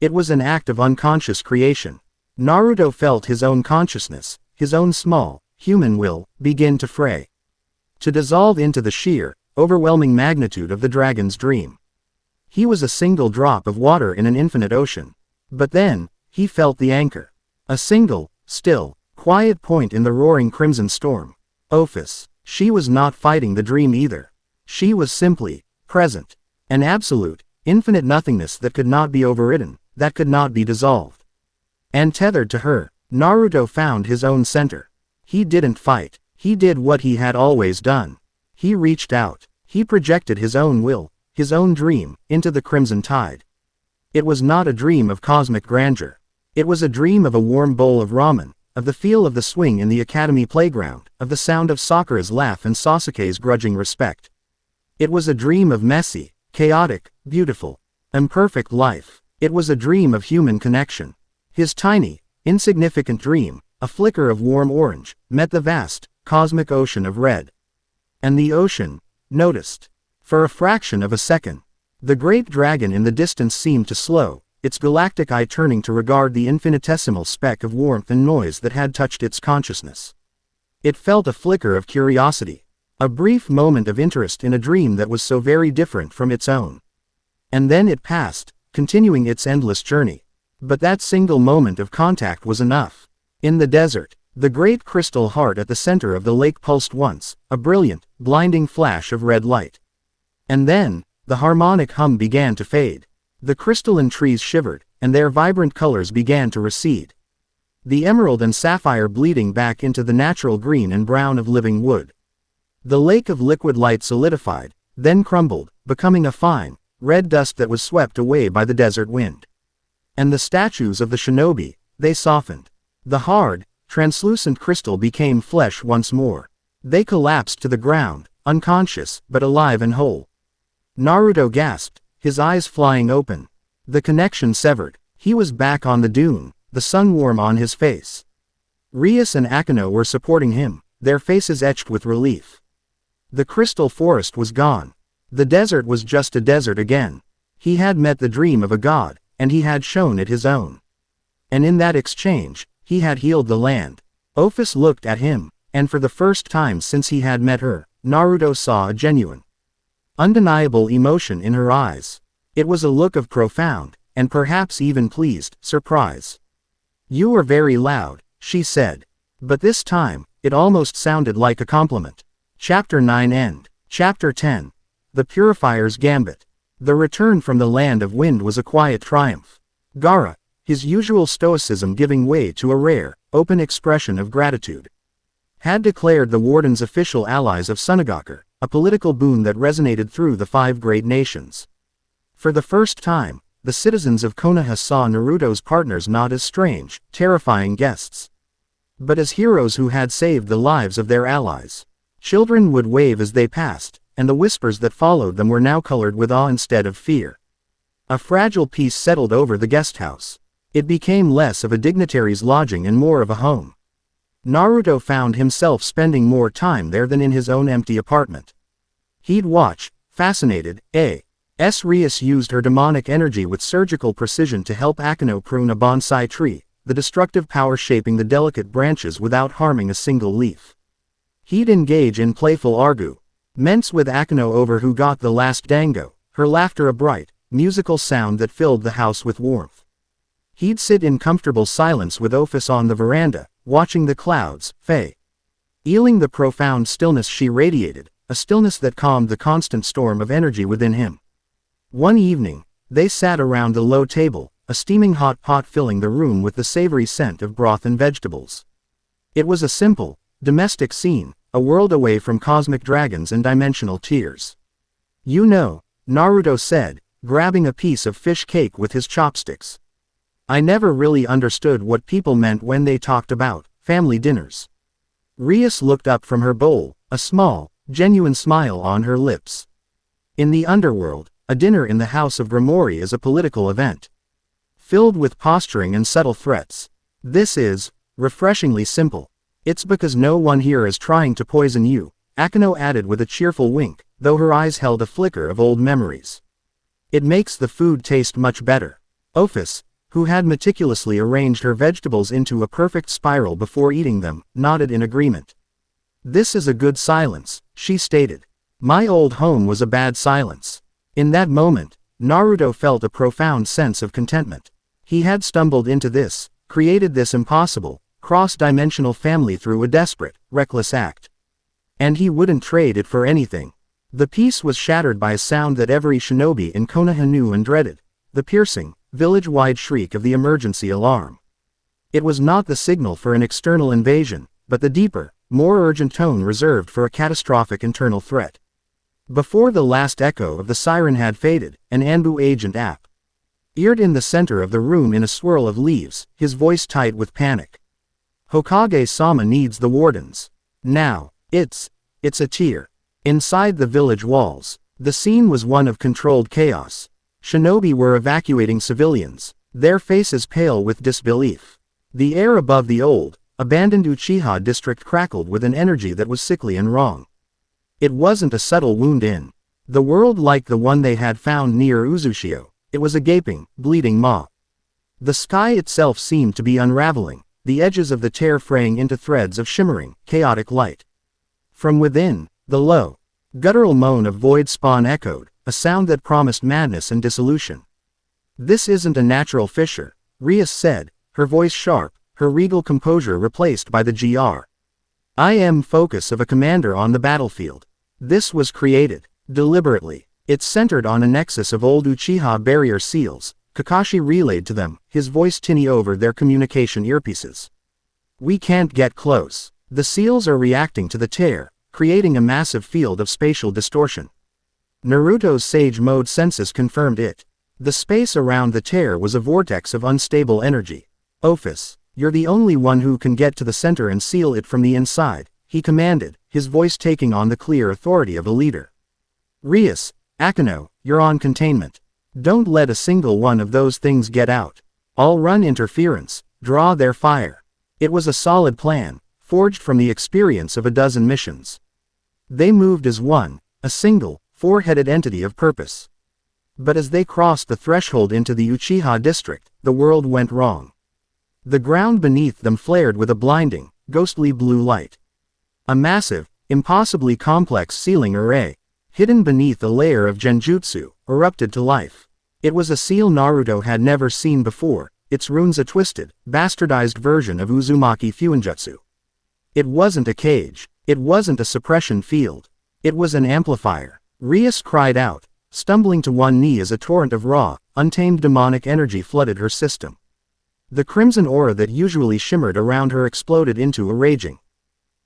It was an act of unconscious creation. Naruto felt his own consciousness, his own small, human will, begin to fray. To dissolve into the sheer, overwhelming magnitude of the dragon's dream. He was a single drop of water in an infinite ocean. But then, he felt the anchor. A single, still, quiet point in the roaring crimson storm. Ophis. She was not fighting the dream either. She was simply present. An absolute, infinite nothingness that could not be overridden, that could not be dissolved. And tethered to her, Naruto found his own center. He didn't fight. He did what he had always done. He reached out. He projected his own will, his own dream, into the crimson tide. It was not a dream of cosmic grandeur. It was a dream of a warm bowl of ramen, of the feel of the swing in the academy playground, of the sound of Sakura's laugh and Sasuke's grudging respect. It was a dream of messy, chaotic, beautiful, imperfect life. It was a dream of human connection. His tiny, insignificant dream, a flicker of warm orange, met the vast, cosmic ocean of red. And the ocean noticed. For a fraction of a second, the great dragon in the distance seemed to slow, its galactic eye turning to regard the infinitesimal speck of warmth and noise that had touched its consciousness. It felt a flicker of curiosity, a brief moment of interest in a dream that was so very different from its own. And then it passed, continuing its endless journey. But that single moment of contact was enough. In the desert, the great crystal heart at the center of the lake pulsed once, a brilliant, blinding flash of red light. And then, the harmonic hum began to fade. The crystalline trees shivered, and their vibrant colors began to recede. The emerald and sapphire bleeding back into the natural green and brown of living wood. The lake of liquid light solidified, then crumbled, becoming a fine, red dust that was swept away by the desert wind. And the statues of the shinobi, they softened. The hard, translucent crystal became flesh once more. They collapsed to the ground, unconscious, but alive and whole. Naruto gasped, his eyes flying open. The connection severed. He was back on the dune, the sun warm on his face. Rias and Akeno were supporting him, their faces etched with relief. The crystal forest was gone. The desert was just a desert again. He had met the dream of a god, and he had shown it his own. And in that exchange, he had healed the land. Ophis looked at him, and for the first time since he had met her, Naruto saw a genuine, undeniable emotion in her eyes. It was a look of profound, and perhaps even pleased, surprise. "You are very loud," she said. But this time, it almost sounded like a compliment. Chapter 9 End. Chapter 10. The Purifier's Gambit. The return from the land of wind was a quiet triumph. Gaara, his usual stoicism giving way to a rare, open expression of gratitude, had declared the wardens official allies of Sunagaku, a political boon that resonated through the 5 great nations. For the first time, the citizens of Konoha saw Naruto's partners not as strange, terrifying guests, but as heroes who had saved the lives of their allies. Children would wave as they passed, and the whispers that followed them were now colored with awe instead of fear. A fragile peace settled over the guest house. It became less of a dignitary's lodging and more of a home. Naruto found himself spending more time there than in his own empty apartment. He'd watch, fascinated, Rias used her demonic energy with surgical precision to help Akeno prune a bonsai tree, the destructive power shaping the delicate branches without harming a single leaf. He'd engage in playful arguments with Akeno over who got the last dango, her laughter a bright, musical sound that filled the house with warmth. He'd sit in comfortable silence with Ophis on the veranda, watching the clouds feeling the profound stillness she radiated, a stillness that calmed the constant storm of energy within him. One evening, they sat around the low table, a steaming hot pot filling the room with the savory scent of broth and vegetables. It was a simple, domestic scene, a world away from cosmic dragons and dimensional tears. "You know," Naruto said, grabbing a piece of fish cake with his chopsticks, "I never really understood what people meant when they talked about family dinners." Rias looked up from her bowl, a small, genuine smile on her lips. In the underworld, a dinner in the house of Grimoire is a political event, filled with posturing and subtle threats. This is refreshingly simple. "It's because no one here is trying to poison you," Akeno added with a cheerful wink, though her eyes held a flicker of old memories. "It makes the food taste much better." Ophis, who had meticulously arranged her vegetables into a perfect spiral before eating them, nodded in agreement. "This is a good silence," she stated. "My old home was a bad silence." In that moment, Naruto felt a profound sense of contentment. He had stumbled into this, created this impossible, cross-dimensional family through a desperate, reckless act. And he wouldn't trade it for anything. The peace was shattered by a sound that every shinobi in Konoha knew and dreaded, the piercing, village-wide shriek of the emergency alarm. It was not the signal for an external invasion, but the deeper, more urgent tone reserved for a catastrophic internal threat. Before the last echo of the siren had faded, an Anbu agent appeared in the center of the room in a swirl of leaves, his voice tight with panic. Hokage-sama needs the wardens. Now. It's a tear. Inside the village walls, the scene was one of controlled chaos. Shinobi were evacuating civilians, their faces pale with disbelief. The air above the old, abandoned Uchiha district crackled with an energy that was sickly and wrong. It wasn't a subtle wound in the world like the one they had found near Uzushio. It was a gaping, bleeding maw. The sky itself seemed to be unraveling, the edges of the tear fraying into threads of shimmering, chaotic light. From within, the low, guttural moan of void spawn echoed, a sound that promised madness and dissolution. "This isn't a natural fissure," Rias said, her voice sharp, her regal composure replaced by the I am focus of a commander on the battlefield. This was created, deliberately. It's centered on a nexus of old Uchiha barrier seals, Kakashi relayed to them, his voice tinny over their communication earpieces. "We can't get close. The seals are reacting to the tear, creating a massive field of spatial distortion." Naruto's Sage Mode senses confirmed it. The space around the tear was a vortex of unstable energy. "Ophis, you're the only one who can get to the center and seal it from the inside," he commanded, his voice taking on the clear authority of a leader. "Rias, Akeno, you're on containment. Don't let a single one of those things get out. I'll run interference, draw their fire." It was a solid plan, forged from the experience of a dozen missions. They moved as one, a single, four-headed entity of purpose. But as they crossed the threshold into the Uchiha district, the world went wrong. The ground beneath them flared with a blinding, ghostly blue light. A massive, impossibly complex sealing array, hidden beneath a layer of genjutsu, erupted to life. It was a seal Naruto had never seen before, its runes a twisted, bastardized version of Uzumaki Fuinjutsu. It wasn't a cage. It wasn't a suppression field. It was an amplifier. Rias cried out, stumbling to one knee as a torrent of raw, untamed demonic energy flooded her system. The crimson aura that usually shimmered around her exploded into a raging,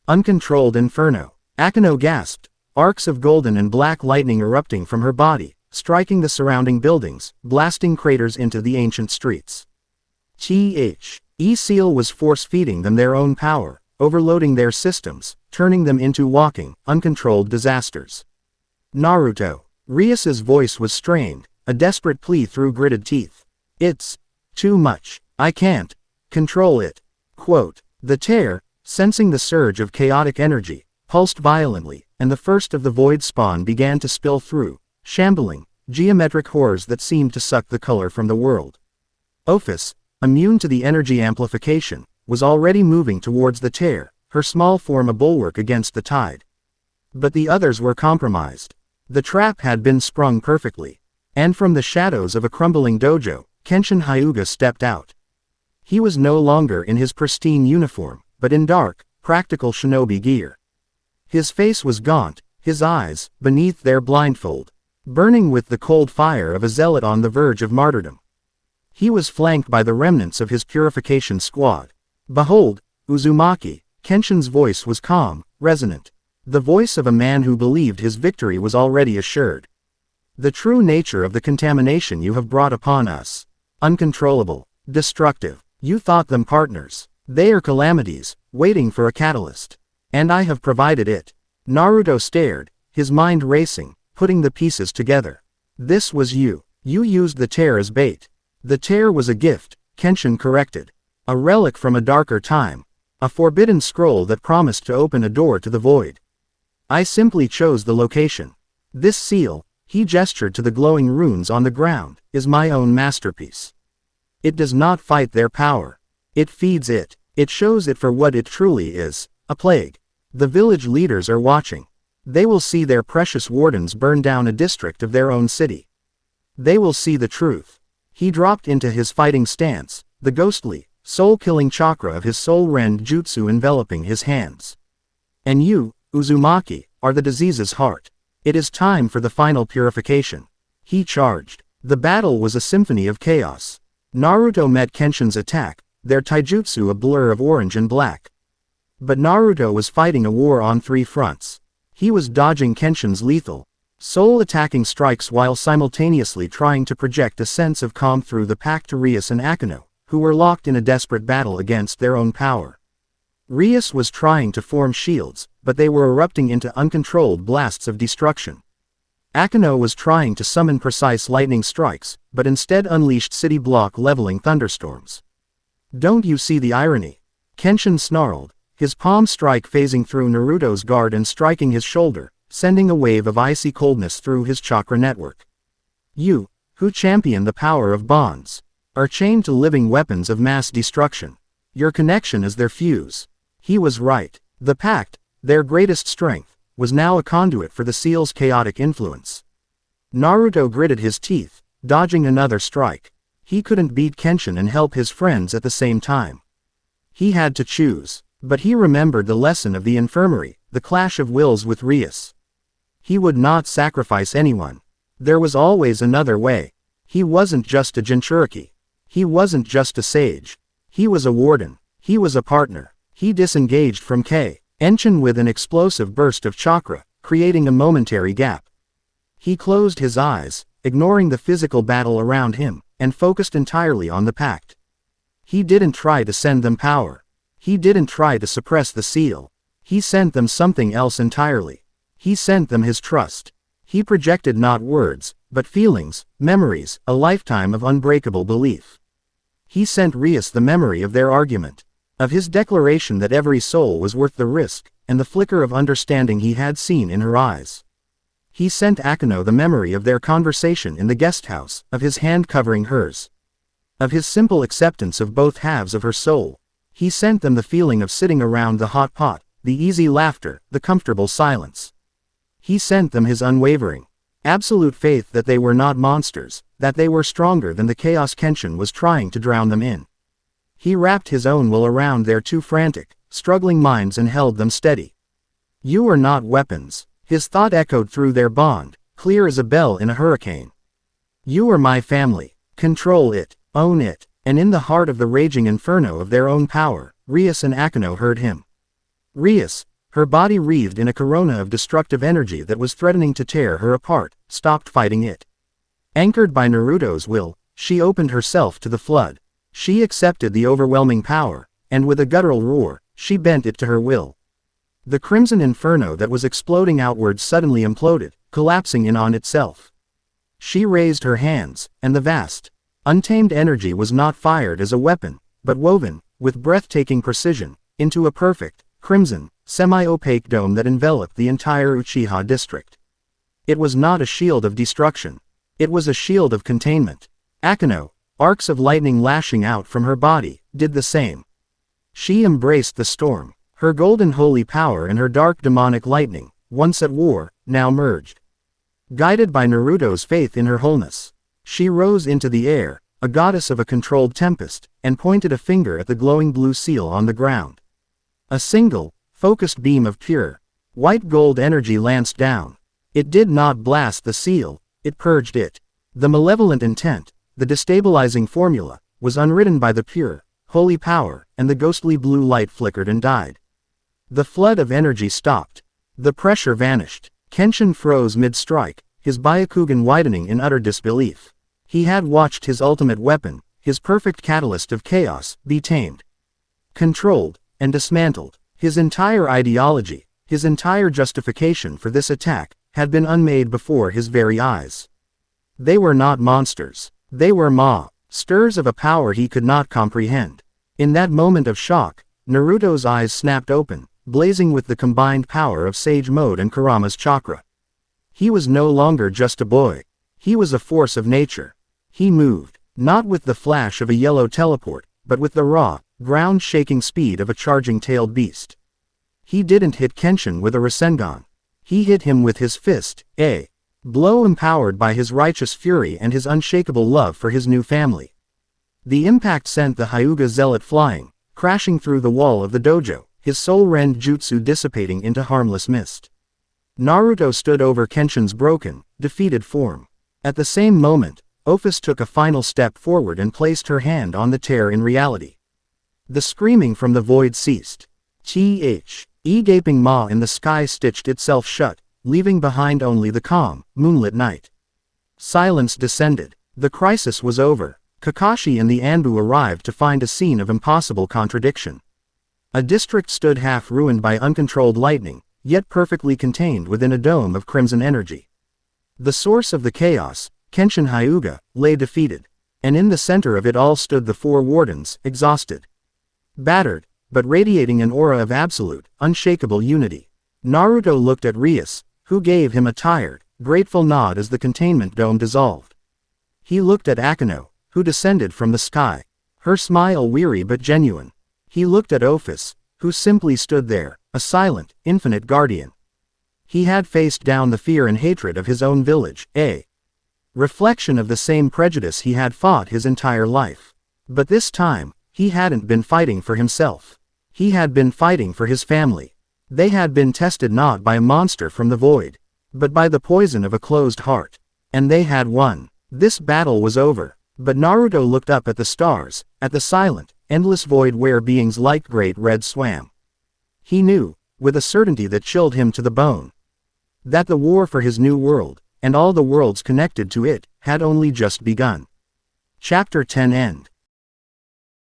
uncontrolled inferno. Akeno gasped, arcs of golden and black lightning erupting from her body, striking the surrounding buildings, blasting craters into the ancient streets. E-Seal was force-feeding them their own power, overloading their systems, turning them into walking, uncontrolled disasters. "Naruto." Rias's voice was strained, a desperate plea through gritted teeth. "It's too much. I can't control it." Quote. The tear, sensing the surge of chaotic energy, pulsed violently, and the first of the void spawn began to spill through, shambling, geometric horrors that seemed to suck the color from the world. Ophis, immune to the energy amplification, was already moving towards the tear, her small form a bulwark against the tide. But the others were compromised. The trap had been sprung perfectly. And from the shadows of a crumbling dojo, Kenshin Hyuga stepped out. He was no longer in his pristine uniform, but in dark, practical shinobi gear. His face was gaunt, his eyes, beneath their blindfold, burning with the cold fire of a zealot on the verge of martyrdom. He was flanked by the remnants of his purification squad. "Behold, Uzumaki," Kenshin's voice was calm, resonant. The voice of a man who believed his victory was already assured. "The true nature of the contamination you have brought upon us. Uncontrollable, destructive. You thought them partners. They are calamities, waiting for a catalyst. And I have provided it." Naruto stared, his mind racing, putting the pieces together. "This was you. You used the tear as bait." "The tear was a gift," Kenshin corrected. "A relic from a darker time. A forbidden scroll that promised to open a door to the void. I simply chose the location. This seal," he gestured to the glowing runes on the ground, "is my own masterpiece. It does not fight their power. It feeds it. It shows it for what it truly is, a plague. The village leaders are watching. They will see their precious wardens burn down a district of their own city. They will see the truth." He dropped into his fighting stance, the ghostly, soul-killing chakra of his soul rend jutsu enveloping his hands. "And you, Uzumaki, are the disease's heart. It is time for the final purification. He charged. The battle was a symphony of chaos. Naruto met Kenshin's attack, their taijutsu a blur of orange and black. But Naruto was fighting a war on 3 fronts. He was dodging Kenshin's lethal, soul-attacking strikes while simultaneously trying to project a sense of calm through the pact to Rias and Akeno, who were locked in a desperate battle against their own power. Rias was trying to form shields, but they were erupting into uncontrolled blasts of destruction. Akeno was trying to summon precise lightning strikes, but instead unleashed city block-leveling thunderstorms. Don't you see the irony? Kenshin snarled, his palm strike phasing through Naruto's guard and striking his shoulder, sending a wave of icy coldness through his chakra network. You, who champion the power of bonds, are chained to living weapons of mass destruction. Your connection is their fuse. He was right. The pact, their greatest strength, was now a conduit for the seal's chaotic influence. Naruto gritted his teeth, dodging another strike. He couldn't beat Kenshin and help his friends at the same time. He had to choose, but he remembered the lesson of the infirmary, the clash of wills with Rias. He would not sacrifice anyone. There was always another way. He wasn't just a Jinchuriki. He wasn't just a sage. He was a warden. He was a partner. He disengaged from Kenshin with an explosive burst of chakra, creating a momentary gap. He closed his eyes, ignoring the physical battle around him, and focused entirely on the pact. He didn't try to send them power. He didn't try to suppress the seal. He sent them something else entirely. He sent them his trust. He projected not words, but feelings, memories, a lifetime of unbreakable belief. He sent Rias the memory of their argument, of his declaration that every soul was worth the risk, and the flicker of understanding he had seen in her eyes. He sent Akeno the memory of their conversation in the guest house, of his hand covering hers, of his simple acceptance of both halves of her soul. He sent them the feeling of sitting around the hot pot, the easy laughter, the comfortable silence. He sent them his unwavering, absolute faith that they were not monsters, that they were stronger than the chaos Kenshin was trying to drown them in. He wrapped his own will around their 2 frantic, struggling minds and held them steady. You are not weapons. His thought echoed through their bond, clear as a bell in a hurricane. You are my family. Control it, own it. And in the heart of the raging inferno of their own power, Rias and Akeno heard him. Rias, her body wreathed in a corona of destructive energy that was threatening to tear her apart, stopped fighting it. Anchored by Naruto's will, she opened herself to the flood. She accepted the overwhelming power, and with a guttural roar, she bent it to her will. The crimson inferno that was exploding outward suddenly imploded, collapsing in on itself. She raised her hands, and the vast, untamed energy was not fired as a weapon, but woven, with breathtaking precision, into a perfect, crimson, semi-opaque dome that enveloped the entire Uchiha district. It was not a shield of destruction. It was a shield of containment. Akeno, arcs of lightning lashing out from her body, did the same. She embraced the storm. Her golden holy power and her dark demonic lightning, once at war, now merged. Guided by Naruto's faith in her wholeness, she rose into the air, a goddess of a controlled tempest, and pointed a finger at the glowing blue seal on the ground. A single, focused beam of pure, white gold energy lanced down. It did not blast the seal, it purged it. The malevolent intent, the destabilizing formula, was unwritten by the pure, holy power, and the ghostly blue light flickered and died. The flood of energy stopped. The pressure vanished. Kenshin froze mid-strike, his Byakugan widening in utter disbelief. He had watched his ultimate weapon, his perfect catalyst of chaos, be tamed, controlled, and dismantled. His entire ideology, his entire justification for this attack, had been unmade before his very eyes. They were not monsters. They were monsters of a power he could not comprehend. In that moment of shock, Naruto's eyes snapped open, blazing with the combined power of Sage Mode and Kurama's chakra. He was no longer just a boy. He was a force of nature. He moved, not with the flash of a yellow teleport, but with the raw, ground-shaking speed of a charging-tailed beast. He didn't hit Kenshin with a Rasengan. He hit him with his fist, a blow empowered by his righteous fury and his unshakable love for his new family. The impact sent the Hyuga zealot flying, crashing through the wall of the dojo, his soul rend jutsu dissipating into harmless mist. Naruto stood over Kenshin's broken, defeated form. At the same moment, Ophis took a final step forward and placed her hand on the tear in reality. The screaming from the void ceased. Gaping maw in the sky stitched itself shut, leaving behind only the calm, moonlit night. Silence descended. The crisis was over. Kakashi and the Anbu arrived to find a scene of impossible contradiction. A district stood half ruined by uncontrolled lightning, yet perfectly contained within a dome of crimson energy. The source of the chaos, Kenshin Hyuga, lay defeated, and in the center of it all stood the four wardens, exhausted. Battered, but radiating an aura of absolute, unshakable unity. Naruto looked at Rias, who gave him a tired, grateful nod as the containment dome dissolved. He looked at Akeno, who descended from the sky, her smile weary but genuine. He looked at Ophis, who simply stood there, a silent, infinite guardian. He had faced down the fear and hatred of his own village, a reflection of the same prejudice he had fought his entire life. But this time, he hadn't been fighting for himself. He had been fighting for his family. They had been tested not by a monster from the void, but by the poison of a closed heart. And they had won. This battle was over. But Naruto looked up at the stars, at the silent, endless void where beings like Great Red swam. He knew, with a certainty that chilled him to the bone, that the war for his new world, and all the worlds connected to it, had only just begun. Chapter 10 End.